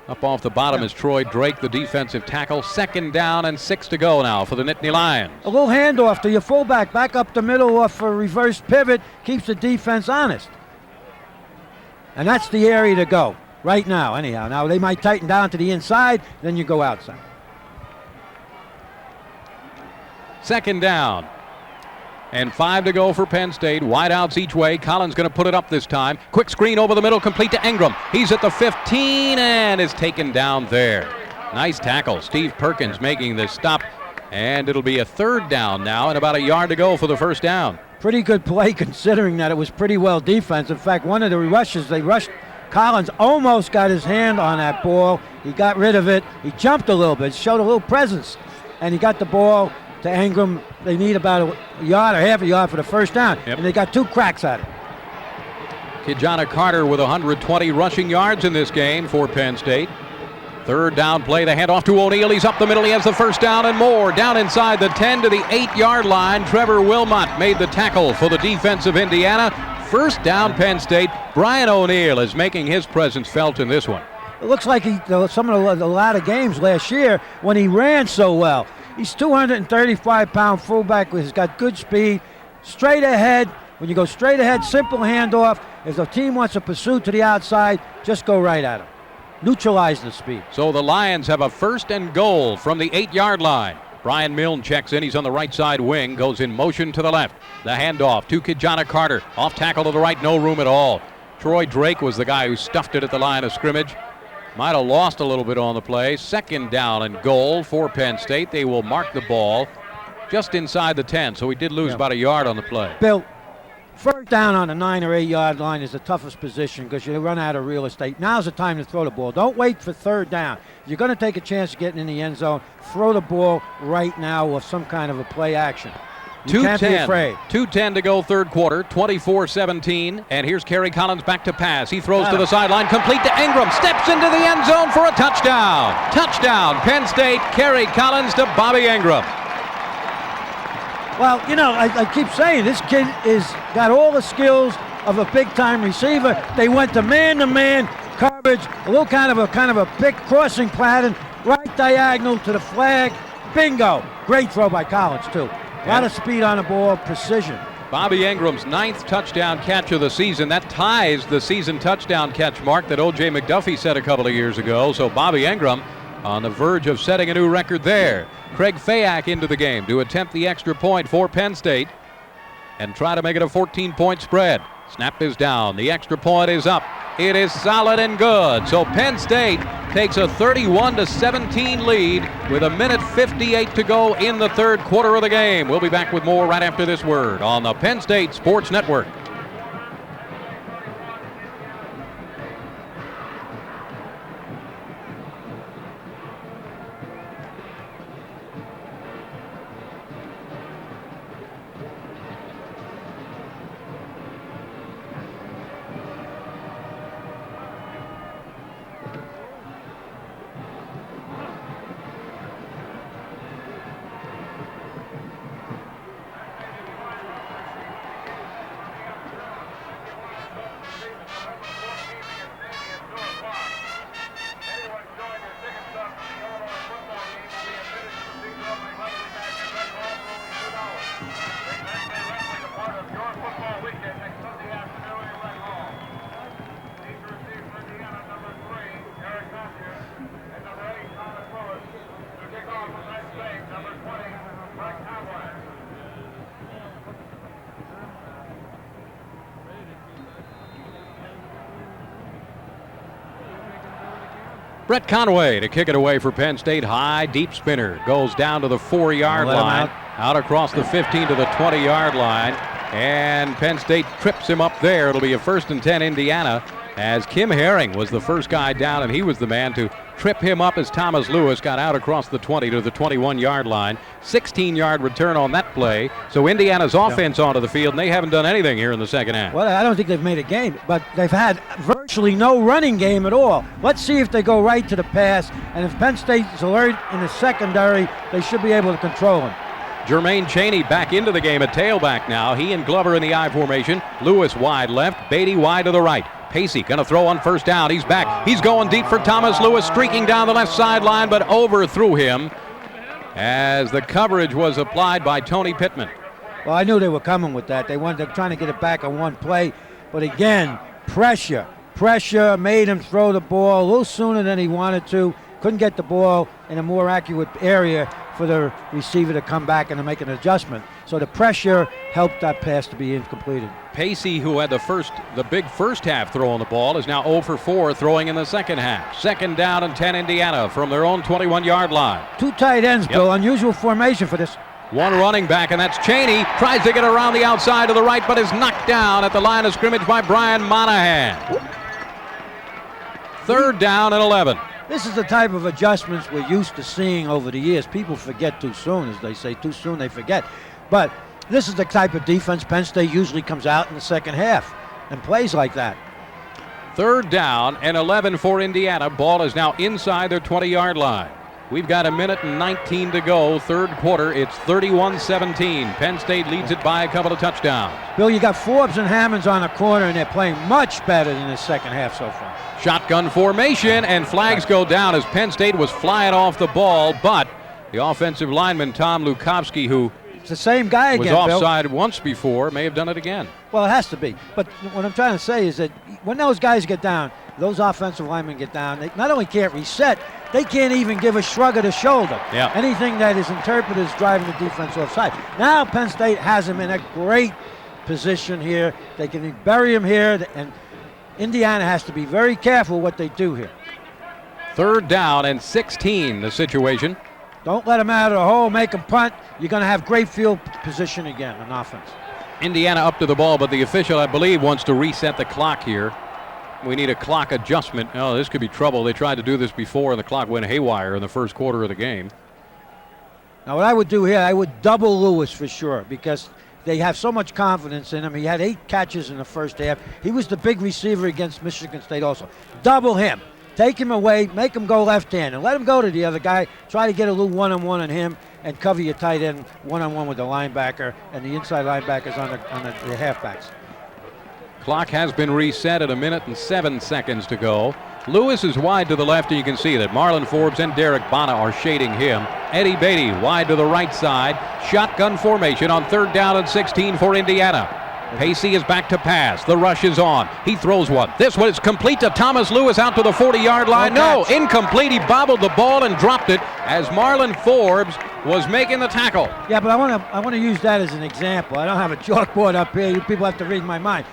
Up off the bottom is Troy Drake, the defensive tackle. 2nd down and 6 to go now for the Nittany Lions. A little handoff to your fullback, back up the middle off a reverse pivot, keeps the defense honest. And that's the area to go right now, anyhow. Now they might tighten down to the inside, then you go outside. 2nd down and 5 to go for Penn State. Wideouts each way. Collins going to put it up this time. Quick screen over the middle, complete to Ingram. He's at the 15 and is taken down there. Nice tackle. Steve Perkins making the stop, and it'll be a 3rd down now and about a yard to go for the 1st down. Pretty good play considering that it was pretty well defense. In fact, one of the rushes, they rushed Collins, almost got his hand on that ball. He got rid of it. He jumped a little bit, showed a little presence, and he got the ball to Ingram. They need about a yard or half a yard for the 1st down, and they got 2 cracks at it. Kijana Carter with 120 rushing yards in this game for Penn State. 3rd down play, the handoff to O'Neill. He's up the middle. He has the 1st down and more. Down inside the 10 to the 8-yard line. Trevor Wilmot made the tackle for the defense of Indiana. 1st down Penn State. Brian O'Neill is making his presence felt in this one. It looks like some of the latter games last year when he ran so well. He's 235-pound fullback. He's got good speed. Straight ahead. When you go straight ahead, simple handoff. If the team wants to pursue to the outside, just go right at him. Neutralize the speed. So the Lions have a 1st and goal from the 8-yard line. Brian Milne checks in. He's on the right side wing. Goes in motion to the left. The handoff to Kijana Carter. Off tackle to the right. No room at all. Troy Drake was the guy who stuffed it at the line of scrimmage. Might have lost a little bit on the play. 2nd down and goal for Penn State. They will mark the ball just inside the 10, so we did lose about a yard on the play. Bill, 1st down on the 9 or 8-yard line is the toughest position because you run out of real estate. Now's the time to throw the ball. Don't wait for 3rd down. If you're going to take a chance of getting in the end zone, throw the ball right now with some kind of a play action. You can't be afraid. 2:10 to go, third quarter, 24-17. And here's Kerry Collins back to pass. He throws to the sideline, complete to Ingram. Steps into the end zone for a touchdown. Touchdown, Penn State. Kerry Collins to Bobby Ingram. Well, you know, I keep saying this kid is got all the skills of a big-time receiver. They went to man coverage, a little kind of a big crossing pattern, right diagonal to the flag. Bingo! Great throw by Collins too. A lot of speed on the ball, precision. Bobby Ingram's 9th touchdown catch of the season. That ties the season touchdown catch mark that O.J. McDuffie set a couple of years ago. So Bobby Ingram on the verge of setting a new record there. Craig Fayak into the game to attempt the extra point for Penn State and try to make it a 14-point spread. Snap is down. The extra point is up. It is solid and good. So Penn State takes a 31-17 lead with 1:58 to go in the third quarter of the game. We'll be back with more right after this word on the Penn State Sports Network. Brett Conway to kick it away for Penn State. High, deep spinner. Goes down to the 4-yard line. Out across the 15 to the 20-yard line. And Penn State trips him up there. It'll be a 1st and 10 Indiana, as Kim Herring was the first guy down, and he was the man to trip him up as Thomas Lewis got out across the 20 to the 21-yard line. 16-yard return on that play. So Indiana's offense onto the field, and they haven't done anything here in the second half. Well, I don't think they've made a game, but they've had virtually no running game at all. Let's see if they go right to the pass, and if Penn State's alert in the secondary, they should be able to control him. Jermaine Chaney back into the game at tailback now. He and Glover in the I formation. Lewis wide left, Beatty wide to the right. Pacey going to throw on first down. He's back. He's going deep for Thomas Lewis, streaking down the left sideline, but overthrew him as the coverage was applied by Tony Pittman. Well, I knew they were coming with that. They were trying to get it back on one play, but again, pressure made him throw the ball a little sooner than he wanted to. Couldn't get the ball in a more accurate area for the receiver to come back and to make an adjustment. So the pressure helped that pass to be incompleted. Pacey, who had the big first half throw on the ball, is now 0 for 4 throwing in the second half. 2nd down and 10 Indiana from their own 21-yard line. 2 tight ends, Bill. Unusual formation for this. 1 running back, and that's Chaney. Tries to get around the outside to the right, but is knocked down at the line of scrimmage by Brian Monahan. 3rd down and 11. This is the type of adjustments we're used to seeing over the years. People forget too soon, as they say. Too soon they forget. But this is the type of defense Penn State usually comes out in the second half and plays like that. 3rd down and 11 for Indiana. Ball is now inside their 20-yard line. We've got 1:19 to go. Third quarter, it's 31-17. Penn State leads it by a couple of touchdowns. Bill, you got Forbes and Hammonds on the corner, and they're playing much better than the second half so far. Shotgun formation, and flags go down as Penn State was flying off the ball, but the offensive lineman, Tom Lukowski, who it's the same guy again, was offside once before, may have done it again. Well, it has to be. But what I'm trying to say is that when those guys get down, those offensive linemen get down, they not only can't reset, they can't even give a shrug of the shoulder. Yeah. Anything that is interpreted as driving the defense offside. Now Penn State has him in a great position here. They can bury him here, and Indiana has to be very careful what they do here. 3rd down and 16, the situation. Don't let them out of the hole, make them punt. You're going to have great field position again on offense. Indiana up to the ball, but the official, I believe, wants to reset the clock here. We need a clock adjustment. Oh, this could be trouble. They tried to do this before, and the clock went haywire in the first quarter of the game. Now, what I would do here, I would double Lewis for sure because they have so much confidence in him. He had 8 catches in the first half. He was the big receiver against Michigan State also. Double him. Take him away, make him go left-hand, and let him go to the other guy. Try to get a little one-on-one on him and cover your tight end one-on-one with the linebacker and the inside linebackers on the halfbacks. Clock has been reset at 1 minute and 7 seconds to go. Lewis is wide to the left, and you can see that Marlon Forbes and Derek Bana are shading him. Eddie Beatty wide to the right side. Shotgun formation on 3rd down and 16 for Indiana. Pacey is back to pass. The rush is on. He throws one. This one is complete to Thomas Lewis out to the 40-yard line. No, incomplete. He bobbled the ball and dropped it as Marlon Forbes was making the tackle. Yeah, but I want to use that as an example. I don't have a chalkboard up here. You people have to read my mind.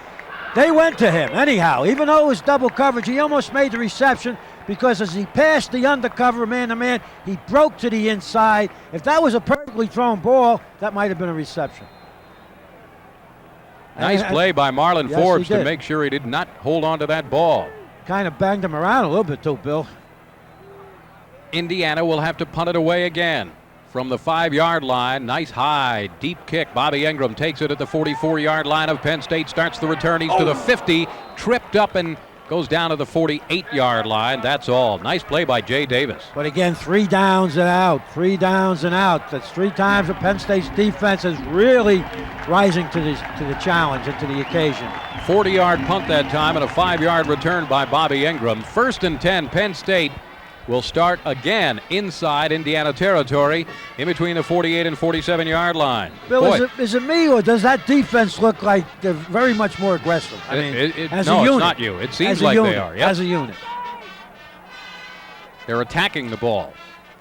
They went to him anyhow. Even though it was double coverage, he almost made the reception because as he passed the undercover man-to-man, he broke to the inside. If that was a perfectly thrown ball, that might have been a reception. Nice play by Marlon Forbes to make sure he did not hold on to that ball. Kind of banged him around a little bit too, Bill. Indiana will have to punt it away again. From the 5-yard line, nice high, deep kick. Bobby Ingram takes it at the 44-yard line of Penn State, starts the return. He's to the 50, tripped up and goes down to the 48-yard line. That's all. Nice play by Jay Davis. But again, 3 downs and out, 3 downs and out. That's 3 times that Penn State's defense is really rising to the challenge and to the occasion. 40-yard punt that time and a 5-yard return by Bobby Ingram. 1st and 10, Penn State will start again inside Indiana territory in between the 48 and 47-yard line. Bill, is it me or does that defense look like they're very much more aggressive? I mean, as a unit. It's not you. It seems like they are. Yep. As a unit. They're attacking the ball.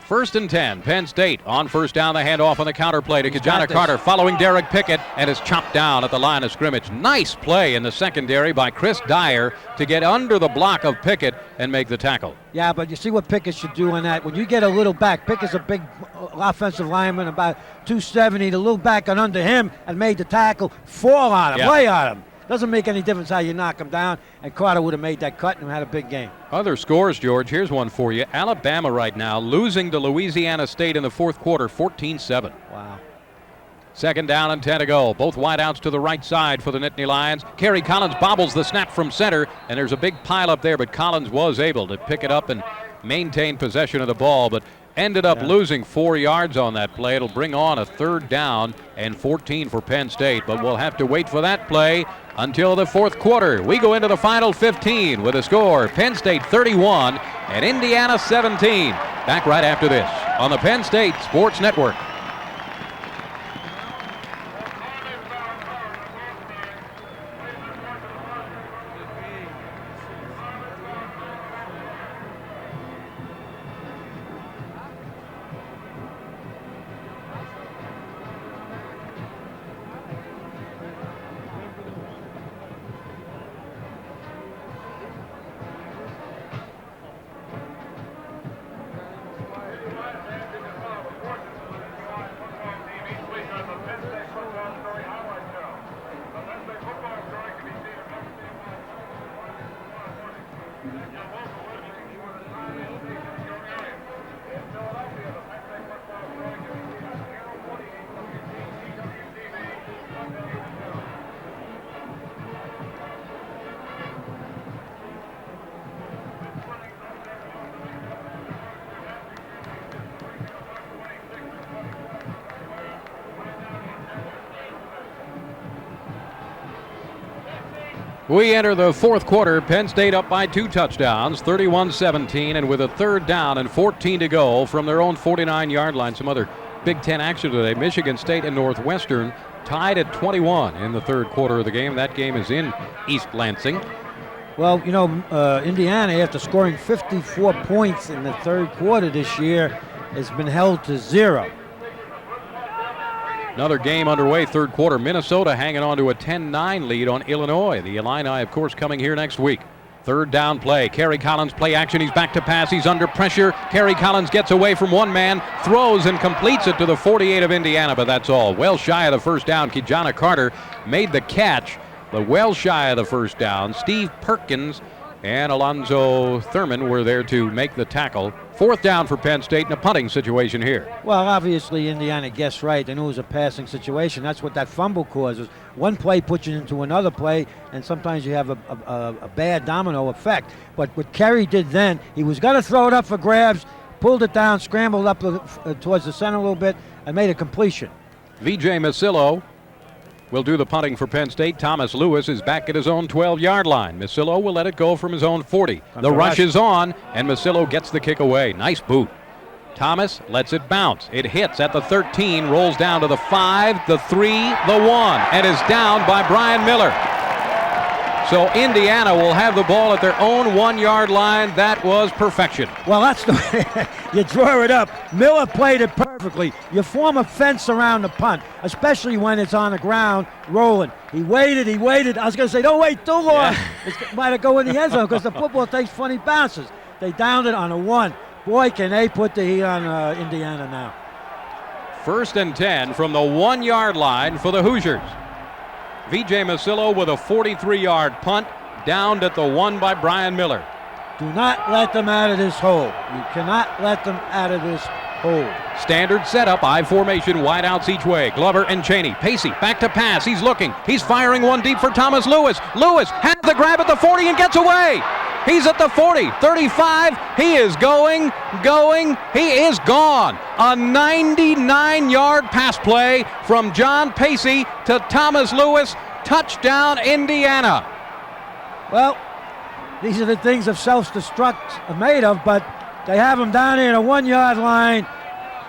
1st and 10, Penn State on 1st down. The handoff on the counter play to Kijana Carter following Derek Pickett and is chopped down at the line of scrimmage. Nice play in the secondary by Chris Dyer to get under the block of Pickett and make the tackle. Yeah, but you see what Pickett should do in that. When you get a little back, Pickett's a big offensive lineman, about 270. The little back got under him and made the tackle, fall on him, lay on him. Doesn't make any difference how you knock him down, and Carter would have made that cut and had a big game. Other scores, George, here's one for you. Alabama right now losing to Louisiana State in the 4th quarter, 14-7. Wow. 2nd down and 10 to go. Both wideouts to the right side for the Nittany Lions. Kerry Collins bobbles the snap from center, and there's a big pile up there, but Collins was able to pick it up and maintain possession of the ball, but ended up losing 4 yards on that play. It'll bring on a 3rd down and 14 for Penn State, but we'll have to wait for that play until the 4th quarter. We go into the final 15 with a score, Penn State 31 and Indiana 17. Back right after this on the Penn State Sports Network. We enter the 4th quarter. Penn State up by 2 touchdowns, 31-17, and with a 3rd down and 14 to go from their own 49-yard line. Some other Big Ten action today. Michigan State and Northwestern tied at 21 in the 3rd quarter of the game. That game is in East Lansing. Well, you know, Indiana, after scoring 54 points in the 3rd quarter this year, has been held to 0. Another game underway, 3rd quarter. Minnesota hanging on to a 10-9 lead on Illinois. The Illini, of course, coming here next week. 3rd down play. Kerry Collins play action. He's back to pass. He's under pressure. Kerry Collins gets away from one man, throws and completes it to the 48 of Indiana, but that's all. Well shy of the 1st down. Kijana Carter made the catch, but well shy of the 1st down. Steve Perkins and Alonzo Thurman were there to make the tackle. 4th down for Penn State in a punting situation here. Well, obviously Indiana guessed right. They knew it was a passing situation. That's what that fumble causes. One play puts you into another play, and sometimes you have a bad domino effect. But what Kerry did then, he was going to throw it up for grabs, pulled it down, scrambled up towards the center a little bit, and made a completion. V.J. Masillo will do the punting for Penn State. Thomas Lewis is back at his own 12-yard line. Masillo will let it go from his own 40. The rush is on, and Masillo gets the kick away. Nice boot. Thomas lets it bounce. It hits at the 13, rolls down to the 5, the 3, the 1, and is down by Brian Miller. So Indiana will have the ball at their own 1-yard line. That was perfection. Well, that's the way you draw it up. Miller played it perfectly. You form a fence around the punt, especially when it's on the ground rolling. He waited. I was going to say, don't wait too long. Yeah. It might have go in the end zone because the football takes funny bounces. They downed it on a 1. Boy, can they put the heat on Indiana now. 1st and 10 from the 1-yard line for the Hoosiers. V.J. Masillo with a 43-yard punt, downed at the 1 by Brian Miller. Do not let them out of this hole. You cannot let them out of this hole. Standard setup, I formation, wide outs each way. Glover and Cheney. Pacey back to pass. He's looking. He's firing one deep for Thomas Lewis. Lewis has the grab at the 40 and gets away. He's at the 40, 35. He is going. He is gone. A 99-yard pass play from John Pacey to Thomas Lewis. Touchdown, Indiana. Well, these are the things of self-destruct are made of, but they have him down here at a 1-yard line.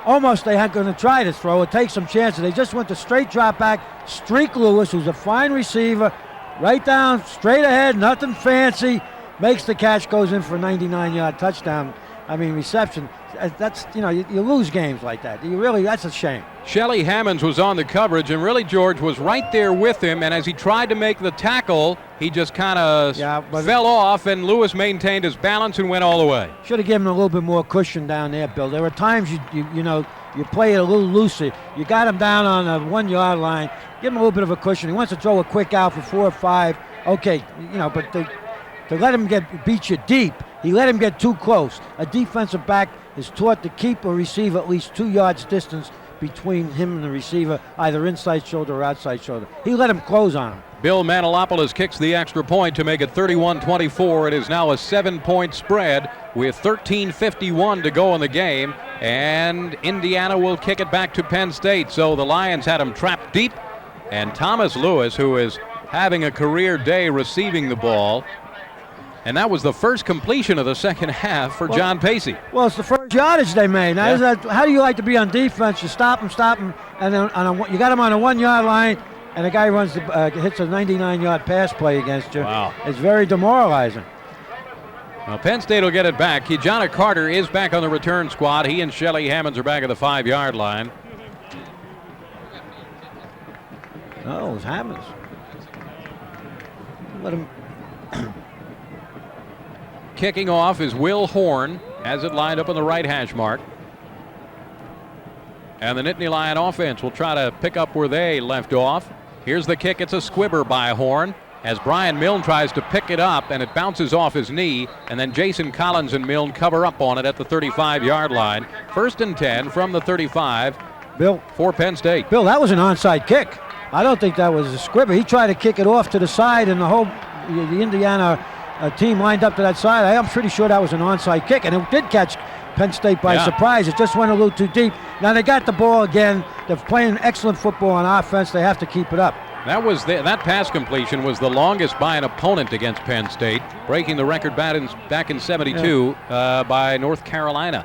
Almost they had going to try to throw it, take some chances. They just went to straight drop back. Streak Lewis, who's a fine receiver, right down, straight ahead, nothing fancy. Makes the catch, goes in for a 99-yard touchdown. Reception. That's, you lose games like that. That's a shame. Shelly Hammonds was on the coverage, and really George was right there with him, and as he tried to make the tackle, he just kind of fell off, and Lewis maintained his balance and went all the way. Should have given him a little bit more cushion down there, Bill. There were times you play it a little looser. You got him down on a 1-yard line. Give him a little bit of a cushion. He wants to throw a quick out for 4 or 5. Okay, but to let him beat you deep, he let him get too close. A defensive back is taught to keep a receiver at least 2 yards distance between him and the receiver, either inside shoulder or outside shoulder. He let him close on him. Bill Manilopoulos kicks the extra point to make it 31-24. It is now a 7-point spread with 13:51 to go in the game, and Indiana will kick it back to Penn State. So the Lions had him trapped deep, and Thomas Lewis, who is having a career day receiving the ball, and that was the first completion of the second half for John Pacey. Well, it's the first yardage they made. Now, how do you like to be on defense? You stop him, and then you got him on a 1-yard line, and the guy hits a 99-yard pass play against you. Wow. It's very demoralizing. Well, Penn State will get it back. Kijana Carter is back on the return squad. He and Shelly Hammonds are back at the 5-yard line. Oh, it was Hammonds. Let him... Kicking off is Will Horn, has it lined up on the right hash mark. And the Nittany Lion offense will try to pick up where they left off. Here's the kick. It's a squibber by Horn as Brian Milne tries to pick it up, and it bounces off his knee, and then Jason Collins and Milne cover up on it at the 35-yard line. 1st and 10 from the 35 for Penn State. Bill, that was an onside kick. I don't think that was a squibber. He tried to kick it off to the side, and the Indiana team lined up to that side. I'm pretty sure that was an onside kick, and it did catch Penn State by surprise. It just went a little too deep. Now they got the ball again. They're playing excellent football on offense. They have to keep it up. That pass completion was the longest by an opponent against Penn State, breaking the record back in 72 by North Carolina.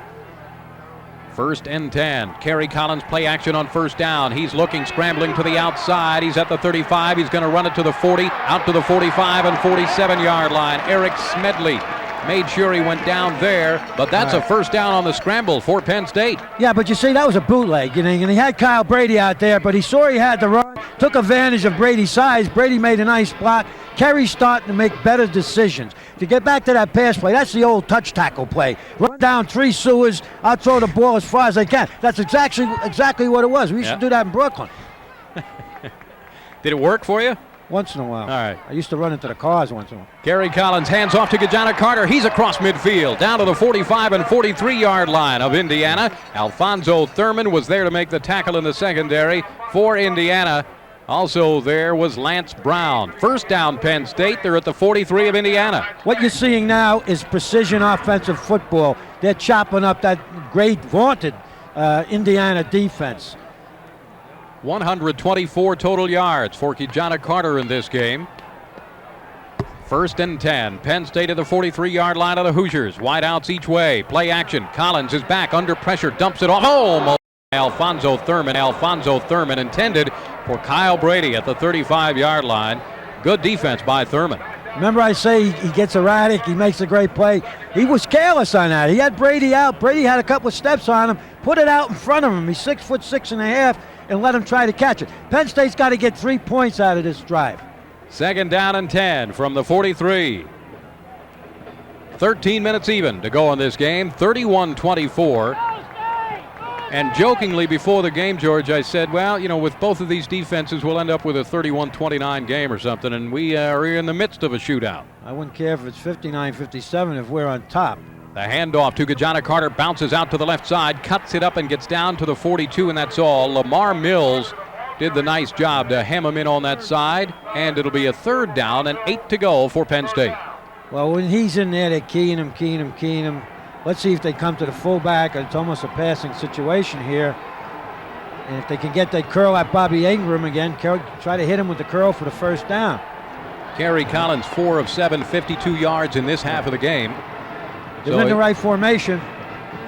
1st and 10. Kerry Collins play action on 1st down. He's looking, scrambling to the outside. He's at the 35. He's going to run it to the 40, out to the 45 and 47-yard line. Eric Smedley made sure he went down there, but that's a 1st down on the scramble for Penn State. Yeah, but you see, that was a bootleg, and he had Kyle Brady out there, but he saw he had to run, took advantage of Brady's size. Brady made a nice block. Kerry's starting to make better decisions. To get back to that pass play, that's the old touch tackle play. Run down 3 sewers, I'll throw the ball as far as I can. That's exactly what it was. We used to do that in Brooklyn. Did it work for you? Once in a while. All right. I used to run into the cars once in a while. Gary Collins hands off to Gajana Carter. He's across midfield, down to the 45 and 43-yard line of Indiana. Alfonso Thurman was there to make the tackle in the secondary for Indiana. Also there was Lance Brown. First down, Penn State. They're at the 43 of Indiana. What you're seeing now is precision offensive football. They're chopping up that great, vaunted Indiana defense. 124 total yards for Gajana Carter in this game. First and 10. Penn State at the 43-yard line of the Hoosiers. Wide outs each way. Play action. Collins is back under pressure. Dumps it off. Home. Alfonso Thurman intended for Kyle Brady at the 35-yard line. Good defense by Thurman. Remember I say he gets erratic, he makes a great play. He was careless on that. He had Brady out. Brady had a couple of steps on him, put it out in front of him. He's 6'6.5", and let him try to catch it. Penn State's got to get 3 points out of this drive. Second down and 10 from the 43. 13 minutes even to go in this game, 31-24. And jokingly before the game, George, I said, well, you know, with both of these defenses, we'll end up with a 31-29 game or something, and we are in the midst of a shootout. I wouldn't care if it's 59-57 if we're on top. The handoff to Gajana Carter bounces out to the left side, cuts it up and gets down to the 42, and that's all. Lamar Mills did the nice job to hem him in on that side, and it'll be a third down and 8 to go for Penn State. Well, when he's in there, they're keying him. Let's see if they come to the fullback. It's almost a passing situation here. And if they can get that curl at Bobby Ingram again, try to hit him with the curl for the first down. Gary Collins, 4 of 7, 52 yards in this half of the game. They're in the right formation.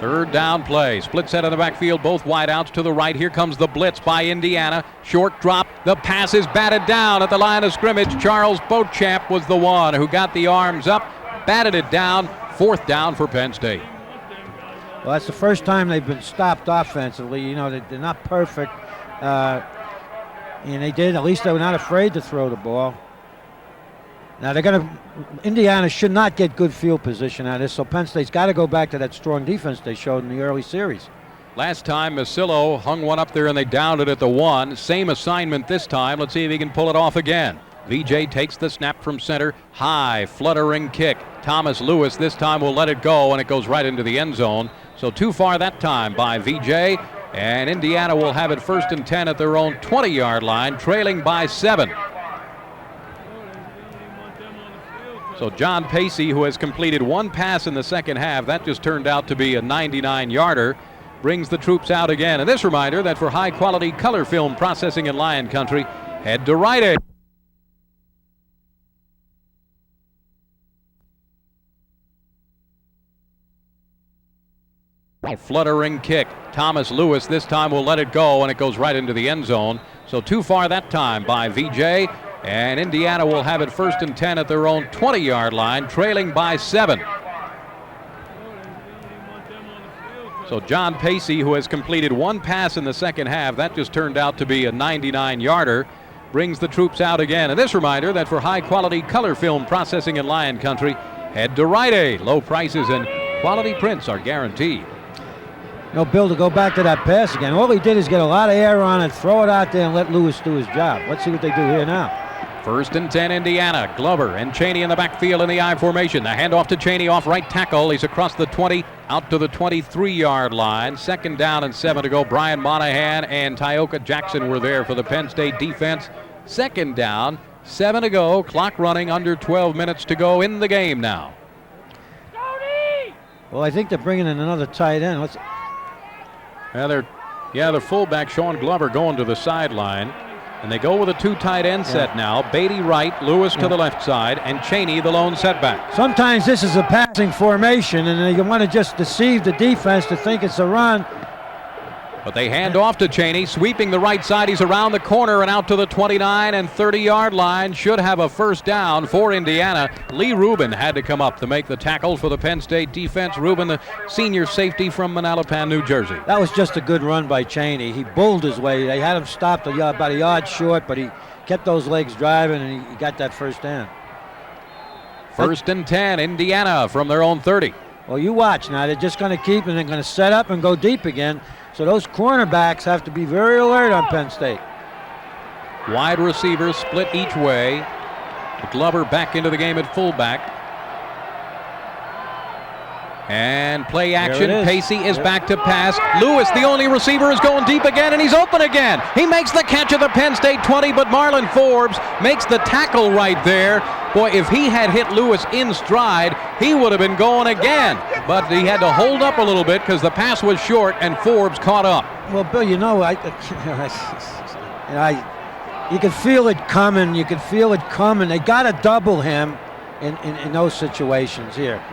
Third down play. Split set in the backfield, both wide outs to the right. Here comes the blitz by Indiana. Short drop. The pass is batted down at the line of scrimmage. Charles Beauchamp was the one who got the arms up, batted it down. Fourth down for Penn State. Well, that's the first time they've been stopped offensively. You know, they're not perfect. And at least they were not afraid to throw the ball. Now Indiana should not get good field position out of this, so Penn State's got to go back to that strong defense they showed in the early series. Last time, Masillo hung one up there and they downed it at the 1. Same assignment this time. Let's see if he can pull it off again. VJ takes the snap from center. High, fluttering kick. Thomas Lewis this time will let it go, and it goes right into the end zone. So too far that time by VJ, and Indiana will have it first and 10 at their own 20-yard line, trailing by 7. So John Pacey, who has completed 1 pass in the second half, that just turned out to be a 99-yarder, brings the troops out again. And this reminder that for high-quality color film processing in Lion Country, head to Rite Aid. Fluttering kick. Thomas Lewis this time will let it go, and it goes right into the end zone. So too far that time by VJ, and Indiana will have it first and 10 at their own 20-yard line, trailing by 7. So John Pacey, who has completed 1 pass in the second half, that just turned out to be a 99-yarder, brings the troops out again. And this reminder that for high-quality color film processing in Lion Country, head to Rite Aid. Low prices and quality prints are guaranteed. You know, Bill, to go back to that pass again, all he did is get a lot of air on it, throw it out there, and let Lewis do his job. Let's see what they do here now. First and 10, Indiana. Glover and Cheney in the backfield in the I formation. The handoff to Cheney off right tackle. He's across the 20, out to the 23-yard line. Second down and 7 to go. Brian Monahan and Tyoka Jackson were there for the Penn State defense. Second down, 7 to go. Clock running, under 12 minutes to go in the game now. Well, I think they're bringing in another tight end. The fullback, Sean Glover, going to the sideline. And they go with a 2 tight end set now. Beatty right, Lewis to the left side, and Cheney the lone setback. Sometimes this is a passing formation, and you want to just deceive the defense to think it's a run. But they hand off to Cheney, sweeping the right side. He's around the corner and out to the 29 and 30-yard line. Should have a first down for Indiana. Lee Rubin had to come up to make the tackle for the Penn State defense. Rubin, the senior safety from Manalapan, New Jersey. That was just a good run by Cheney. He bulled his way. They had him stopped about a yard short, but he kept those legs driving, and he got that first down. First and 10, Indiana from their own 30. Well, you watch now. They're just going to keep, and they're going to set up and go deep again. So those cornerbacks have to be very alert on Penn State. Wide receivers split each way. Glover back into the game at fullback. And play action. Pacey is back to pass. Lewis, the only receiver, is going deep again, and he's open again. He makes the catch at the Penn State 20, but Marlon Forbes makes the tackle right there. Boy, if he had hit Lewis in stride, he would have been going again. But he had to hold up a little bit because the pass was short, and Forbes caught up. Well, Bill, you could feel it coming. You could feel it coming. They got to double him in those situations here.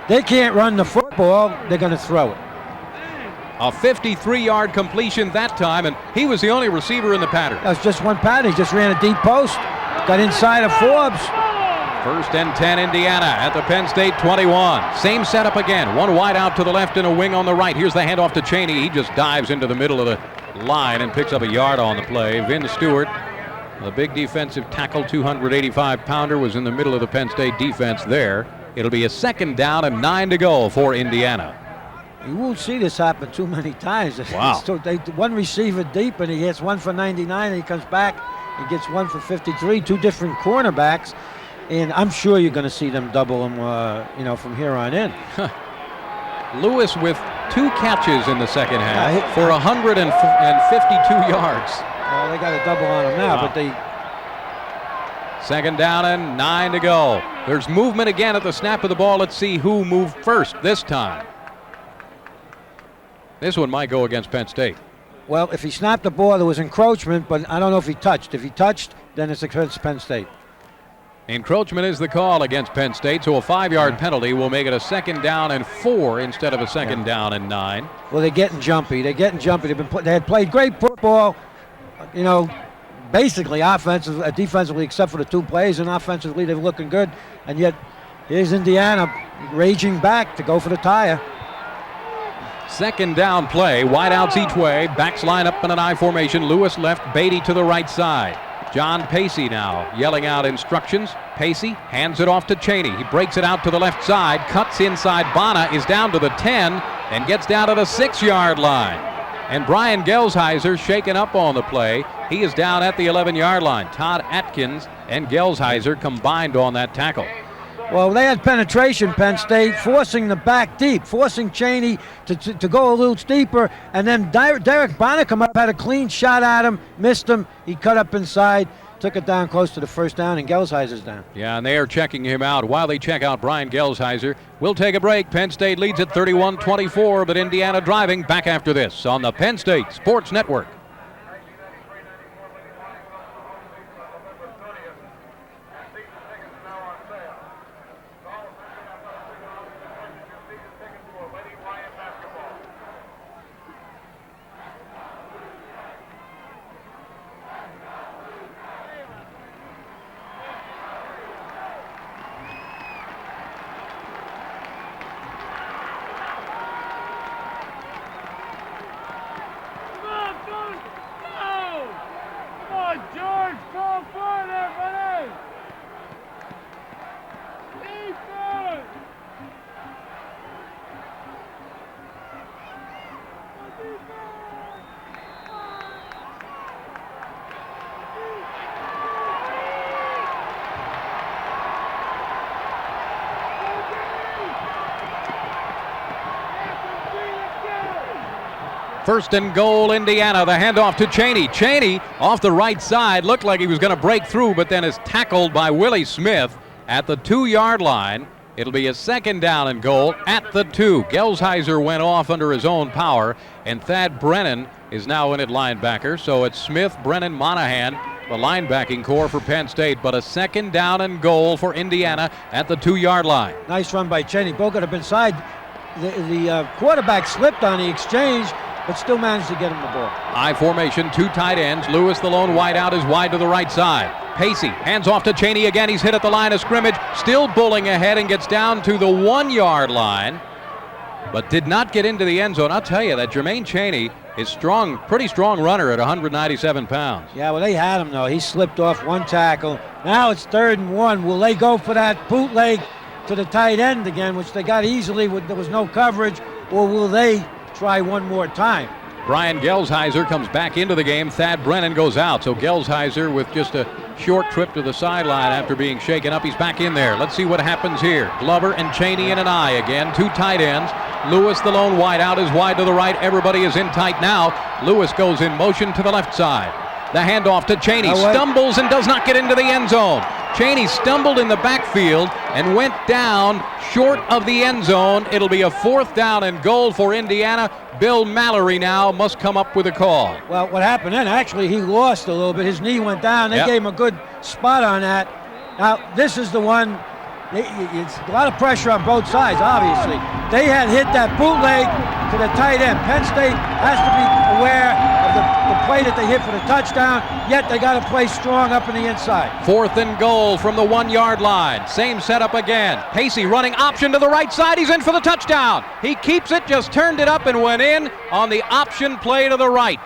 They can't run the football, they're going to throw it. A 53-yard completion that time, and he was the only receiver in the pattern. That was just one pattern. He just ran a deep post, got inside of Forbes. 1st and 10, Indiana at the Penn State 21. Same setup again. One wide out to the left and a wing on the right. Here's the handoff to Cheney. He just dives into the middle of the line and picks up a yard on the play. Vin Stewart, the big defensive tackle, 285-pounder, was in the middle of the Penn State defense there. It'll be a 2nd down and 9 to go for Indiana. You won't see this happen too many times. Wow. One receiver deep, and he hits one for 99, and he comes back and gets one for 53, two different cornerbacks. And I'm sure you're going to see them double them, from here on in. Lewis with 2 catches in the second half for 152 yards. Well, they got a double on him now, wow. But they... 2nd down and 9 to go. There's movement again at the snap of the ball. Let's see who moved first this time. This one might go against Penn State. Well, if he snapped the ball, there was encroachment, but I don't know if he touched. If he touched, then it's against Penn State. Encroachment is the call against Penn State, so a 5-yard penalty will make it a 2nd down and 4 instead of a 2nd down and 9. Well, they're getting jumpy. They had played great football, basically defensively, except for the 2 plays, and offensively they're looking good. And yet, here's Indiana raging back to go for the tire. 2nd down play, wide outs each way, backs line up in an I formation. Lewis left, Beatty to the right side. John Pacey now yelling out instructions. Pacey hands it off to Cheney. He breaks it out to the left side, cuts inside. Bonner is down to the 10 and gets down to the 6-yard line. And Brian Gelsheiser shaken up on the play. He is down at the 11-yard line. Todd Atkins and Gelsheiser combined on that tackle. Well, they had penetration, Penn State, forcing the back deep, forcing Cheney to go a little deeper, and then Derek Bonner come up, had a clean shot at him, missed him. He cut up inside, took it down close to the 1st down, and Gelsheiser's down. Yeah, and they are checking him out. While they check out Brian Gelsheiser, we'll take a break. Penn State leads at 31-24, but Indiana driving. Back after this on the Penn State Sports Network. First and goal, Indiana. The handoff to Cheney. Cheney off the right side. Looked like he was going to break through, but then is tackled by Willie Smith at the 2-yard line. It'll be a 2nd down and goal at the 2. Gelsheiser went off under his own power, and Thad Brennan is now in at linebacker. So it's Smith, Brennan, Monahan, the linebacking core for Penn State, but a 2nd down and goal for Indiana at the 2-yard line. Nice run by Cheney. Both got up inside. The quarterback slipped on the exchange, but still managed to get him the ball. I formation, 2 tight ends. Lewis, the lone wide out, is wide to the right side. Pacey hands off to Cheney again. He's hit at the line of scrimmage, still bulling ahead and gets down to the 1-yard line, but did not get into the end zone. I'll tell you that Jermaine Cheney is strong, pretty strong runner at 197 pounds. Yeah, well, they had him, though. He slipped off one tackle. Now it's 3rd and 1. Will they go for that bootleg to the tight end again, which they got easily, there was no coverage, or will they try one more time? Brian Gelsheiser comes back into the game. Thad Brennan goes out. So Gelsheiser with just a short trip to the sideline after being shaken up. He's back in there. Let's see what happens here. Glover and Cheney in an eye again. Two tight ends. Lewis, the lone wide out, is wide to the right. Everybody is in tight now. Lewis goes in motion to the left side. The handoff to Cheney. Stumbles and does not get into the end zone. Cheney stumbled in the backfield and went down short of the end zone. It'll be a 4th down and goal for Indiana. Bill Mallory now must come up with a call. Well, what happened then, actually, he lost a little bit. His knee went down. They gave him a good spot on that. Now, this is the one, it's a lot of pressure on both sides, obviously. They had hit that bootleg to the tight end. Penn State has to be aware of the play that they hit for the touchdown, yet they got to play strong up in the inside. 4th and goal from the 1-yard line. Same setup again. Pacey running option to the right side. He's in for the touchdown. He keeps it, just turned it up and went in on the option play to the right.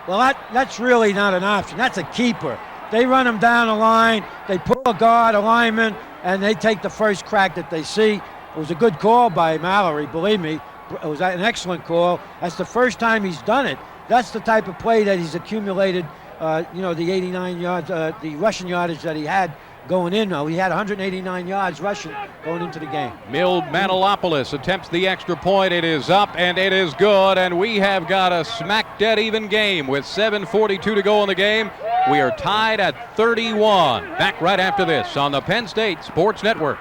Well, that's really not an option. That's a keeper. They run him down the line, they pull a guard, a lineman, and they take the first crack that they see. It was a good call by Mallory, believe me. It was an excellent call. That's the first time he's done it. That's the type of play that he's accumulated, the 89 yards, the rushing yardage that he had going in. He had 189 yards rushing going into the game. Mild Manilopoulos attempts the extra point. It is up and it is good, and we have got a smack dead even game with 7:42 to go in the game. We are tied at 31. Back right after this on the Penn State Sports Network.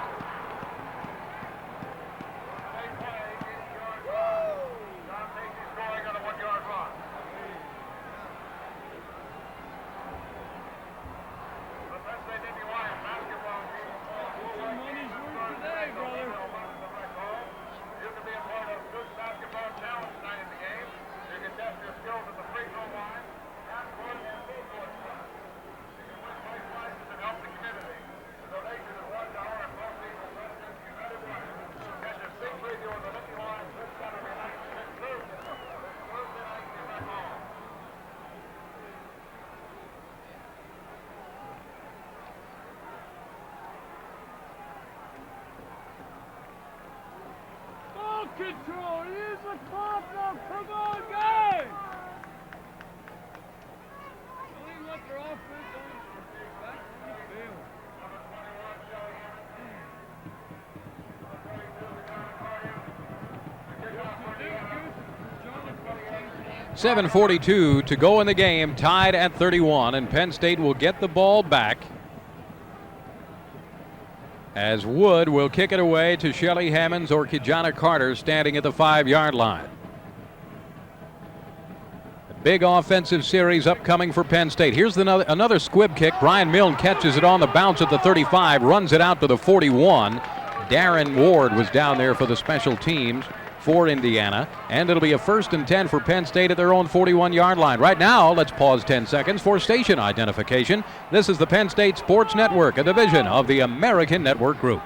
Control, use the clock now, come on, guys! Don't even let their offense on back from the field. 7:42 to go in the game, tied at 31, and Penn State will get the ball back as Wood will kick it away to Shelly Hammonds or Kijana Carter standing at the 5-yard line. A big offensive series upcoming for Penn State. Here's another squib kick. Brian Milne catches it on the bounce at the 35, runs it out to the 41. Darren Ward was down there for the special teams for Indiana, and it'll be a 1st and 10 for Penn State at their own 41-yard line. Right now, let's pause 10 seconds for station identification. This is the Penn State Sports Network, a division of the American Network Group.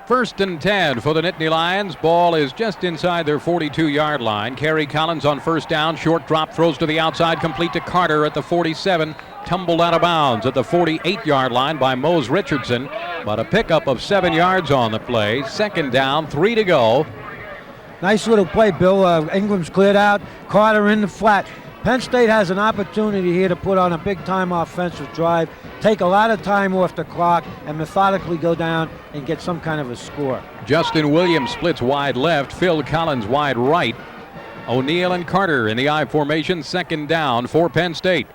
First and 10 for the Nittany Lions. Ball is just inside their 42-yard line. Kerry Collins on first down. Short drop, throws to the outside, complete to Carter at the 47. Tumbled out of bounds at the 48-yard line by Mose Richardson. But a pickup of 7 yards on the play. 2nd down, 3 to go. Nice little play, Bill. Ingram's cleared out. Carter in the flat. Penn State has an opportunity here to put on a big-time offensive drive, take a lot of time off the clock, and methodically go down and get some kind of a score. Justin Williams splits wide left, Phil Collins wide right. O'Neal and Carter in the I formation, 2nd down for Penn State.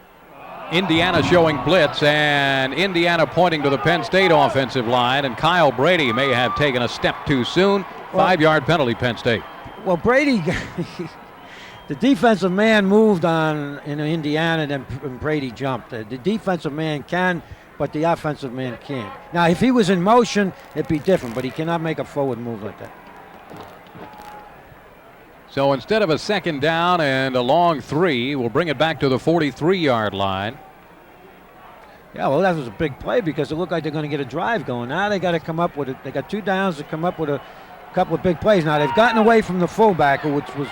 Indiana showing blitz, and Indiana pointing to the Penn State offensive line, and Kyle Brady may have taken a step too soon. 5-yard penalty, Penn State. Well, Brady... The defensive man moved on in Indiana, and then Brady jumped. The defensive man can, but the offensive man can't. Now, if he was in motion, it'd be different, but he cannot make a forward move like that. So instead of a 2nd down and a long 3, we'll bring it back to the 43-yard line. Yeah, well, that was a big play because it looked like they're going to get a drive going. Now they got to come up with it. They got 2 downs to come up with a couple of big plays. Now they've gotten away from the fullback, which was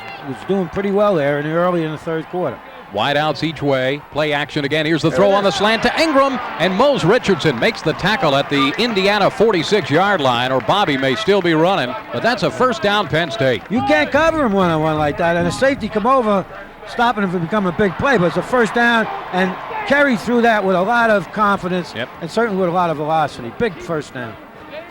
doing pretty well there early in the 3rd quarter. Wide outs each way. Play action again. Here's the throw on the slant to Ingram. And Mose Richardson makes the tackle at the Indiana 46-yard line, or Bobby may still be running. But that's a first down, Penn State. You can't cover him one-on-one like that. And a safety come over, stopping him from becoming a big play. But it's a first down. And Kerry threw that with a lot of confidence. Yep. And certainly with a lot of velocity. Big first down.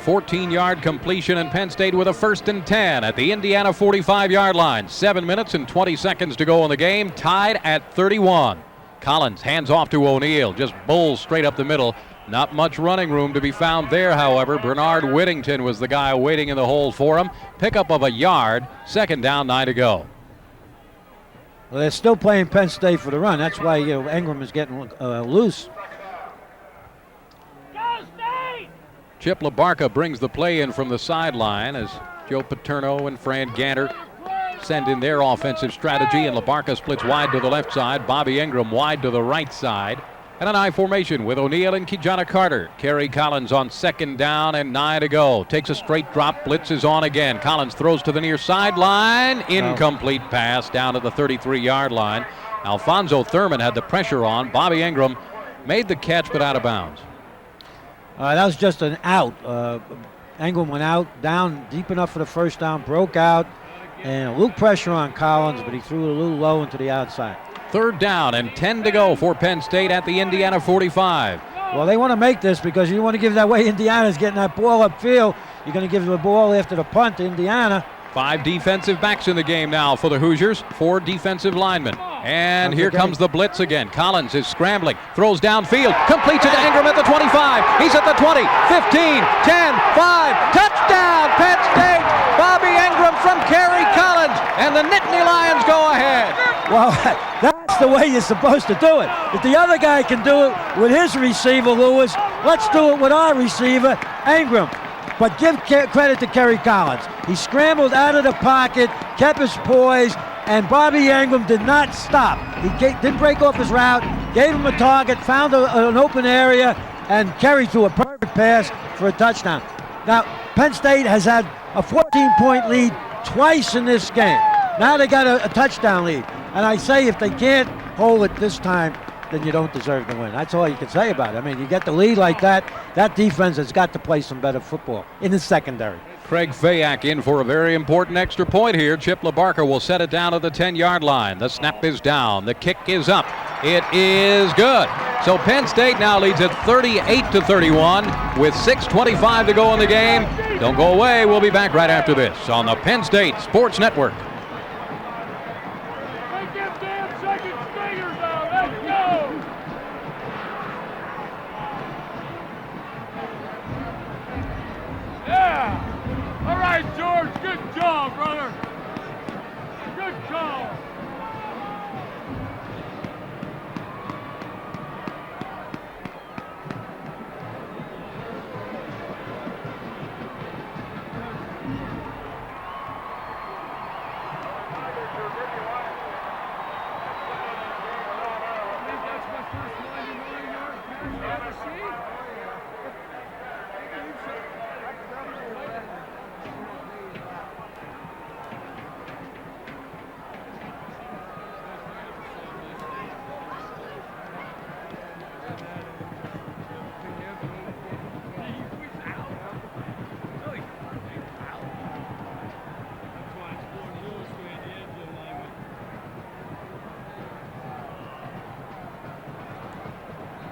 14-yard completion, and Penn State with a 1st and 10 at the Indiana 45-yard line. 7 minutes and 20 seconds to go in the game, tied at 31. Collins hands off to O'Neal, just bowls straight up the middle. Not much running room to be found there, however. Bernard Whittington was the guy waiting in the hole for him. Pickup of a yard, 2nd down, 9 to go. Well, they're still playing Penn State for the run. That's why Ingram is getting loose. Chip LaBarca brings the play in from the sideline as Joe Paterno and Fran Ganter send in their offensive strategy, and LaBarca splits wide to the left side. Bobby Ingram wide to the right side. And an I formation with O'Neal and Kijana Carter. Kerry Collins on 2nd down and 9 to go. Takes a straight drop, blitzes on again. Collins throws to the near sideline. Incomplete pass down to the 33-yard line. Alfonso Thurman had the pressure on. Bobby Ingram made the catch but out of bounds. That was just an out. Ingram went out, down deep enough for the first down, broke out, and a little pressure on Collins, but he threw it a little low into the outside. 3rd down and 10 to go for Penn State at the Indiana 45. Well, they want to make this because you want to give that way. Indiana's getting that ball upfield. You're going to give the ball after the punt to Indiana. 5 defensive backs in the game now for the Hoosiers, 4 defensive linemen. And here comes the blitz again. Collins is scrambling, throws downfield, completes it to Ingram at the 25. He's at the 20, 15, 10, 5. Touchdown, Penn State! Bobby Ingram from Kerry Collins, and the Nittany Lions go ahead. Well, that's the way you're supposed to do it. If the other guy can do it with his receiver, Lewis, let's do it with our receiver, Ingram. But give credit to Kerry Collins. He scrambled out of the pocket, kept his poise, and Bobby Ingram did not stop. He didn't break off his route, gave him a target, found an open area, and Kerry threw a perfect pass for a touchdown. Now, Penn State has had a 14-point lead twice in this game. Now they got a touchdown lead. And I say if they can't hold it this time, then you don't deserve to win. That's all you can say about it. I mean, you get the lead like that, that defense has got to play some better football in the secondary. Craig Fayak in for a very important extra point here. Chip LaBarca will set it down to the 10-yard line. The snap is down. The kick is up. It is good. So Penn State now leads at 38-31 with 6:25 to go in the game. Don't go away. We'll be back right after this on the Penn State Sports Network. Take them damn second stringers out. Let's go. Yeah. All right, George. Good job, brother. Good job.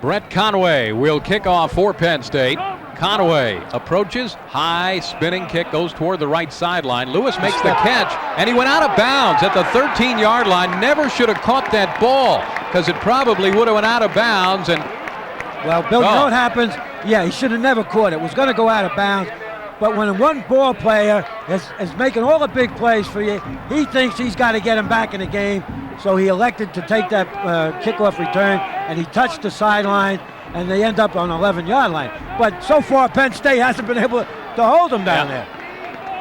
Brett Conway will kick off for Penn State. Conway approaches, high spinning kick goes toward the right sideline. Lewis makes the catch, and he went out of bounds at the 13-yard line. Never should have caught that ball because it probably would have went out of bounds. And well, Bill, you know what happens? Yeah, he should have never caught it. It was going to go out of bounds. But when one ball player is making all the big plays for you, he thinks he's got to get him back in the game. So he elected to take that kickoff return, and he touched the sideline, and they end up on the 11-yard line. But so far, Penn State hasn't been able to hold them down there.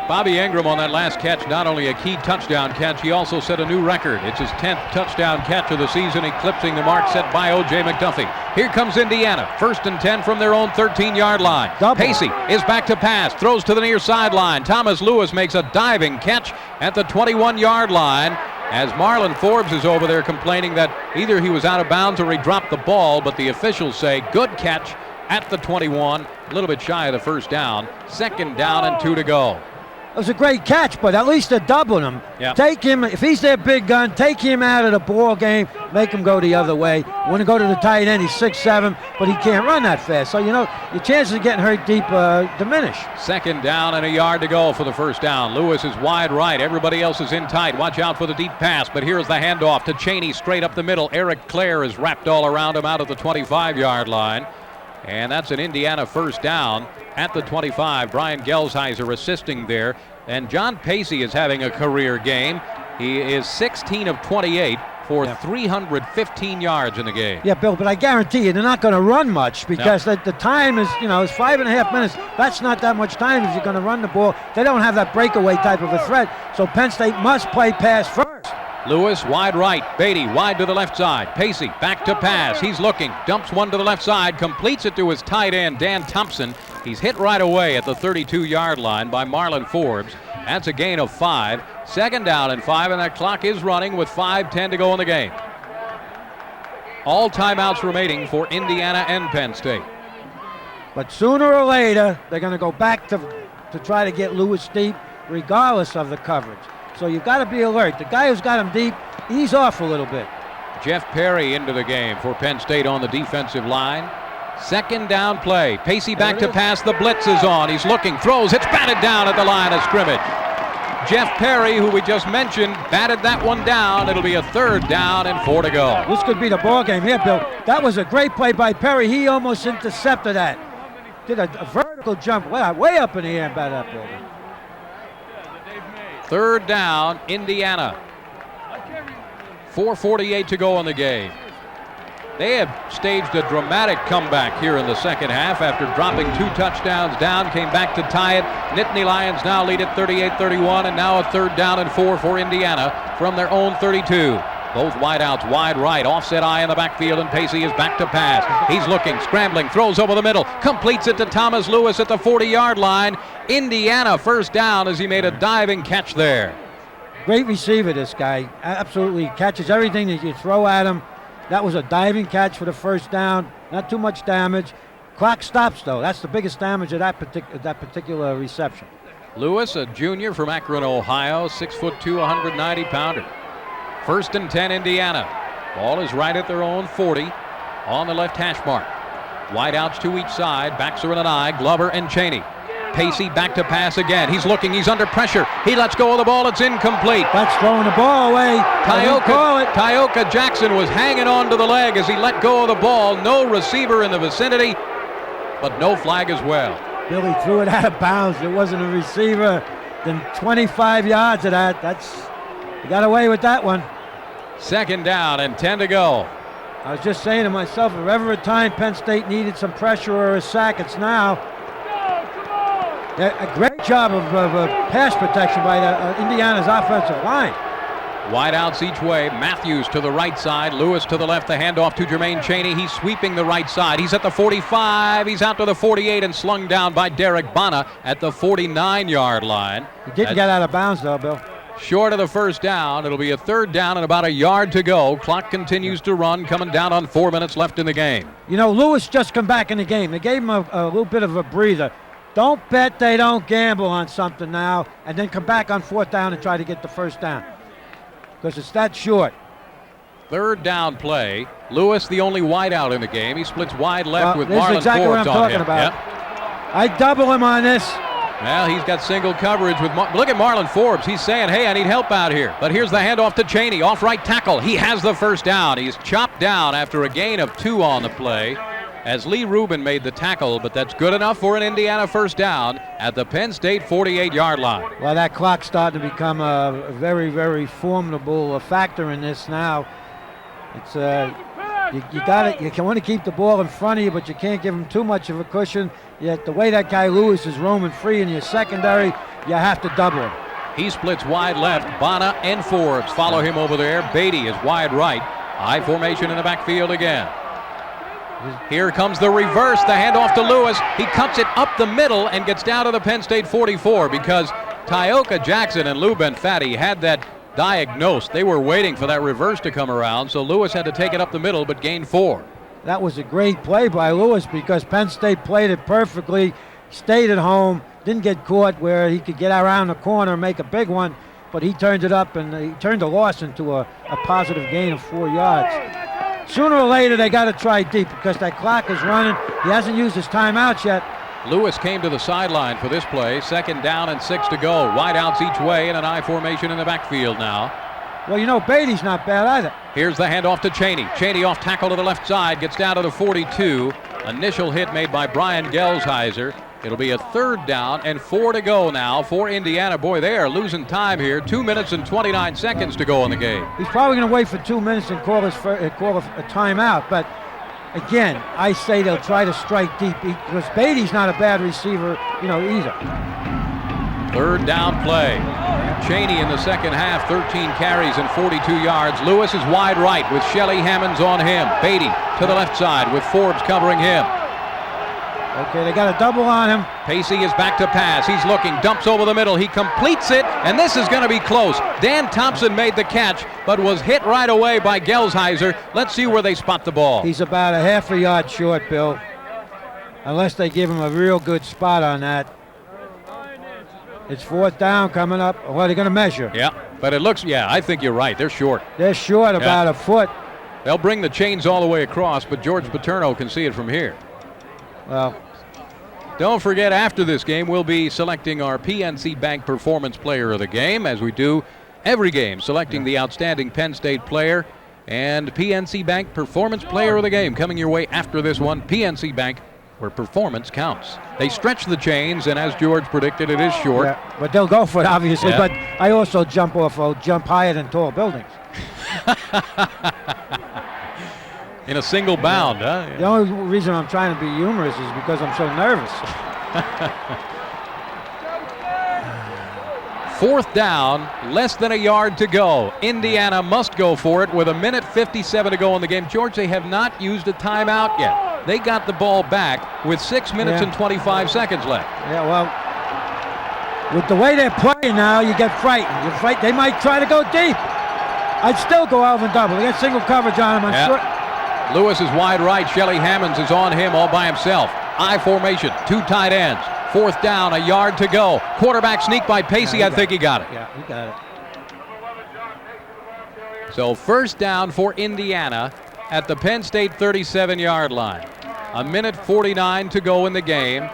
Bobby Ingram on that last catch, not only a key touchdown catch, he also set a new record. It's his 10th touchdown catch of the season, eclipsing the mark set by O.J. McDuffie. Here comes Indiana, 1st and 10 from their own 13-yard line. Pacey is back to pass, throws to the near sideline. Thomas Lewis makes a diving catch at the 21-yard line. as Marlon Forbes is over there complaining that either he was out of bounds or he dropped the ball, but the officials say good catch at the 21, a little bit shy of the first down. 2nd down and 2 to go. It was a great catch, but at least they're doubling him. Yep. Take him, if he's their big gun, take him out of the ball game, make him go the other way. Want to go to the tight end, he's 6'7", but he can't run that fast. So, your chances of getting hurt deep diminish. 2nd down and a yard to go for the first down. Lewis is wide right. Everybody else is in tight. Watch out for the deep pass, but here's the handoff to Cheney straight up the middle. Eric Clare is wrapped all around him out of the 25-yard line. And that's an Indiana first down at the 25. Brian Gelsheiser assisting there. And John Pacey is having a career game. He is 16 of 28 for 315 yards in the game. Yeah, Bill, but I guarantee you they're not going to run much because the time is, it's 5.5 minutes. That's not that much time if you're going to run the ball. They don't have that breakaway type of a threat. So Penn State must play pass first. Lewis wide right, Beatty wide to the left side, Pacey back to pass, he's looking, dumps one to the left side, completes it to his tight end Dan Thompson. He's hit right away at the 32-yard line by Marlon Forbes. That's a gain of 5. 2nd down and 5, and that clock is running with 5:10 to go in the game. All timeouts remaining for Indiana and Penn State. But sooner or later, they're going to go back to try to get Lewis deep, regardless of the coverage. So you've got to be alert. The guy who's got him deep, he's off a little bit. Jeff Perry into the game for Penn State on the defensive line. 2nd down play. Pacey back to pass. The blitz is on. He's looking, throws. It's batted down at the line of scrimmage. Jeff Perry, who we just mentioned, batted that one down. It'll be a 3rd down and 4 to go. This could be the ball game here, Bill. That was a great play by Perry. He almost intercepted that. Did a vertical jump way up in the air by that building. 3rd down, Indiana. 4:48 to go in the game. They have staged a dramatic comeback here in the second half after dropping 2 touchdowns down, came back to tie it. Nittany Lions now lead it 38-31, and now a 3rd down and 4 for Indiana from their own 32. Both wideouts wide right, offset eye in the backfield, and Pacey is back to pass. He's looking, scrambling, throws over the middle, completes it to Thomas Lewis at the 40-yard line. Indiana first down as he made a diving catch there. Great receiver, this guy. Absolutely catches everything that you throw at him. That was a diving catch for the first down. Not too much damage. Clock stops, though. That's the biggest damage of that particular reception. Lewis, a junior from Akron, Ohio, 6'2", 190-pounder. 1st and 10, Indiana. Ball is right at their own 40 on the left hash mark. Wideouts to each side. Backs are in an eye. Glover and Cheney. Pacey back to pass again. He's looking. He's under pressure. He lets go of the ball. It's incomplete. That's throwing the ball away. Tyoka Jackson was hanging on to the leg as he let go of the ball. No receiver in the vicinity, but no flag as well. Billy threw it out of bounds. It wasn't a receiver. Then 25 yards of that. You got away with that one. 2nd down and 10 to go. I was just saying to myself, if ever a time Penn State needed some pressure or a sack, it's now. A great job of pass protection by Indiana's offensive line. Wideouts each way. Matthews to the right side. Lewis to the left. The handoff to Jermaine Cheney. He's sweeping the right side. He's at the 45. He's out to the 48 and slung down by Derek Bana at the 49-yard line. He didn't get out of bounds, though, Bill. Short of the first down. It'll be a 3rd down and about a yard to go. Clock continues to run, coming down on 4 minutes left in the game. Lewis just come back in the game. They gave him a little bit of a breather. Don't bet they don't gamble on something now and then come back on 4th down and try to get the first down because it's that short. 3rd down play. Lewis, the only wideout in the game. He splits wide left with Marlon exactly Forbes what I'm talking him. about. Yep. I double him on this. Well, he's got single coverage with look at Marlon Forbes. He's saying, hey, I need help out here. But here's the handoff to Cheney, off right tackle. He has the first down. He's chopped down after a gain of 2 on the play as Lee Rubin made the tackle, but that's good enough for an Indiana first down at the Penn State 48-yard line. Well, that clock's starting to become a very, very formidable factor in this now. It's you got it. You can want to keep the ball in front of you, but you can't give him too much of a cushion. Yet the way that guy Lewis is roaming free in your secondary, you have to double him. He splits wide left. Bana and Forbes follow him over there. Beatty is wide right. High formation in the backfield again. Here comes the reverse, the handoff to Lewis. He cuts it up the middle and gets down to the Penn State 44 because Tyoka Jackson and Lou Benfatti had that diagnosed. They were waiting for that reverse to come around, so Lewis had to take it up the middle, but gained 4. That was a great play by Lewis because Penn State played it perfectly, stayed at home, didn't get caught where he could get around the corner and make a big one, but he turned it up and he turned a loss into a positive gain of 4 yards. Sooner or later, they got to try deep because that clock is running. He hasn't used his timeouts yet. Lewis came to the sideline for this play. 2nd down and 6 to go. Wide outs each way and an I formation in the backfield now. Well, you know, Beatty's not bad either. Here's the handoff to Cheney. Cheney off tackle to the left side, gets down to the 42. Initial hit made by Brian Gelsheiser. It'll be a 3rd down and 4 to go now for Indiana. Boy, they are losing time here. 2 minutes and 29 seconds to go in the game. He's probably going to wait for 2 minutes and call a timeout. But again, I say they'll try to strike deep because Beatty's not a bad receiver, either. 3rd down play. Cheney in the second half, 13 carries and 42 yards. Lewis is wide right with Shelly Hammonds on him. Beatty to the left side with Forbes covering him. Okay, they got a double on him. Pacey is back to pass. He's looking, dumps over the middle. He completes it, and this is going to be close. Dan Thompson made the catch, but was hit right away by Gelsheiser. Let's see where they spot the ball. He's about a half a yard short, Bill, unless they give him a real good spot on that. It's 4th down coming up. Well, they're going to measure. Yeah, but it looks, I think you're right. They're short. They're short about a foot. They'll bring the chains all the way across, but George Paterno can see it from here. Well, don't forget, after this game, we'll be selecting our PNC Bank Performance Player of the Game, as we do every game, selecting the outstanding Penn State player and PNC Bank Performance Player of the Game. Coming your way after this one, PNC Bank, where performance counts. They stretch the chains, and as George predicted, it is short. Yeah, but they'll go for it, obviously. Yeah. But I also jump higher than tall buildings. In a single bound, huh? Yeah. The only reason I'm trying to be humorous is because I'm so nervous. 4th down, less than a yard to go. Indiana must go for it with 1:57 to go in the game. George, they have not used a timeout yet. They got the ball back with 6 minutes and 25 seconds left. Yeah, well, with the way they're playing now, you get frightened. They might try to go deep. I'd still go Alvin double. They got single coverage on him. I'm sure. Lewis is wide right. Shelly Hammonds is on him all by himself. I formation, 2 tight ends. 4th down, a yard to go. Quarterback sneak by Pacey. I think he got it. Yeah, he got it. So 1st down for Indiana at the Penn State 37-yard line. 1:49 to go in the game.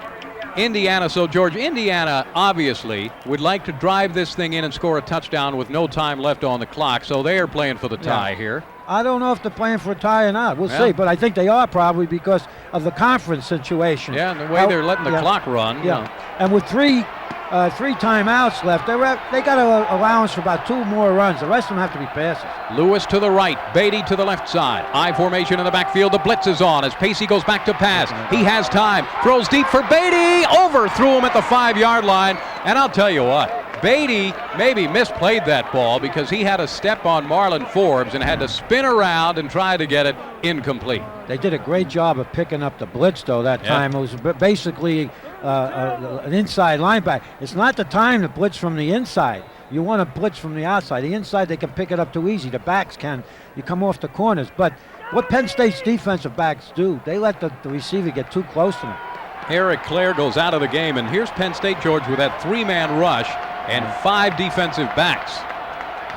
Indiana, Indiana obviously would like to drive this thing in and score a touchdown with no time left on the clock, so they are playing for the tie here. I don't know if they're playing for a tie or not. We'll see, but I think they are probably because of the conference situation. Yeah, and the way they're letting the clock run. Yeah, and with three timeouts left, they got an allowance for about 2 more runs. The rest of them have to be passes. Lewis to the right, Beatty to the left side. I formation in the backfield. The blitz is on as Pacey goes back to pass. He has time, throws deep for Beatty, overthrew him at the 5-yard line. And I'll tell you what, Beatty maybe misplayed that ball because he had a step on Marlon Forbes and had to spin around and try to get it incomplete. They did a great job of picking up the blitz, though, that time. It was basically an inside linebacker. It's not the time to blitz from the inside. You want to blitz from the outside. The inside, they can pick it up too easy. The backs can. You come off the corners. But what Penn State's defensive backs do, they let the receiver get too close to them. Eric Clare goes out of the game, and here's Penn State, George, with that 3-man rush and 5 defensive backs.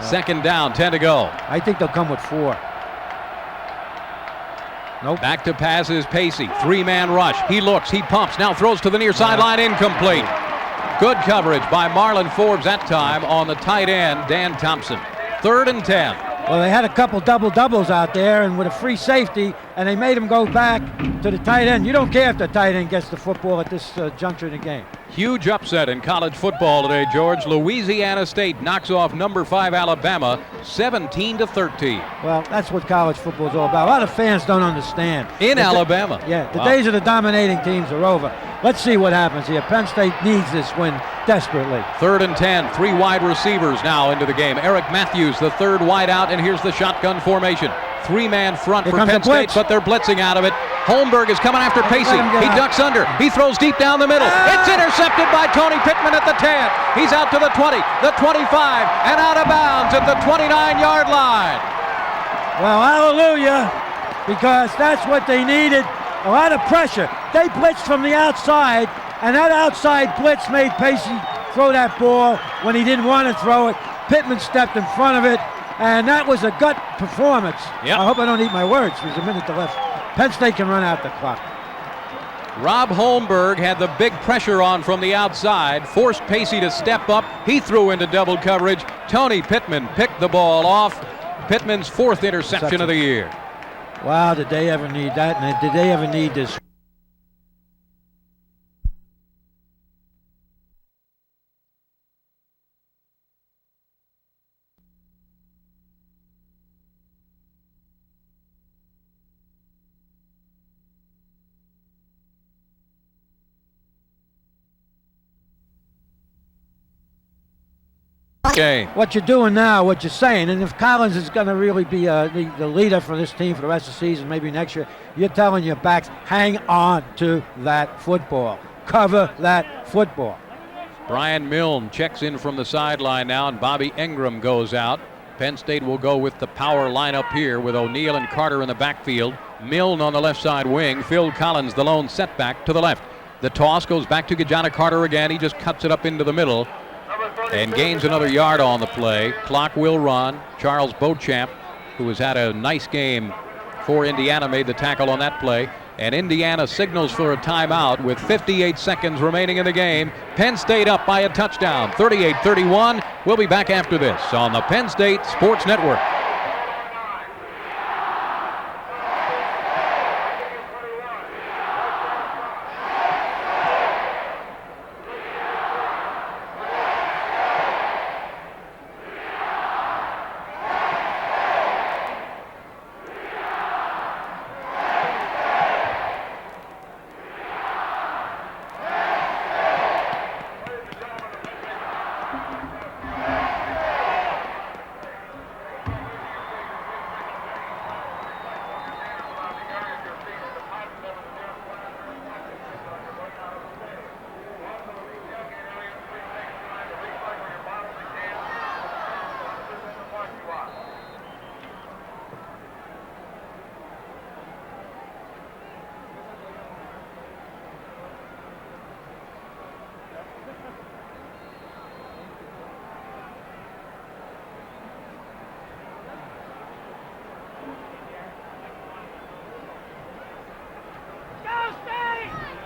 2nd down, 10 to go. I think they'll come with 4. Nope. Back to pass is Pacey. 3-man rush. He looks, he pumps, now throws to the near sideline, incomplete. Good coverage by Marlon Forbes that time on the tight end, Dan Thompson. 3rd and 10. Well, they had a couple double-doubles out there, and with a free safety, and they made him go back to the tight end. You don't care if the tight end gets the football at this juncture in the game. Huge upset in college football today, George. Louisiana State knocks off number 5 Alabama 17-13. Well, that's what college football is all about. A lot of fans don't understand. In Alabama. The days of the dominating teams are over. Let's see what happens here. Penn State needs this win desperately. 3rd and 10. 3 wide receivers now into the game. Eric Matthews, the 3rd wide out, and here's the shotgun formation. 3-man front for Penn State, but they're blitzing out of it. Holmberg is coming after Pacey. He ducks under. He throws deep down the middle. It's intercepted by Tony Pittman at the 10. He's out to the 20, the 25, and out of bounds at the 29-yard line. Well, hallelujah, because that's what they needed. A lot of pressure. They blitzed from the outside, and that outside blitz made Pacey throw that ball when he didn't want to throw it. Pittman stepped in front of it, and that was a gut performance. Yep. I hope I don't eat my words. There's a minute to left. Penn State can run out the clock. Rob Holmberg had the big pressure on from the outside, forced Pacey to step up. He threw into double coverage. Tony Pittman picked the ball off. Pittman's 4th interception of the year. Wow, did they ever need that? And did they ever need this? Okay. What you're doing now, what you're saying, and if Collins is going to really be the leader for this team for the rest of the season, maybe next year, you're telling your backs, hang on to that football. Cover that football. Brian Milne checks in from the sideline now, and Bobby Ingram goes out. Penn State will go with the power lineup here with O'Neal and Carter in the backfield. Milne on the left side wing. Phil Collins, the lone setback, to the left. The toss goes back to Gajana Carter again. He just cuts it up into the middle and gains another yard on the play. Clock will run. Charles Beauchamp, who has had a nice game for Indiana, made the tackle on that play. And Indiana signals for a timeout with 58 seconds remaining in the game. Penn State up by a touchdown, 38-31. We'll be back after this on the Penn State Sports Network.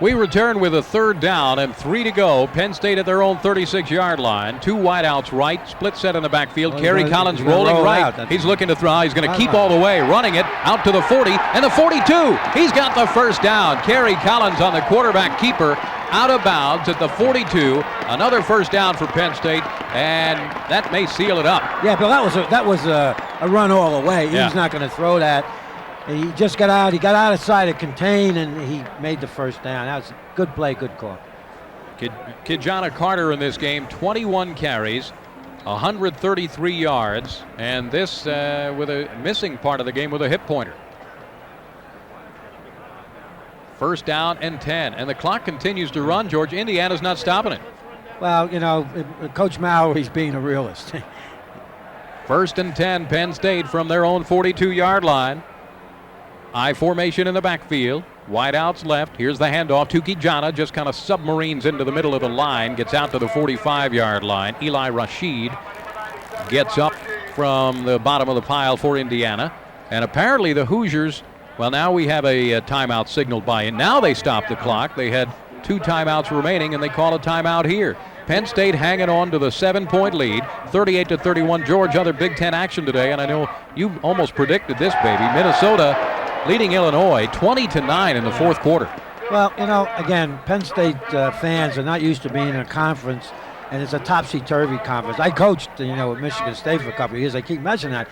We return with a 3rd down and 3 to go. Penn State at their own 36-yard line. 2 wideouts right, split set in the backfield. Kerry Collins rolling right. He's looking to throw. He's going to keep all the way, running it out to the 40 and the 42. He's got the first down. Kerry Collins on the quarterback keeper, out of bounds at the 42. Another first down for Penn State, and that may seal it up. Yeah, but that was a run all the way. He's not going to throw that. He just got out. He got out of sight to contain, and he made the first down. That was a good play, good call. Kajana Carter in this game, 21 carries, 133 yards, and this with a missing part of the game with a hip pointer. First down and 10, and the clock continues to run, George. Indiana's not stopping it. Well, you know, Coach Mallory's being a realist. First and 10, Penn State from their own 42-yard line. I formation in the backfield. Wideouts left. Here's the handoff to Kijana. Just kind of submarines into the middle of the line. Gets out to the 45-yard line. Eli Rashid gets up from the bottom of the pile for Indiana. And apparently the Hoosiers, well, now we have a timeout signaled by it. Now they stop the clock. They had 2 timeouts remaining, and they call a timeout here. Penn State hanging on to the 7-point lead, 38-31. George, other Big Ten action today, and I know you almost predicted this, baby. Minnesota leading Illinois 20-9 in the 4th quarter. Well, you know, again, Penn State fans are not used to being in a conference, and it's a topsy-turvy conference. I coached, you know, at Michigan State for a couple of years. I keep mentioning that.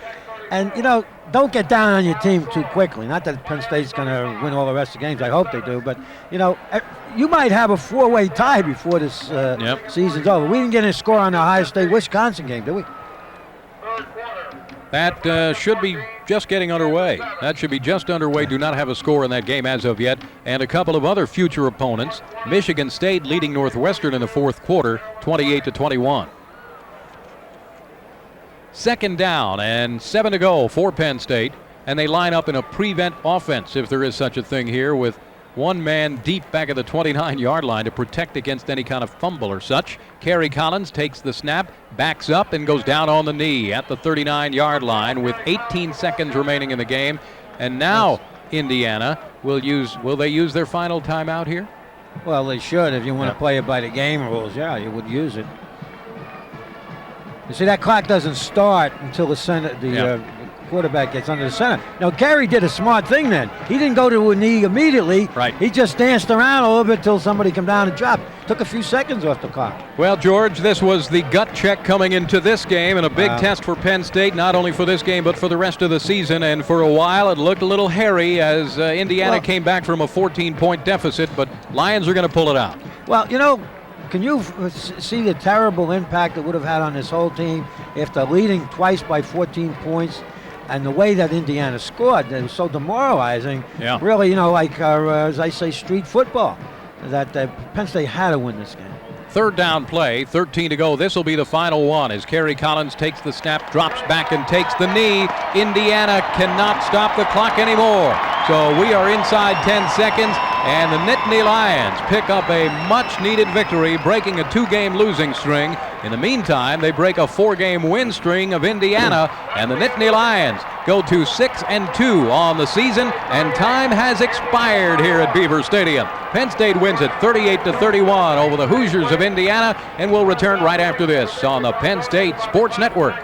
And, you know, don't get down on your team too quickly. Not that Penn State's going to win all the rest of the games. I hope they do. But, you know, you might have a 4-way tie before this season's over. We didn't get a score on the Ohio State-Wisconsin game, did we? That should be just getting underway. That should be just underway. Do not have a score in that game as of yet. And a couple of other future opponents. Michigan State leading Northwestern in the fourth quarter, 28-21. Second down and 7 to go for Penn State. And they line up in a prevent offense, if there is such a thing here, with one man deep back at the 29-yard line to protect against any kind of fumble or such. Kerry Collins takes the snap, backs up, and goes down on the knee at the 39-yard line with 18 seconds remaining in the game. And now Indiana will they use their final timeout here? Well, they should. If you want to play it by the game rules, yeah, you would use it. You see, that clock doesn't start until the quarterback gets under the center. Now, Gary did a smart thing then. He didn't go to a knee immediately. Right. He just danced around a little bit until somebody came down and dropped. Took a few seconds off the clock. Well, George, this was the gut check coming into this game, and a big test for Penn State, not only for this game but for the rest of the season. And for a while, it looked a little hairy as Indiana came back from a 14-point deficit, but Lions are going to pull it out. Well, you know, can you see the terrible impact it would have had on this whole team after leading twice by 14 points? And the way that Indiana scored, it was so demoralizing. Yeah. Really, you know, like, as I say, street football, that Penn State had to win this game. Third down play, 13 to go. This will be the final one as Kerry Collins takes the snap, drops back, and takes the knee. Indiana cannot stop the clock anymore. So we are inside 10 seconds, and the Nittany Lions pick up a much-needed victory, breaking a 2-game losing string. In the meantime, they break a 4-game win string of Indiana, and the Nittany Lions go to 6-2 on the season, and time has expired here at Beaver Stadium. Penn State wins it 38-31 over the Hoosiers of Indiana, and will return right after this on the Penn State Sports Network.